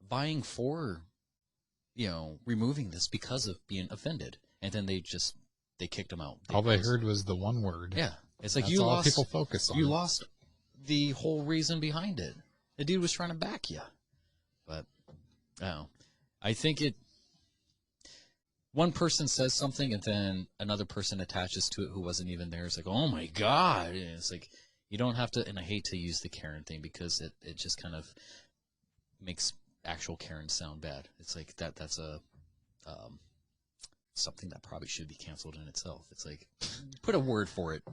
vying for, removing this because of being offended. And then they kicked him out. All they heard was the one word. Yeah. It's like That's all people focus on. You lost the whole reason behind it. The dude was trying to back you. But, I think one person says something and then another person attaches to it who wasn't even there. It's like, oh my God. And it's like, you don't have to, and I hate to use the Karen thing because it just kind of makes actual Karen sound bad. It's like that's a, something that probably should be canceled in itself. It's like, put a word for it.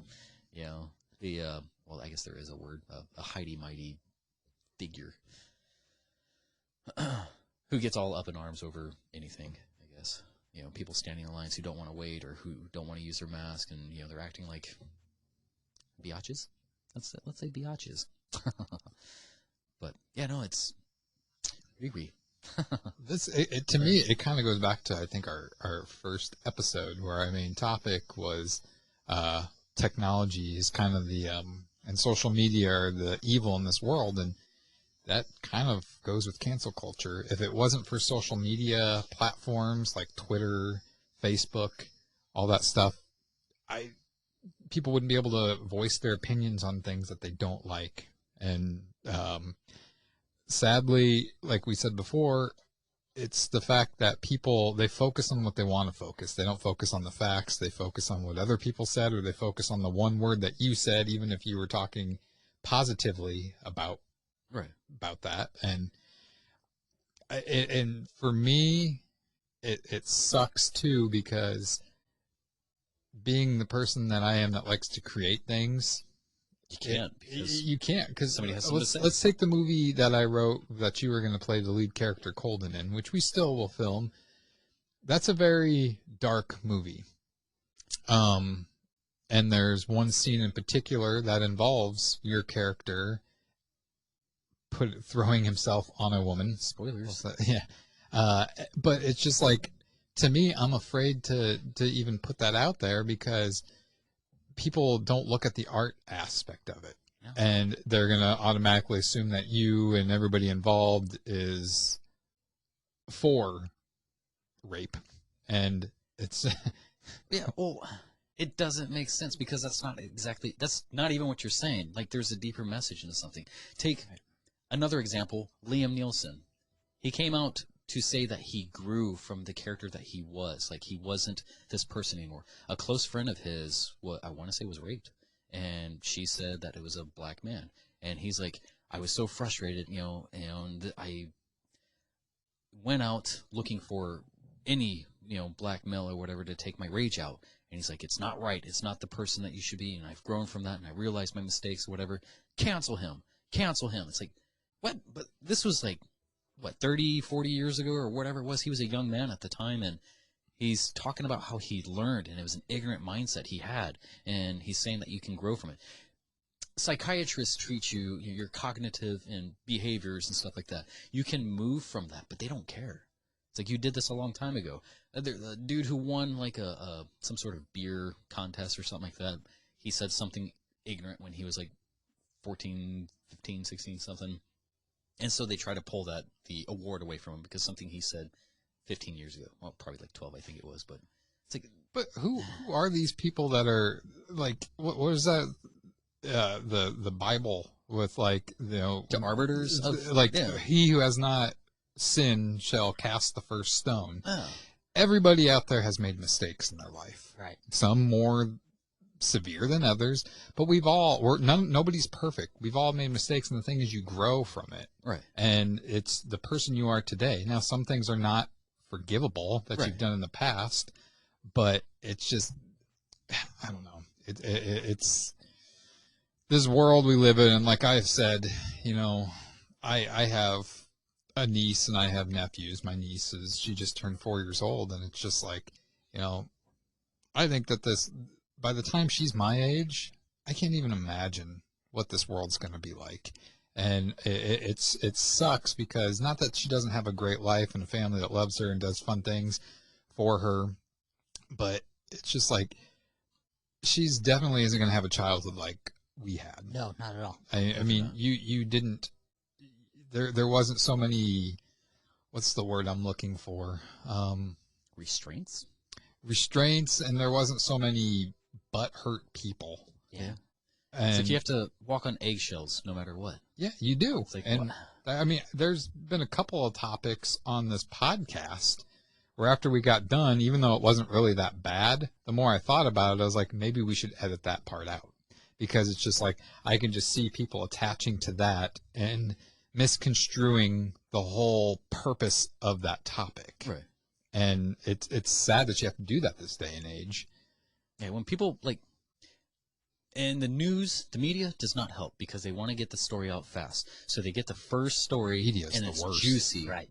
Well, I guess there is a word, a Heidi Mighty figure. who gets all up in arms over anything, I guess. You know, people standing in lines who don't want to wait or who don't want to use their mask, and, you know, they're acting like biatches. Let's say biatches. But, yeah, no, it's Riri. To me, it kind of goes back to, I think, our first episode where our main topic was technology is kind of the, and social media are the evil in this world, and that kind of goes with cancel culture. If it wasn't for social media platforms like Twitter, Facebook, all that stuff, people wouldn't be able to voice their opinions on things that they don't like. And sadly, like we said before, it's the fact that people, they focus on what they want to focus. They don't focus on the facts. They focus on what other people said, or they focus on the one word that you said, even if you were talking positively about that. And for me, it sucks too, because being the person that I am that likes to create things, you can't because somebody has something to say. Let's take the movie that I wrote that you were going to play the lead character Colden in, which we still will film. That's a very dark movie. And there's one scene in particular that involves your character throwing himself on a woman. Spoilers. Yeah. But it's just like, to me, I'm afraid to even put that out there, because people don't look at the art aspect of it. Yeah. And they're going to automatically assume that you and everybody involved is for rape. And it's... Yeah, well, it doesn't make sense, because that's not even what you're saying. Like, there's a deeper message into something. Take another example, Liam Neeson. He came out to say that he grew from the character that he was. Like, he wasn't this person anymore. A close friend of his, I want to say, was raped. And she said that it was a black man. And he's like, I was so frustrated, and I went out looking for any, black male or whatever to take my rage out. And he's like, it's not right. It's not the person that you should be. And I've grown from that, and I realized my mistakes or whatever. Cancel him. Cancel him. It's like, what? But this was like, 30, 40 years ago or whatever it was. He was a young man at the time, and he's talking about how he learned, and it was an ignorant mindset he had, and he's saying that you can grow from it. Psychiatrists treat you, your cognitive and behaviors and stuff like that. You can move from that, but they don't care. It's like, you did this a long time ago. The dude who won like some sort of beer contest or something like that, he said something ignorant when he was like 14, 15, 16, something. And so they try to pull the award away from him because something he said 15 years ago. Well, probably like 12, I think it was. But it's like, but who are these people that are like, what is that? The Bible with, like, the arbiters of, like, he who has not sinned shall cast the first stone. Oh. Everybody out there has made mistakes in their life. Right. Some more severe than others, but nobody's perfect. We've all made mistakes, and the thing is, you grow from it. Right. And it's the person you are today. Now, some things are not forgivable that you've done in the past, but it's just, I don't know. It's this world we live in, and like I've said, I have a niece and I have nephews. My niece she just turned 4 years old, and it's just like, I think that by the time she's my age, I can't even imagine what this world's going to be like. And it sucks, because not that she doesn't have a great life and a family that loves her and does fun things for her, but it's just like, she's definitely isn't going to have a childhood like we had. No, not at all. I mean, you didn't, there wasn't so many, what's the word I'm looking for? Restraints, and there wasn't so many butthurt people. Yeah. And it's like you have to walk on eggshells no matter what. Yeah, you do. It's like, and I mean, there's been a couple of topics on this podcast where after we got done, even though it wasn't really that bad, the more I thought about it, I was like, maybe we should edit that part out, because it's just like, I can just see people attaching to that and misconstruing the whole purpose of that topic. Right. And it's sad that you have to do that this day and age. Yeah, when people, like, and the news, the media does not help, because they want to get the story out fast. So they get the first story, Media's and the it's worst. juicy, right?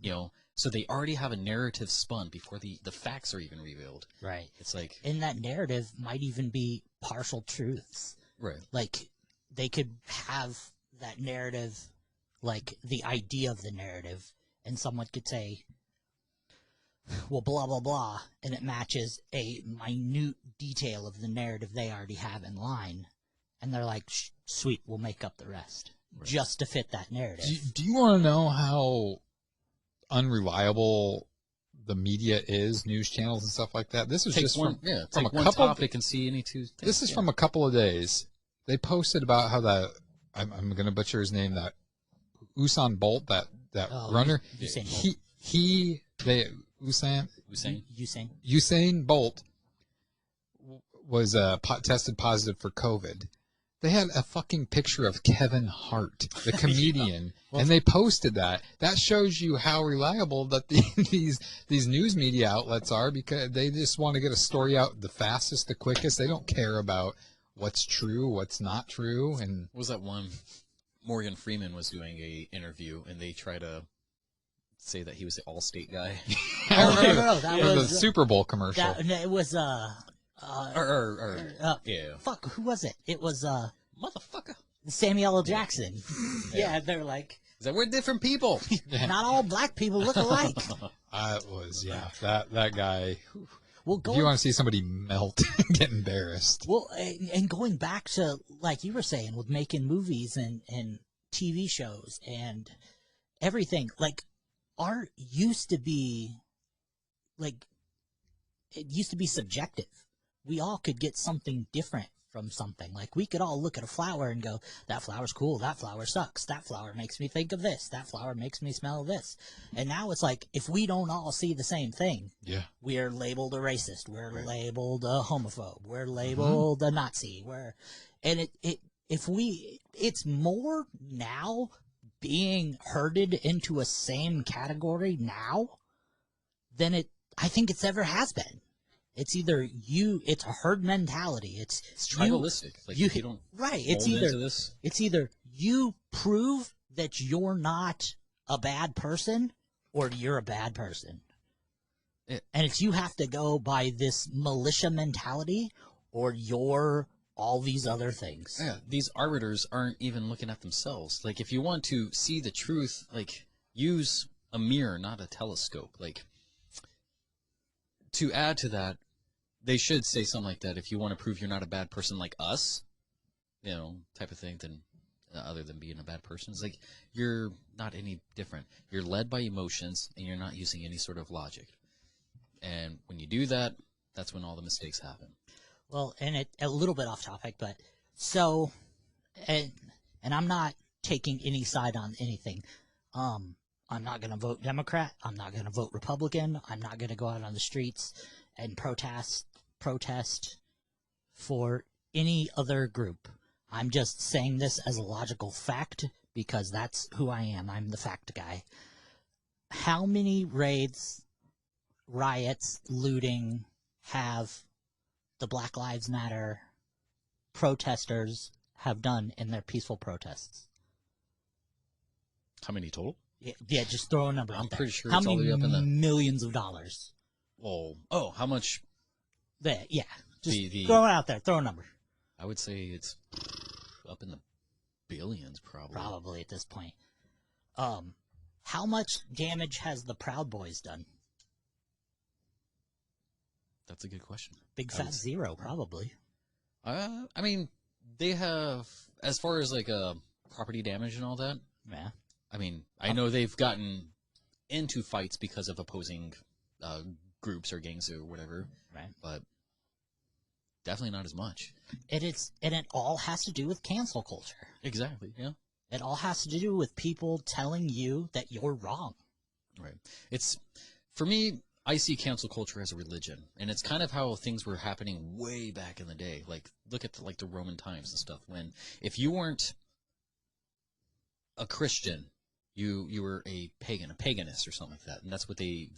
So they already have a narrative spun before the facts are even revealed. Right. It's like... And that narrative might even be partial truths. Right. Like, they could have that narrative, like, the idea of the narrative, and someone could say, well, blah, blah, blah, and it matches a minute detail of the narrative they already have in line. And they're like, sweet, we'll make up the rest. Right. Just to fit that narrative. Do you want to know how unreliable the media is, news channels and stuff like that? This is just from a couple topic and see any two things. This is from a couple of days. They posted about how that, I'm going to butcher his name, that Usain Bolt, that runner, Usain Bolt was tested positive for COVID. They had a fucking picture of Kevin Hart, the comedian, and they posted that. That shows you how reliable that these news media outlets are, because they just want to get a story out the fastest, the quickest. They don't care about what's true, what's not true. And what was that one? Morgan Freeman was doing a interview, and they try to say that he was the Allstate guy. No, that was the Super Bowl commercial. It was yeah. Fuck, who was it? It was motherfucker Samuel L. Jackson. Yeah, they're like, is that we're different people? Not all black people look alike. That guy. Well, if you want to see somebody melt and get embarrassed. Well, and going back to, like you were saying, with making movies and TV shows and everything, like, art used to be, like, it used to be subjective. We all could get something different from something. Like, we could all look at a flower and go, that flower's cool, that flower sucks, that flower makes me think of this, that flower makes me smell this. And now it's like, if we don't all see the same thing, we're labeled a racist, we're labeled a homophobe, we're labeled a Nazi, it's more now being herded into a same category now than I think it's ever has been. It's either it's a herd mentality. It's tribalistic. You don't It's either you prove that you're not a bad person, or you're a bad person. And it's you have to go by this militia mentality, or you're all these other things. Yeah, these arbiters aren't even looking at themselves. Like, if you want to see the truth, like, use a mirror, not a telescope. Like, to add to that, they should say something like that. If you want to prove you're not a bad person like us, type of thing, then other than being a bad person, it's like you're not any different. You're led by emotions, and you're not using any sort of logic. And when you do that, that's when all the mistakes happen. Well, and a little bit off topic, but so, and I'm not taking any side on anything. I'm not going to vote Democrat. I'm not going to vote Republican. I'm not going to go out on the streets and protest for any other group. I'm just saying this as a logical fact because that's who I am. I'm the fact guy. How many raids, riots, looting have the Black Lives Matter protesters have done in their peaceful protests? How many total? Yeah, just throw a number out there. I'm pretty sure how it's all the way up in the millions of dollars. Oh, how much? Yeah, just throw it out there. Throw a number. I would say it's up in the billions, probably. Probably at this point. How much damage has the Proud Boys done? That's a good question. Big fat zero, probably. I mean, they have, as far as like property damage and all that. Yeah. I mean, I know they've gotten into fights because of opposing groups or gangs or whatever. Right. But definitely not as much. And it all has to do with cancel culture. Exactly. Yeah. It all has to do with people telling you that you're wrong. Right. It's, for me, I see cancel culture as a religion, and it's kind of how things were happening way back in the day. Like, look at the Roman times and stuff. When if you weren't a Christian, you were a pagan, a paganist or something like that, and that's what they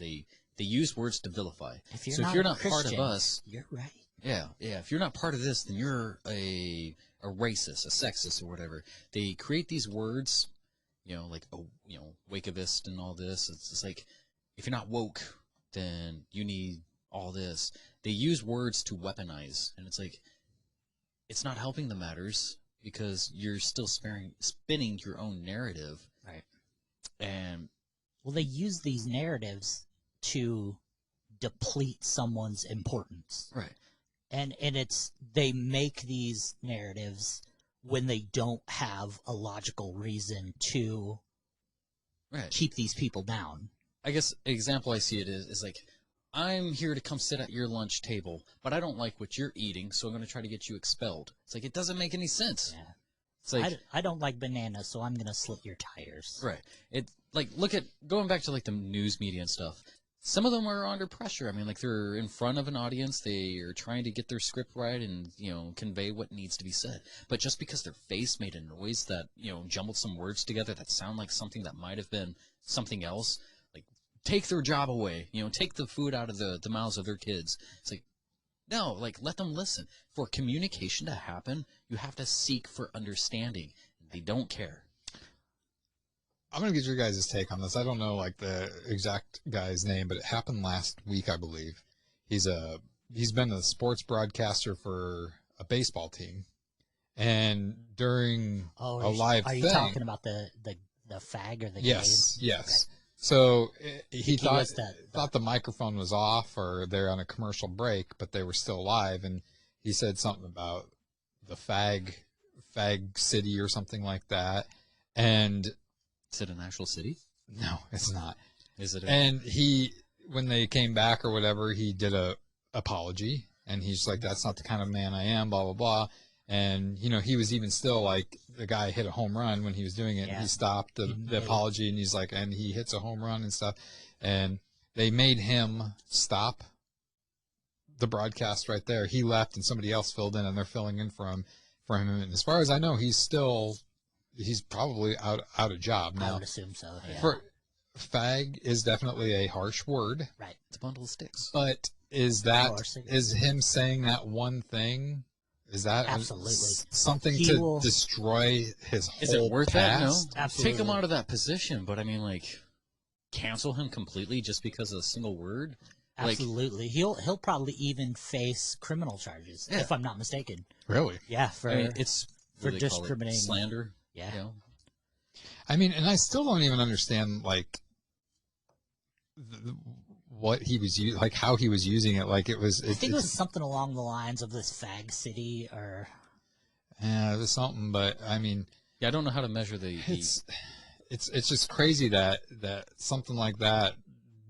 use words to vilify. If you're so not if you're not Christian, part of us, you're right. Yeah. If you're not part of this, then you're a racist, a sexist, or whatever. They create these words, like Wakeovist and all this. It's just like, if you're not woke, then you need all this. They use words to weaponize, and it's like, it's not helping the matters because you're still spinning your own narrative. Right. And well, they use these narratives to deplete someone's importance. Right. And they make these narratives when they don't have a logical reason to keep these people down. I guess an example I see it is like, I'm here to come sit at your lunch table, but I don't like what you're eating, so I'm going to try to get you expelled. It's like, it doesn't make any sense. Yeah. It's like, I don't like bananas, so I'm going to slit your tires. Right. It like, look at, going back to like the news media and stuff. Some of them are under pressure. I mean, like, they're in front of an audience. They are trying to get their script right and, convey what needs to be said. But just because their face made a noise that, jumbled some words together that sound like something that might have been something else, like, take their job away, take the food out of the mouths of their kids. It's like, no, like, let them listen. For communication to happen, you have to seek for understanding. They don't care. I'm going to get your guys' take on this. I don't know, like, the exact guy's name, but it happened last week, I believe. He's been a sports broadcaster for a baseball team. And during a live thing... Are you talking about the fag or the Yes, gay? yes. Okay. So he thought thought the microphone was off or they're on a commercial break, but they were still live. And he said something about the fag city or something like that. And... Is it an actual city? No, it's not. Is it? And when they came back or whatever, he did a apology, and he's like, "That's not the kind of man I am." Blah blah blah. And he was even still like, the guy hit a home run when he was doing it. Yeah. And he stopped the apology, and he's like, and he hits a home run and stuff. And they made him stop the broadcast right there. He left, and somebody else filled in, and they're filling in for him. And as far as I know, he's probably out of job now. I would assume so. Yeah. For fag is definitely a harsh word. Right. It's a bundle of sticks. But is him saying that one thing? Is that absolutely something to destroy his whole past? Is it worth that? No. Absolutely. Take him out of that position, but I mean, like, cancel him completely just because of a single word? Absolutely. Like, he'll probably even face criminal charges, if I'm not mistaken. Really? Yeah. It's for discriminating. Slander. Yeah. I mean, and I still don't even understand, like, what he was using, like, how he was using it. Like, I think it was something along the lines of this fag city, or. Yeah, it was something, but I mean. Yeah, I don't know how to measure the. It's just crazy that something like that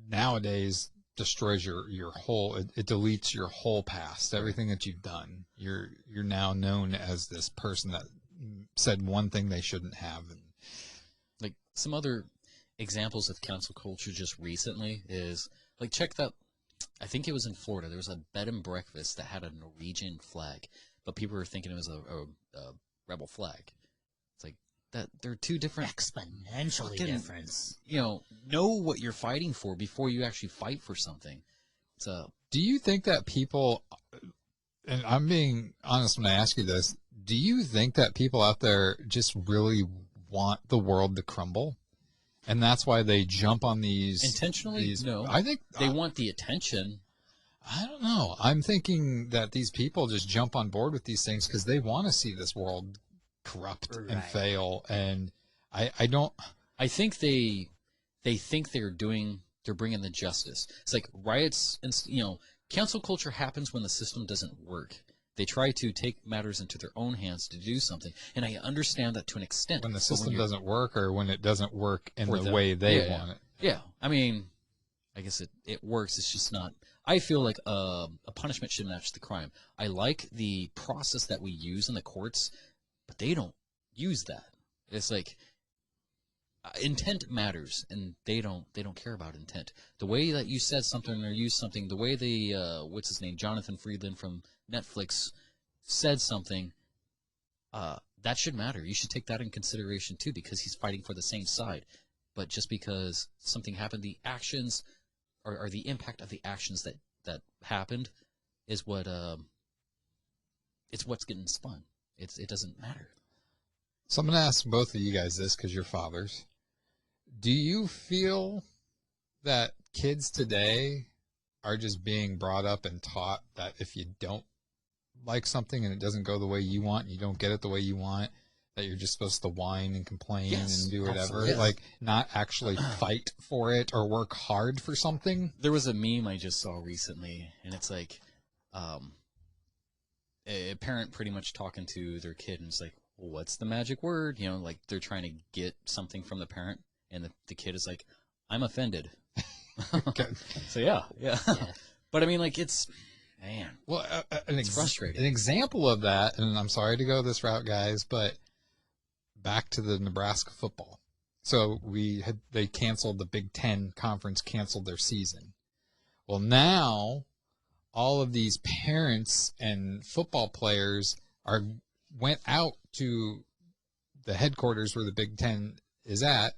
nowadays destroys your whole. It deletes your whole past, everything that you've done. You're now known as this person that said one thing they shouldn't have. And like, some other examples of cancel culture just recently is, like, check that. I think it was in Florida. There was a bed and breakfast that had a Norwegian flag, but people were thinking it was a rebel flag. It's like, that they're two different, exponentially different. Know what you're fighting for before you actually fight for something. So, do you think that people, and I'm being honest when I ask you this, do you think that people out there just really want the world to crumble? And that's why they jump on these... Intentionally? No. I think... They want the attention. I don't know. I'm thinking that these people just jump on board with these things because they want to see this world corrupt and fail. And I don't... I think they think they're bringing the justice. It's like riots and, cancel culture happens when the system doesn't work. They try to take matters into their own hands to do something. And I understand that to an extent. When the system doesn't work, or when it doesn't work in the way they want it. Yeah. I mean, I guess it works. It's just not. I feel like a punishment should match the crime. I like the process that we use in the courts, but they don't use that. It's like intent matters, and they don't care about intent. The way that you said something or used something, the way what's his name, Jonathan Friedland from Netflix said something, that should matter. You should take that in consideration too, because he's fighting for the same side. But just because something happened, the actions or the impact of the actions that happened is what it's what's getting spun. It doesn't matter. So I'm going to ask both of you guys this because you're fathers. Do you feel that kids today are just being brought up and taught that if you don't like something and it doesn't go the way you want, and you don't get it the way you want, that you're just supposed to whine and complain and do whatever. Absolutely. Like, not actually fight for it or work hard for something. There was a meme I just saw recently, and it's like a parent pretty much talking to their kid, and it's like, well, what's the magic word? You know, like they're trying to get something from the parent, and the kid is like, I'm offended. So yeah. But I mean, like, it's, man, well, it's frustrating. An example of that, and I'm sorry to go this route, guys, but back to the Nebraska football. So they canceled the Big Ten conference, canceled their season. Well, now all of these parents and football players went out to the headquarters where the Big Ten is at,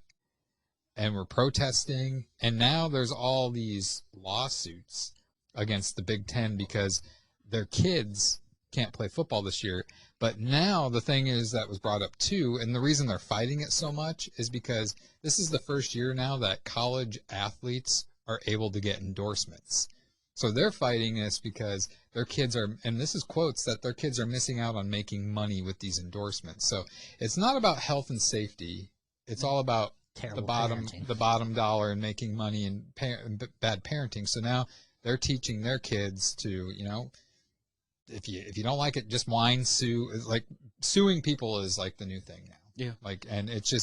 and were protesting. And now there's all these lawsuits against the Big Ten because their kids can't play football this year. But now the thing is that was brought up too, and the reason they're fighting it so much is because this is the first year now that college athletes are able to get endorsements. So they're fighting this because their kids are, and this is quotes, that their kids are missing out on making money with these endorsements. So it's not about health and safety. It's all about the bottom dollar and making money and bad parenting. So now they're teaching their kids to, you know, if you don't like it, just whine, sue. Like, suing people is like the new thing now. Yeah. Like, and it's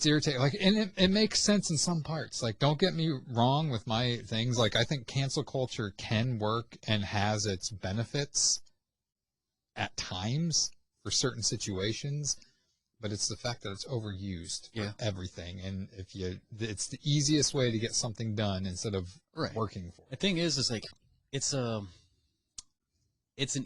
irritating. Like, and it makes sense in some parts. Like, don't get me wrong with my things. Like, I think cancel culture can work and has its benefits at times for certain situations, but it's the fact that it's overused for everything. And it's the easiest way to get something done instead of working for it. The thing is like, it's an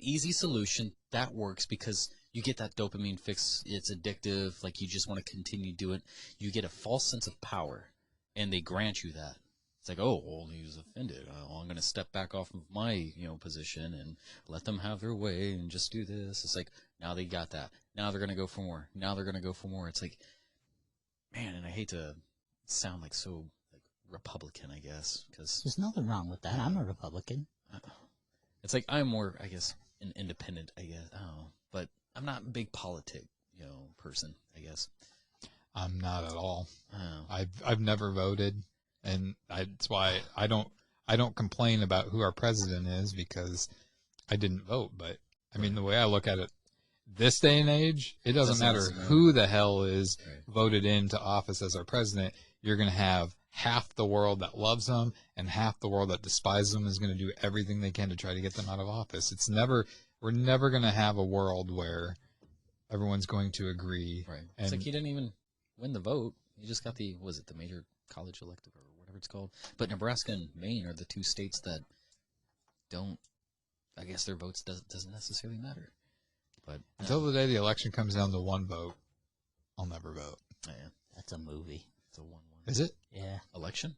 easy solution that works because you get that dopamine fix. It's addictive. Like, you just want to continue doing it. You get a false sense of power, and they grant you that. It's like, oh, well, he was offended. I'm going to step back off of my, position and let them have their way and just do this. It's like, now they got that. Now they're going to go for more. Now they're going to go for more. It's like, man, and I hate to sound like so like Republican, I guess, because there's nothing wrong with that. I'm a Republican. It's like, I'm more, I guess, an independent, I guess. But I'm not a big politic, person, I guess. I'm not at all. I've never voted, and that's why I don't complain about who our president is, because I didn't vote. But I mean, the way I look at it, this day and age, it doesn't matter who the hell is voted into office as our president. You're going to have half the world that loves them and half the world that despises them is going to do everything they can to try to get them out of office. We're never going to have a world where everyone's going to agree. Right. It's like he didn't even win the vote. He just got the major college elective or whatever it's called. But Nebraska and Maine are the two states that don't, I guess their votes doesn't necessarily matter. But until the day the election comes down to one vote, I'll never vote. Yeah. That's a movie. It's a 1-1. Is it? Yeah. Election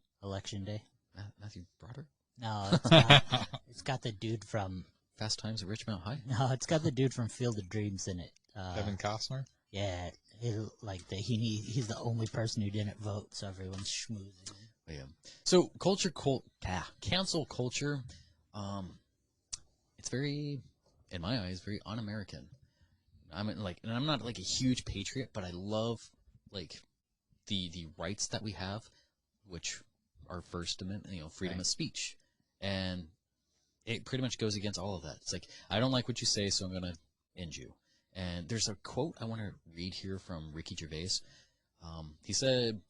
Day. Matthew Broderick? No, it's got the dude from Fast Times at Richmond High? No, it's got the dude from Field of Dreams in it. Kevin Costner? Yeah. He's the only person who didn't vote, so everyone's schmoozing. Yeah. So cancel culture, it's very, in my eyes, very un-American. And I'm not like a huge patriot, but I love like the rights that we have, which are First Amendment, freedom of speech, and it pretty much goes against all of that. It's like, I don't like what you say, so I'm gonna end you. And there's a quote I want to read here from Ricky Gervais. He said,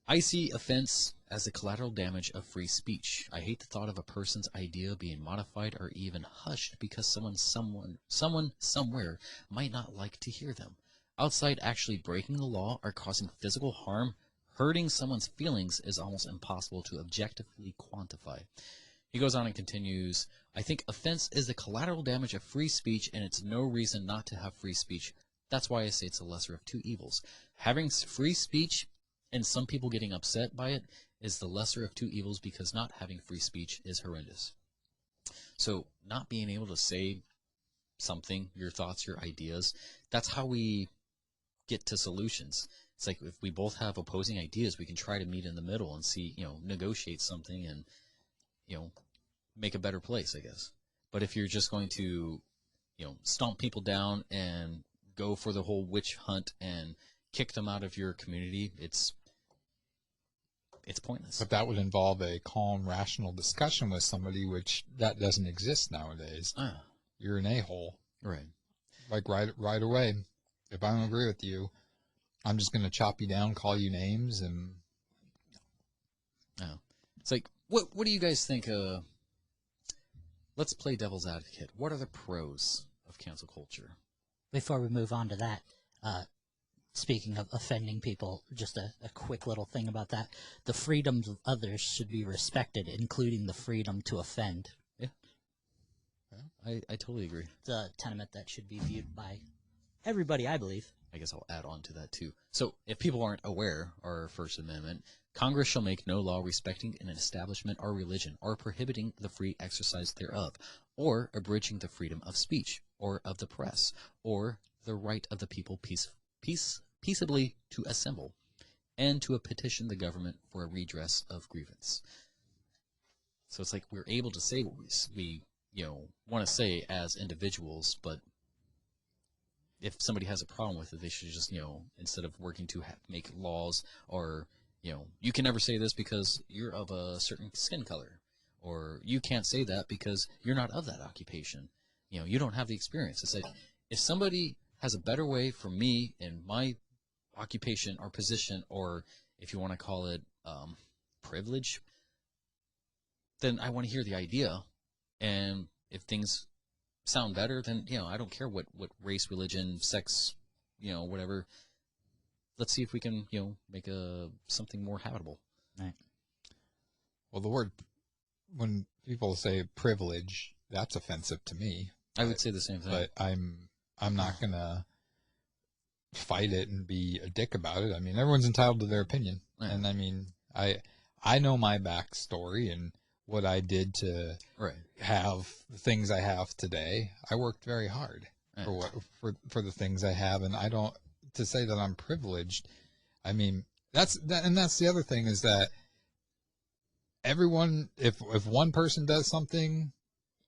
"I see offense as the collateral damage of free speech. I hate the thought of a person's idea being modified or even hushed because someone somewhere might not like to hear them. Outside actually breaking the law or causing physical harm, hurting someone's feelings is almost impossible to objectively quantify." He goes on and continues, "I think offense is the collateral damage of free speech, and it's no reason not to have free speech. That's why I say it's the lesser of two evils. Having free speech and some people getting upset by it is the lesser of two evils because not having free speech is horrendous." So not being able to say something, your thoughts, your ideas, that's how we get to solutions. It's like if we both have opposing ideas, we can try to meet in the middle and see, negotiate something and, make a better place, I guess. But if you're just going to, stomp people down and go for the whole witch hunt and kick them out of your community, it's pointless. But that would involve a calm, rational discussion with somebody, which that doesn't exist nowadays. You're an a-hole. Right. Like right away. If I don't agree with you, I'm just going to chop you down, call you names, and... It's like, what do you guys think? Let's play devil's advocate. What are the pros of cancel culture? Before we move on to that, speaking of offending people, just a quick little thing about that. The freedoms of others should be respected, including the freedom to offend. Yeah. I totally agree. It's a tenement that should be viewed by everybody, I believe. I guess I'll add on to that, too. So, if people aren't aware, our First Amendment, Congress shall make no law respecting an establishment or religion, or prohibiting the free exercise thereof, or abridging the freedom of speech, or of the press, or the right of the people peaceably to assemble, and to petition the government for a redress of grievance. So it's like we're able to say what we want to say as individuals, but if somebody has a problem with it, they should just, instead of working to make laws or, you can never say this because you're of a certain skin color, or you can't say that because you're not of that occupation. You don't have the experience. It's like if somebody has a better way for me in my occupation or position, or if you want to call it privilege, then I want to hear the idea. And if things sound better, then I don't care what race, religion, sex, whatever. Let's see if we can make something more habitable. Right. Well, the word, when people say privilege, that's offensive to me. I would say the same thing. But I'm not gonna fight it and be a dick about it. I mean, everyone's entitled to their opinion, and I mean, I know my backstory and what I did to have the things I have today. I worked very hard for the things I have, and I don't, to say that I'm privileged. I mean, that's the other thing, is that everyone, if one person does something,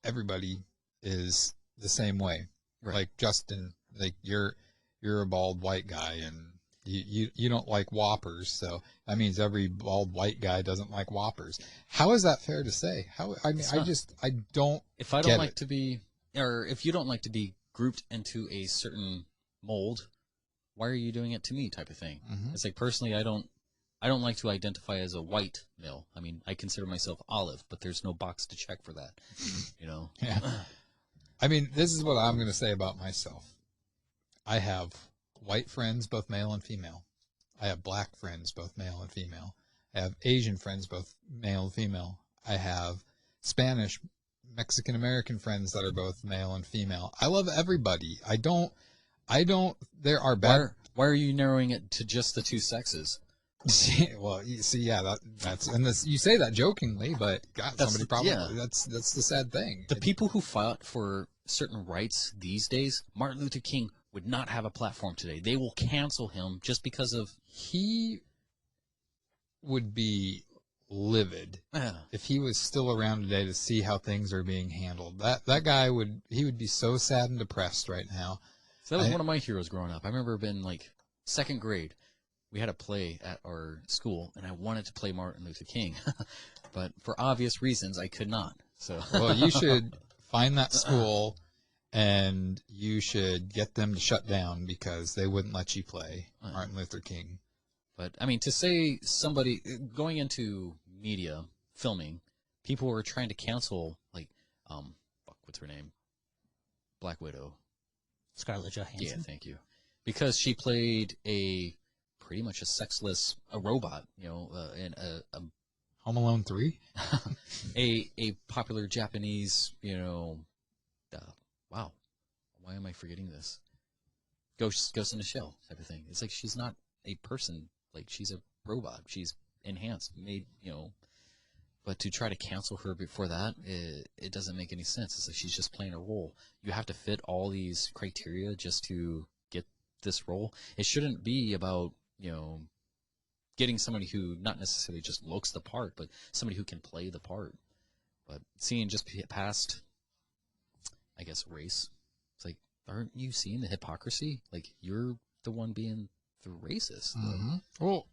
everybody is the same way. Like Justin, like you're a bald white guy, and you don't like Whoppers, so that means every bald white guy doesn't like Whoppers. How is that fair to say? I don't. If I don't like to be, or if you don't like to be grouped into a certain mold, why are you doing it to me? Type of thing. Mm-hmm. It's like, personally, I don't like to identify as a white male. I mean, I consider myself olive, but there's no box to check for that. Yeah. I mean, this is what I'm going to say about myself. I have white friends, both male and female. I have black friends, both male and female. I have Asian friends, both male and female. I have Spanish, Mexican American friends that are both male and female. I love everybody. I don't, there are better. Why are you narrowing it to just the two sexes? Well, you see, yeah, that's, and this, you say that jokingly, but God, somebody probably, that's the sad thing. The people who fought for certain rights these days, Martin Luther King would not have a platform today. They will cancel him just because of... He would be livid if he was still around today to see how things are being handled. That guy would be so sad and depressed right now. So that was one of my heroes growing up. I remember being like second grade. We had a play at our school, and I wanted to play Martin Luther King, but for obvious reasons, I could not. So, well, you should find that school, and you should get them to shut down because they wouldn't let you play Martin Luther King. But I mean, to say somebody going into media, filming, people were trying to cancel, like, what's her name? Black Widow. Scarlett Johansson. Yeah, thank you. Because she played pretty much a robot, in a Home Alone 3? a popular Japanese, wow, why am I forgetting this? Ghost in a Shell type of thing. It's like she's not a person, like she's a robot. She's enhanced, made, but to try to cancel her before that, it doesn't make any sense. It's like she's just playing a role. You have to fit all these criteria just to get this role. It shouldn't be about, getting somebody who not necessarily just looks the part, but somebody who can play the part. But seeing just past, I guess, race, it's like, aren't you seeing the hypocrisy? Like, you're the one being the racist. Mm-hmm. Well,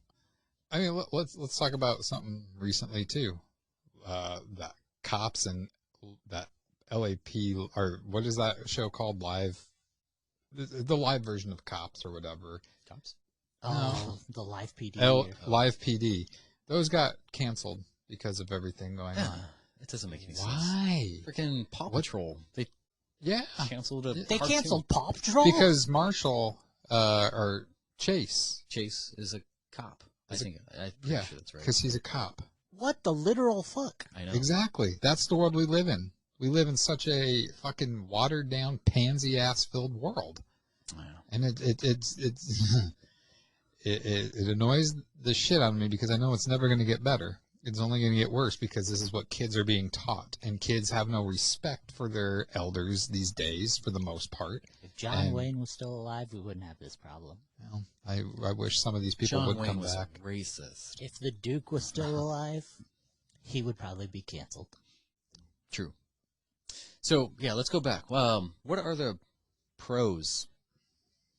I mean, let's talk about something recently too. That cops and that LAP, or what is that show called? Live, the live version of Cops or whatever. Cops. Oh, the Live PD. Live PD. Those got canceled because of everything going on. It doesn't make any sense. Why? Freaking Paw Patrol. They canceled a They cartoon. canceled Paw Patrol? Because Marshall, or Chase. Chase is a cop. I'm pretty sure that's right. Because he's a cop. What the literal fuck? I know. Exactly. That's the world we live in. We live in such a fucking watered down, pansy ass filled world. I know. And it annoys the shit out of me because I know it's never going to get better. It's only going to get worse because this is what kids are being taught. And kids have no respect for their elders these days, for the most part. If John Wayne was still alive, we wouldn't have this problem. Well, I wish some of these people would come back. Racist. If the Duke was still alive, he would probably be canceled. True. So, yeah, let's go back. What are the pros?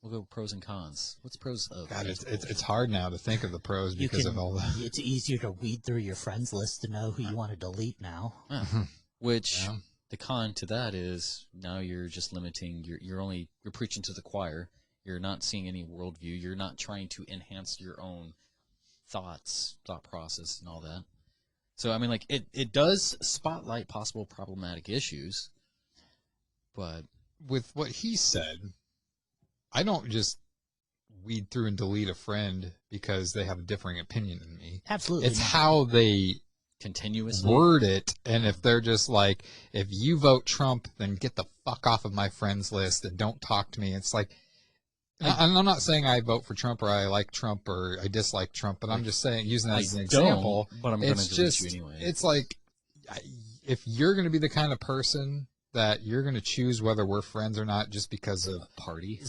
We'll go pros and cons. What's pros of? God, it's hard now to think of the pros because of all that. It's easier to weed through your friends list to know who you want to delete now. Yeah. Which the con to that is now you're just limiting. You're preaching to the choir. You're not seeing any worldview. You're not trying to enhance your own thought process, and all that. So I mean, like it does spotlight possible problematic issues, but with what he said, I don't just weed through and delete a friend because they have a differing opinion than me. Absolutely. It's how they continuously word it, and if they're just like, if you vote Trump, then get the fuck off of my friends list and don't talk to me. It's like, I'm not saying I vote for Trump or I like Trump or I dislike Trump, but I'm just saying, using that as an example. But I'm going to delete you anyway. It's like, if you're going to be the kind of person that you're going to choose whether we're friends or not just because of party,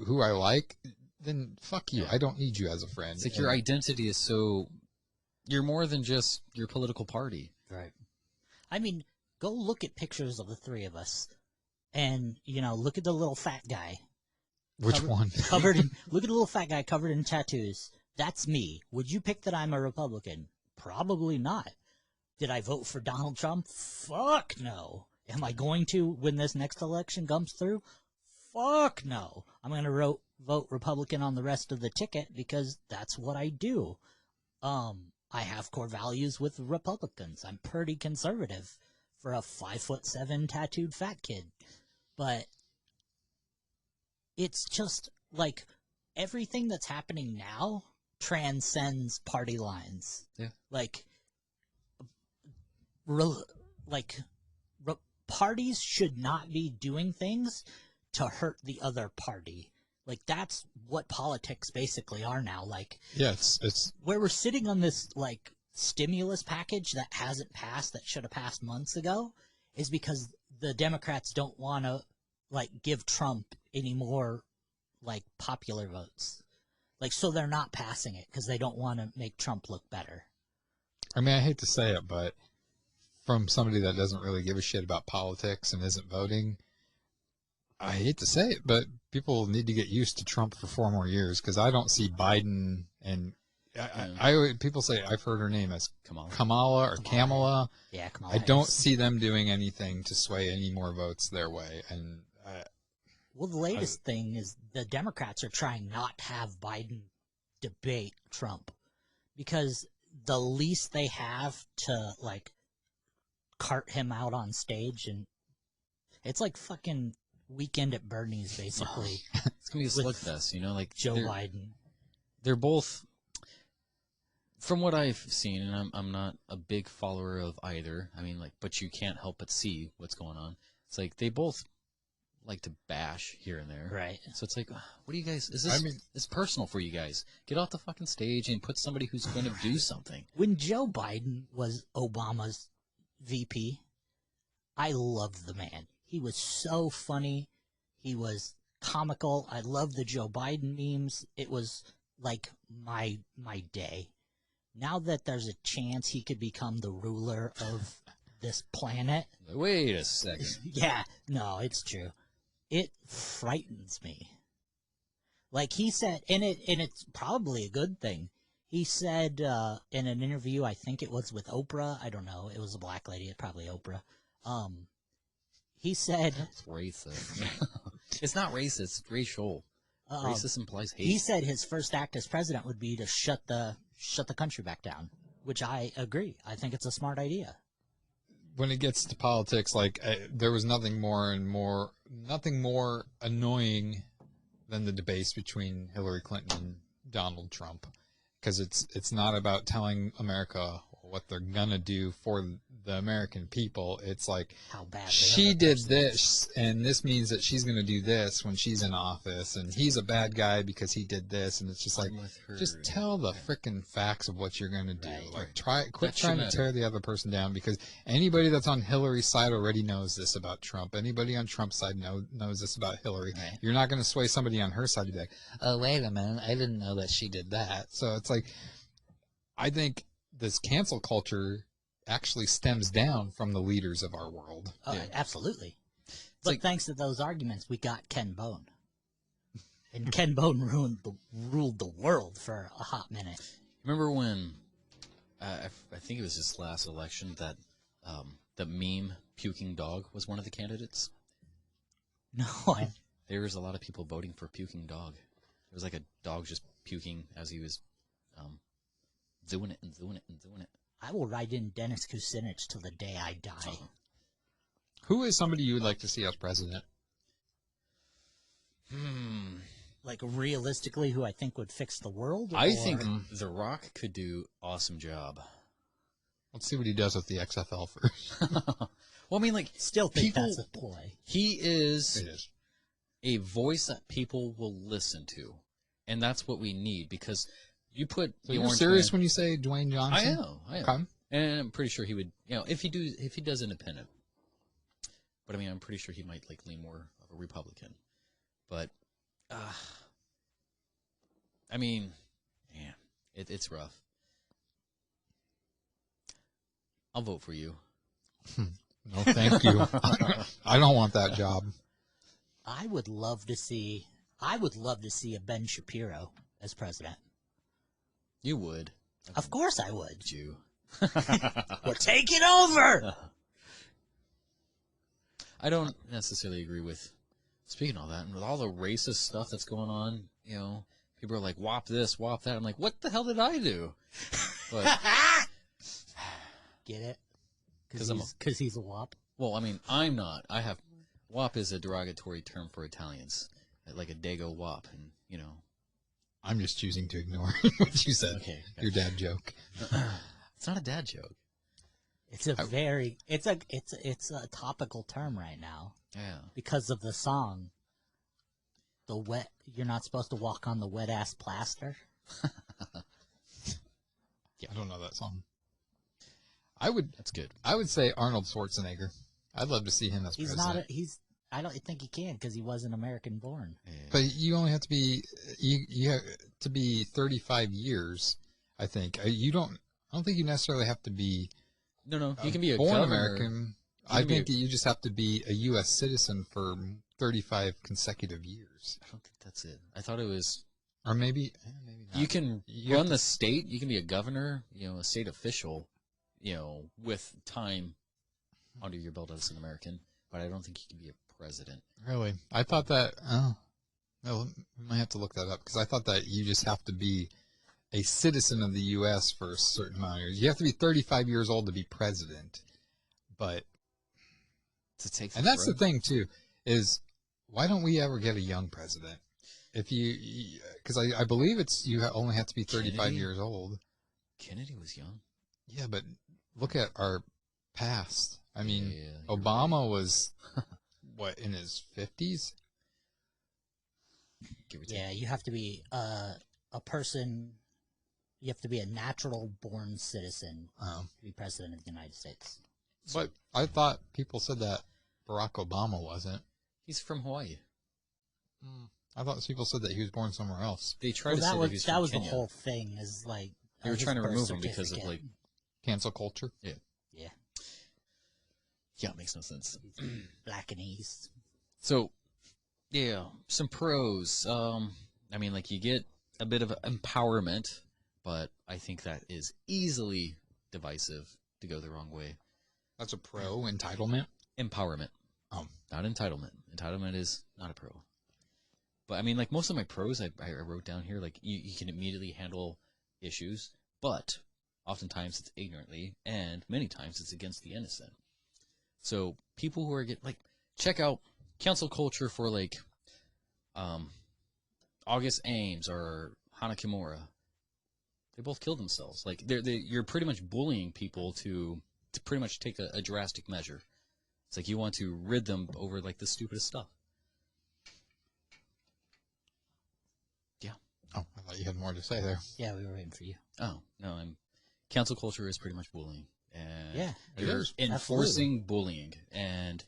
who I like, then fuck you. I don't need you as a friend. It's like your identity is so, you're more than just your political party. Right. I mean, go look at pictures of the three of us, and look at the little fat guy. Which one? Look at the little fat guy covered in tattoos. That's me. Would you pick that I'm a Republican? Probably not. Did I vote for Donald Trump? Fuck no. Am I going to when this next election comes through? Fuck no. I'm going to vote Republican on the rest of the ticket because that's what I do. I have core values with Republicans. I'm pretty conservative for a 5'7" tattooed fat kid. But it's just like everything that's happening now transcends party lines. Yeah. Parties should not be doing things to hurt the other party. Like, that's what politics basically are now. Like, yeah, it's where we're sitting on this like stimulus package that hasn't passed, that should have passed months ago, is because the Democrats don't want to like give Trump any more like popular votes. Like, so they're not passing it because they don't want to make Trump look better. I mean, I hate to say it, but from somebody that doesn't really give a shit about politics and isn't voting, I hate to say it, but people need to get used to Trump for 4 more years because I don't see Biden and people say, I've heard her name as Kamala or Kamala. Yeah, Kamala. I don't see them doing anything to sway any more votes their way. And well, the latest thing is the Democrats are trying not to have Biden debate Trump because the least they have to like cart him out on stage, and it's like fucking Weekend at Bernie's basically. It's gonna be a slugfest, like Joe Biden. They're both, from what I've seen, and I'm not a big follower of either. I mean, like, but you can't help but see what's going on. It's like they both like to bash here and there, right? So it's like, what do you guys? Is this? It's personal for you guys. Get off the fucking stage and put somebody who's going to do something. When Joe Biden was Obama's VP, I loved the man. He was so funny. He was comical. I loved the Joe Biden memes. It was like my day. Now that there's a chance he could become the ruler of this planet. Wait a second. Yeah, no, it's true. It frightens me. Like he said, and it's probably a good thing. He said in an interview, I think it was with Oprah. I don't know. It was a black lady. It's probably Oprah. He said it's racist. It's not racist. It's racial. Racist implies hate. He said his first act as president would be to shut the country back down, which I agree. I think it's a smart idea. When it gets to politics, like there was nothing more annoying than the debates between Hillary Clinton and Donald Trump, because it's not about telling America what they're gonna do for the American people. It's like how bad she did this, and this means that she's gonna do this when she's in office, and he's a bad guy because he did this, and it's just like, just tell the frickin' facts of what you're gonna do. Like quit trying to tear the other person down, because anybody that's on Hillary's side already knows this about Trump. Anybody on Trump's side knows this about Hillary. Right. You're not gonna sway somebody on her side to be like, oh wait a minute, I didn't know that she did that. So it's like, I think this cancel culture actually stems down from the leaders of our world. Oh, yeah. Absolutely. But thanks to those arguments, we got Ken Bone. And Ken Bone ruled the world for a hot minute. Remember when, I think it was this last election, that the meme puking dog was one of the candidates? No. There was a lot of people voting for puking dog. It was like a dog just puking as he was doing it and doing it and doing it. I will write in Dennis Kucinich till the day I die. Who is somebody you would like to see as president? Like realistically, who I think would fix the world? I think The Rock could do awesome job. Let's see what he does with the XFL first. Well, I mean, like, still think that's a play. He is a voice that people will listen to, and that's what we need, because you put so you're serious when you say Dwayne Johnson? I am. Okay. And I'm pretty sure he would, if he does independent. But I mean, I'm pretty sure he might lean more of a Republican. But I mean, man, it's rough. I'll vote for you. No, thank you. I don't want that job. I would love to see a Ben Shapiro as president. You would. Of course I would. You. We're taking over! I don't necessarily agree with, speaking of all that, and with all the racist stuff that's going on, people are like, whop this, whop that. I'm like, what the hell did I do? But, get it? Because he's a wop? Well, I mean, I'm not. Wop is a derogatory term for Italians. Like a dago wop, and, I'm just choosing to ignore what you said. Okay. Your dad joke. It's not a dad joke. It's a topical term right now. Yeah. Because of the song, you're not supposed to walk on the wet ass plaster. Yeah, I don't know that song. That's good. I would say Arnold Schwarzenegger. I'd love to see him as president. I don't think he can, because he wasn't American born. Yeah. But you only have to be you have to be 35 years, I think. I don't think you necessarily have to be No, you can be a born governor. American. I think that you just have to be a U.S. citizen for 35 consecutive years. I don't think that's it. I thought it was, or maybe not. You can run the state. You can be a governor. A state official. With time under your belt as an American. But I don't think you can be a president. Really? I thought that, well, we might have to look that up, because I thought that you just have to be a citizen of the U.S. for a certain amount of years. You have to be 35 years old to be president. But, and that's the thing, too, is why don't we ever get a young president? Because I believe you only have to be 35 years old. Kennedy was young. Yeah, but look at our past. I mean, Obama was, in his 50s? Yeah, you have to be a person, you have to be a natural-born citizen to be president of the United States. But I thought people said that Barack Obama wasn't. He's from Hawaii. I thought people said that he was born somewhere else. They tried Well, to say that he's that from was the Kenya. whole thing. Is like They were his trying to birth remove him because of certificate. like Cancel culture. yeah. Yeah, Yeah, it makes no sense. Blackanese. So, yeah, some pros. I mean, like, you get a bit of empowerment, but I think that is easily divisive to go the wrong way. That's a pro. Entitlement. Empowerment. Oh. Not entitlement. Entitlement is not a pro. But, I mean, like, most of my pros I wrote down here, like, you can immediately handle issues, but oftentimes it's ignorantly, and many times it's against the innocent. So, people who are check out cancel culture for, like, August Ames or Hana Kimura. They both killed themselves. Like, you're pretty much bullying people to pretty much take a drastic measure. It's like you want to rid them over, like, the stupidest stuff. Yeah. Oh, I thought you had more to say there. Yeah, we were waiting for you. Oh, no, cancel culture is pretty much bullying. And Yeah, it you're is. enforcing bullying. And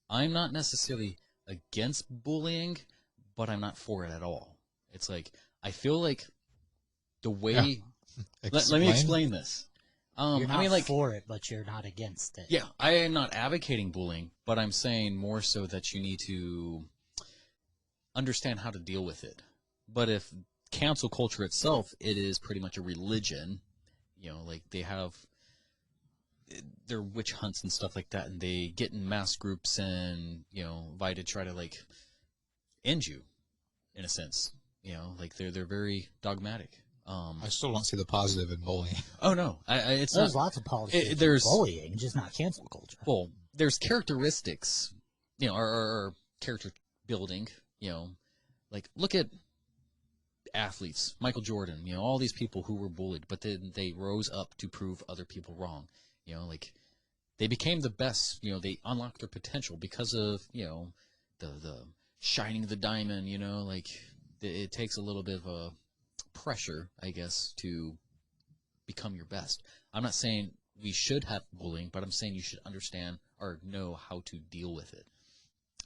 I'm not necessarily against bullying, but I'm not for it at all. It's like, I feel like the way... Yeah. Let me explain this. You're not I mean, like, for it, but you're not against it. yeah, I am not advocating bullying, but I'm saying more so that you need to understand how to deal with it. But if cancel culture itself, it is pretty much a religion. You know, like, they have their witch hunts and stuff like that, and they get in mass groups and, you know, invite to try to, like, end you, in a sense. You know, like, they're very dogmatic. I still don't see the positive in bullying. Oh no, it's There's not, lots of politics. there's bullying, just not cancel culture. Well, there's characteristics, you know, or character building. You know, like, look at athletes, Michael Jordan. You know, all these people who were bullied, but then they rose up to prove other people wrong. You know, like, they became the best. You know, they unlocked their potential because of, you know, the shining the diamond. You know, like, it takes a little bit of a pressure, I guess, to become your best. I'm not saying we should have bullying, but I'm saying you should understand or know how to deal with it.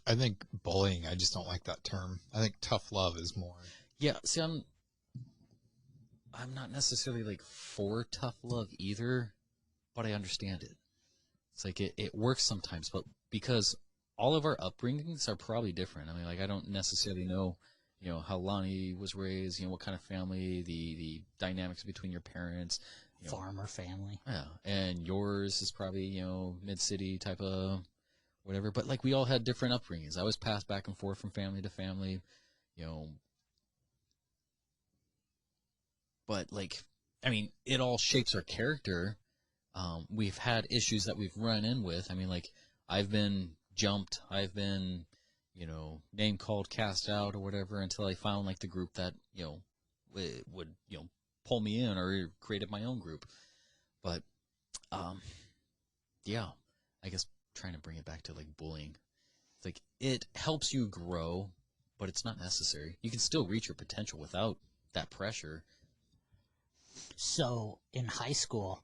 I think bullying, I just don't like that term. I think tough love is more. Yeah, see, I'm not necessarily, like, for tough love either, but I understand it. It's like it works sometimes, but because all of our upbringings are probably different. I mean, like, I don't necessarily know, you know, how Lonnie was raised, you know, what kind of family, the dynamics between your parents. You know, farmer family. Yeah, and yours is probably, you know, mid-city type of whatever. But, like, we all had different upbringings. I was passed back and forth from family to family, you know. But, like, I mean, it all shapes our character. We've had issues that we've run in with. I mean, like, I've been jumped. I've been, you know, name called, cast out, or whatever, until I found, like, the group that, you know, would, you know, pull me in, or created my own group. But, yeah, I guess trying to bring it back to, like, bullying. It's like, it helps you grow, but it's not necessary. You can still reach your potential without that pressure. So in high school,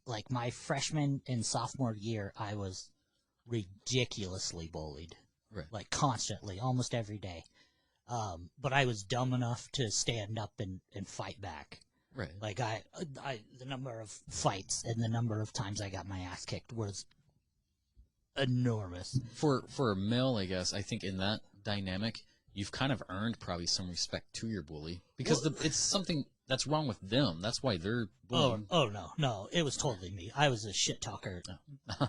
like, my freshman and sophomore year, I was ridiculously bullied. Right. Like, constantly, almost every day. But I was dumb enough to stand up and fight back. Right. Like, the number of fights and the number of times I got my ass kicked was enormous. For a male, I guess, I think in that dynamic, you've kind of earned probably some respect to your bully, because it's something that's wrong with them. That's why they're bullying. Oh, no, it was totally me. I was a shit talker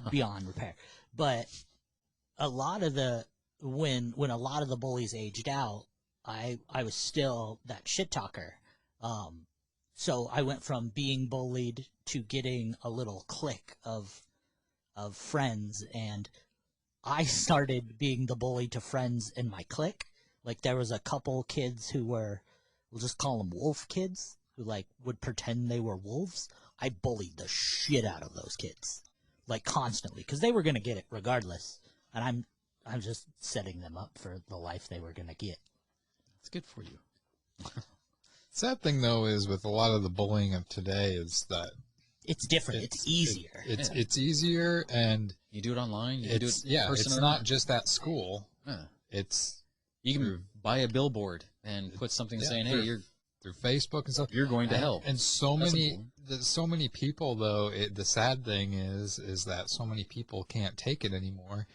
beyond repair. But a lot of when a lot of the bullies aged out, I was still that shit talker. So I went from being bullied to getting a little clique of friends, and I started being the bully to friends in my clique. Like, there was a couple kids who were, we'll just call them wolf kids, who, like, would pretend they were wolves. I bullied the shit out of those kids, like, constantly, because they were going to get it regardless. And I'm just setting them up for the life they were going to get. It's good for you. Sad thing, though, is with a lot of the bullying of today is that it's different. It's easier. It's easier, and you do it online. You do it it's not just at school. Yeah. It's You can buy a billboard and put something saying, "Hey, you're through Facebook and stuff. You're going to hell." And so many people, though. The sad thing is that so many people can't take it anymore.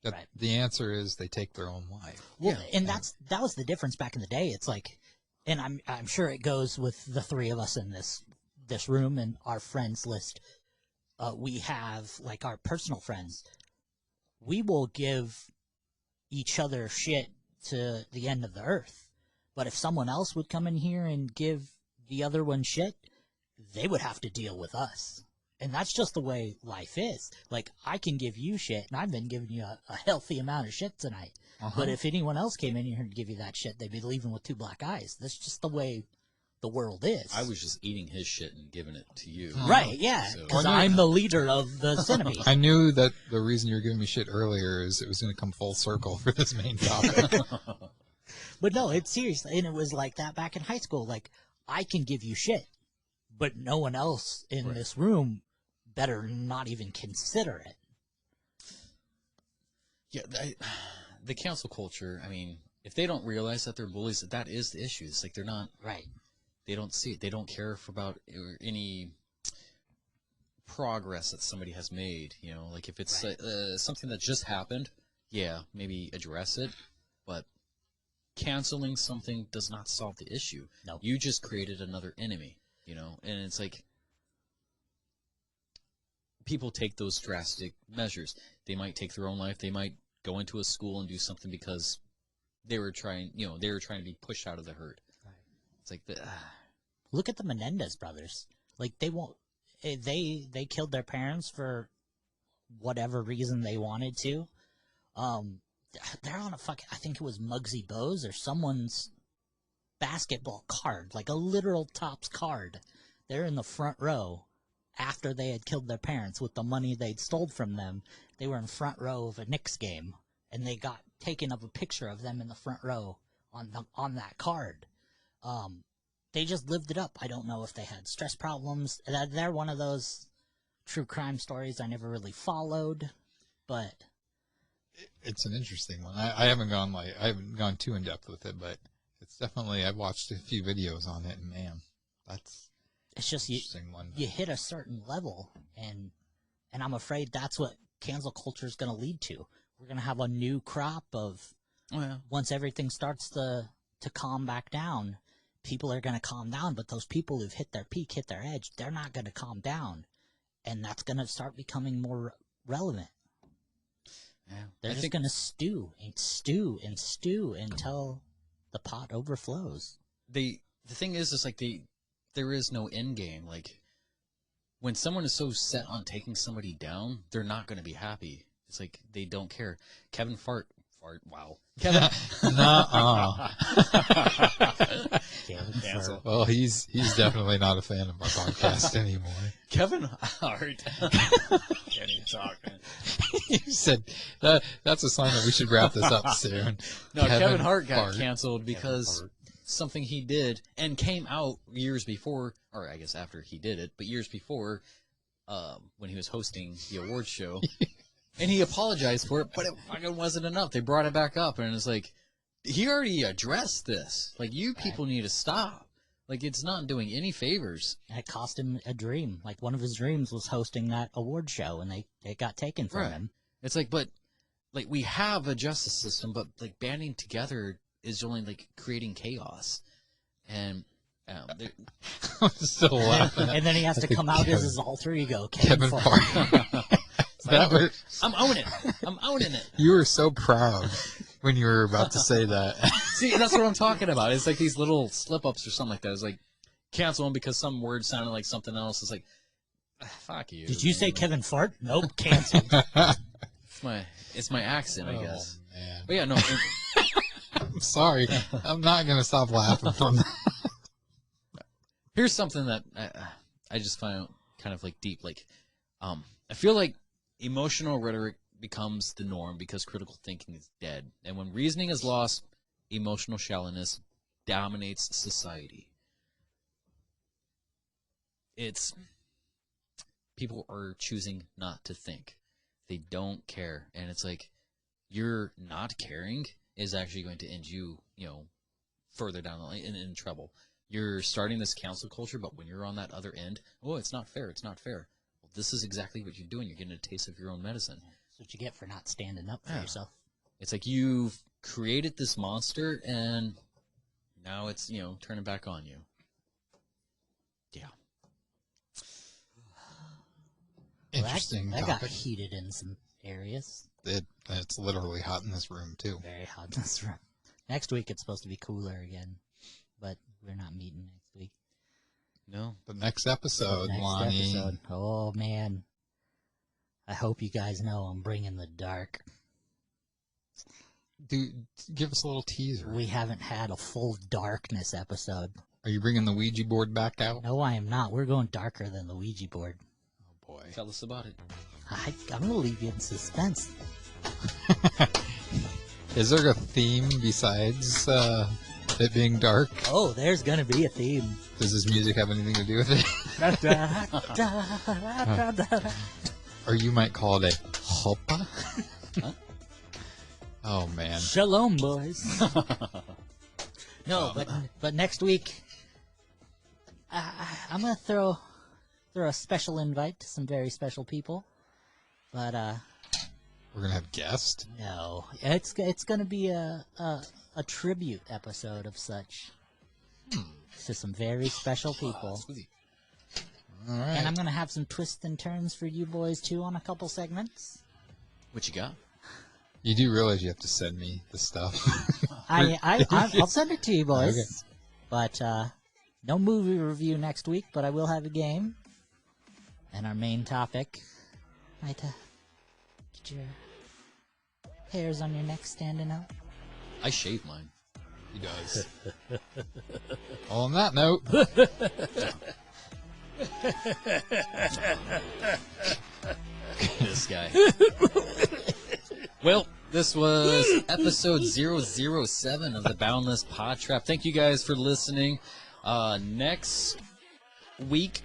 That the answer is they take their own life. Well, and that was the difference back in the day. It's like, and I'm sure it goes with the three of us in this room and our friends list. We have like our personal friends. We will give each other shit to the end of the earth. But if someone else would come in here and give the other one shit, they would have to deal with us. And that's just the way life is. Like, I can give you shit, and I've been giving you a healthy amount of shit tonight. But if anyone else came in here and give you that shit, they'd be leaving with 2 black eyes. That's just the way the world is. I was just eating his shit and giving it to you. Right, yeah. Because I'm the leader of the centipede. I knew that the reason you were giving me shit earlier is it was going to come full circle for this main topic. But no, it's serious. And it was like that back in high school. Like, I can give you shit, but no one else in this room better not even consider it. Yeah, the cancel culture, I mean, if they don't realize that they're bullies, that is the issue. It's like they're not... Right. They don't see it. They don't care about any progress that somebody has made. You know, like if it's something that just happened, yeah, maybe address it. But canceling something does not solve the issue. No. You just created another enemy, you know? And it's like people take those drastic measures. They might take their own life. They might go into a school and do something because they were trying, to be pushed out of the herd. It's like look at the Menendez brothers. Like they killed their parents for whatever reason they wanted to. They're on I think it was Muggsy Bogues or someone's basketball card, like a literal Topps card. They're in the front row after they had killed their parents with the money they'd stole from them. They were in front row of a Knicks game, and they got taken of a picture of them in the front row on that card. They just lived it up. I don't know if they had stress problems. They're one of those true crime stories I never really followed, but it's an interesting one. I haven't gone too in depth with it, but it's definitely, I've watched a few videos on it, and man, it's just an interesting one. You hit a certain level, and I'm afraid that's what cancel culture is going to lead to. We're going to have a new crop of once everything starts to calm back down. People are going to calm down, but those people who've hit their peak, hit their edge, they're not going to calm down. And that's going to start becoming more relevant. Yeah. They're just going to stew until the pot overflows. The thing is like there is no end game. Like, when someone is so set on taking somebody down, they're not going to be happy. It's like they don't care. Kevin Fart, wow. Kevin. Nuh-uh. Cancel. Well, he's definitely not a fan of our podcast anymore. Kevin Hart. Can't even talk, man. You said that's a sign that we should wrap this up soon. No, Kevin Hart got canceled because something he did and came out years before, or I guess after he did it, but years before, when he was hosting the awards show. And he apologized for it, but it fucking wasn't enough. They brought it back up, and it's like, he already addressed this. Like, you people need to stop. Like, it's not doing any favors. And it cost him a dream. Like, one of his dreams was hosting that award show, and it got taken from him. It's like, but, like, we have a justice system, but, like, banding together is only, like, creating chaos. And I'm still laughing. And then he has to come out as his alter ego, Kevin Fart. I'm owning it. I'm owning it. You were so proud when you were about to say that. See, that's what I'm talking about. It's like these little slip-ups or something like that. It's like, cancel them because some word sounded like something else. It's like, fuck you. Did you say Kevin Fart? Nope, canceled. It's my accent, I guess. Man. But yeah, no. I'm sorry. I'm not going to stop laughing from that. Here's something that I just find kind of like deep. Like, I feel like emotional rhetoric becomes the norm because critical thinking is dead. And when reasoning is lost, emotional shallowness dominates society. People are choosing not to think. They don't care. And it's like, you're not caring is actually going to end you, further down the line in trouble. You're starting this council culture, but when you're on that other end, oh, it's not fair, it's not fair. Well, this is exactly what you're doing. You're getting a taste of your own medicine. That's what you get for not standing up for yourself. It's like you've created this monster, and now it's, turning back on you. Yeah. Interesting That topic. got heated in some areas. It's literally hot in this room, too. Very hot in this room. Next week it's supposed to be cooler again, but we're not meeting next week. No. The next episode, Lonnie. Oh, man. I hope you guys know I'm bringing the dark. Dude, give us a little teaser. We haven't had a full darkness episode. Are you bringing the Ouija board back out? No, I am not. We're going darker than the Ouija board. Oh, boy. Tell us about it. I'm going to leave you in suspense. Is there a theme besides it being dark? Oh, there's going to be a theme. Does this music have anything to do with it? Or you might call it a hopa? Huh? Oh, man. Shalom, boys. No, but next week, I'm going to throw a special invite to some very special people. But we're gonna have guests. No, it's gonna be a tribute episode of such to some very special people. All right. And I'm gonna have some twists and turns for you boys too on a couple segments. What you got? You do realize you have to send me the stuff. I'll send it to you boys. Okay. But no movie review next week. But I will have a game. And our main topic. Right, get your hairs on your neck standing out. I shave mine. He does. On that note. This guy. Well, this was episode 007 of the Boundless PodTrap. Thank you guys for listening. Next week,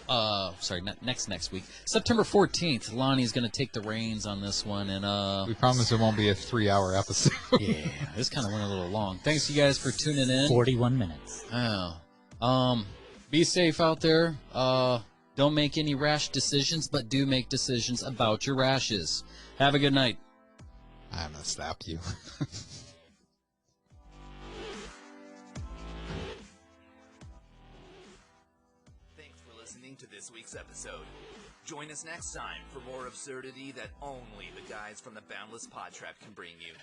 next week, September 14th, Lonnie's going to take the reins on this one. And we promise it won't be a 3-hour episode. Yeah, this kind of went a little long. Thanks, you guys, for tuning in. 41 minutes. Oh. Be safe out there. Don't make any rash decisions, but do make decisions about your rashes. Have a good night. I'm going to slap you. Thanks for listening to this week's episode. Join us next time for more absurdity that only the guys from the Boundless PodTrap can bring you.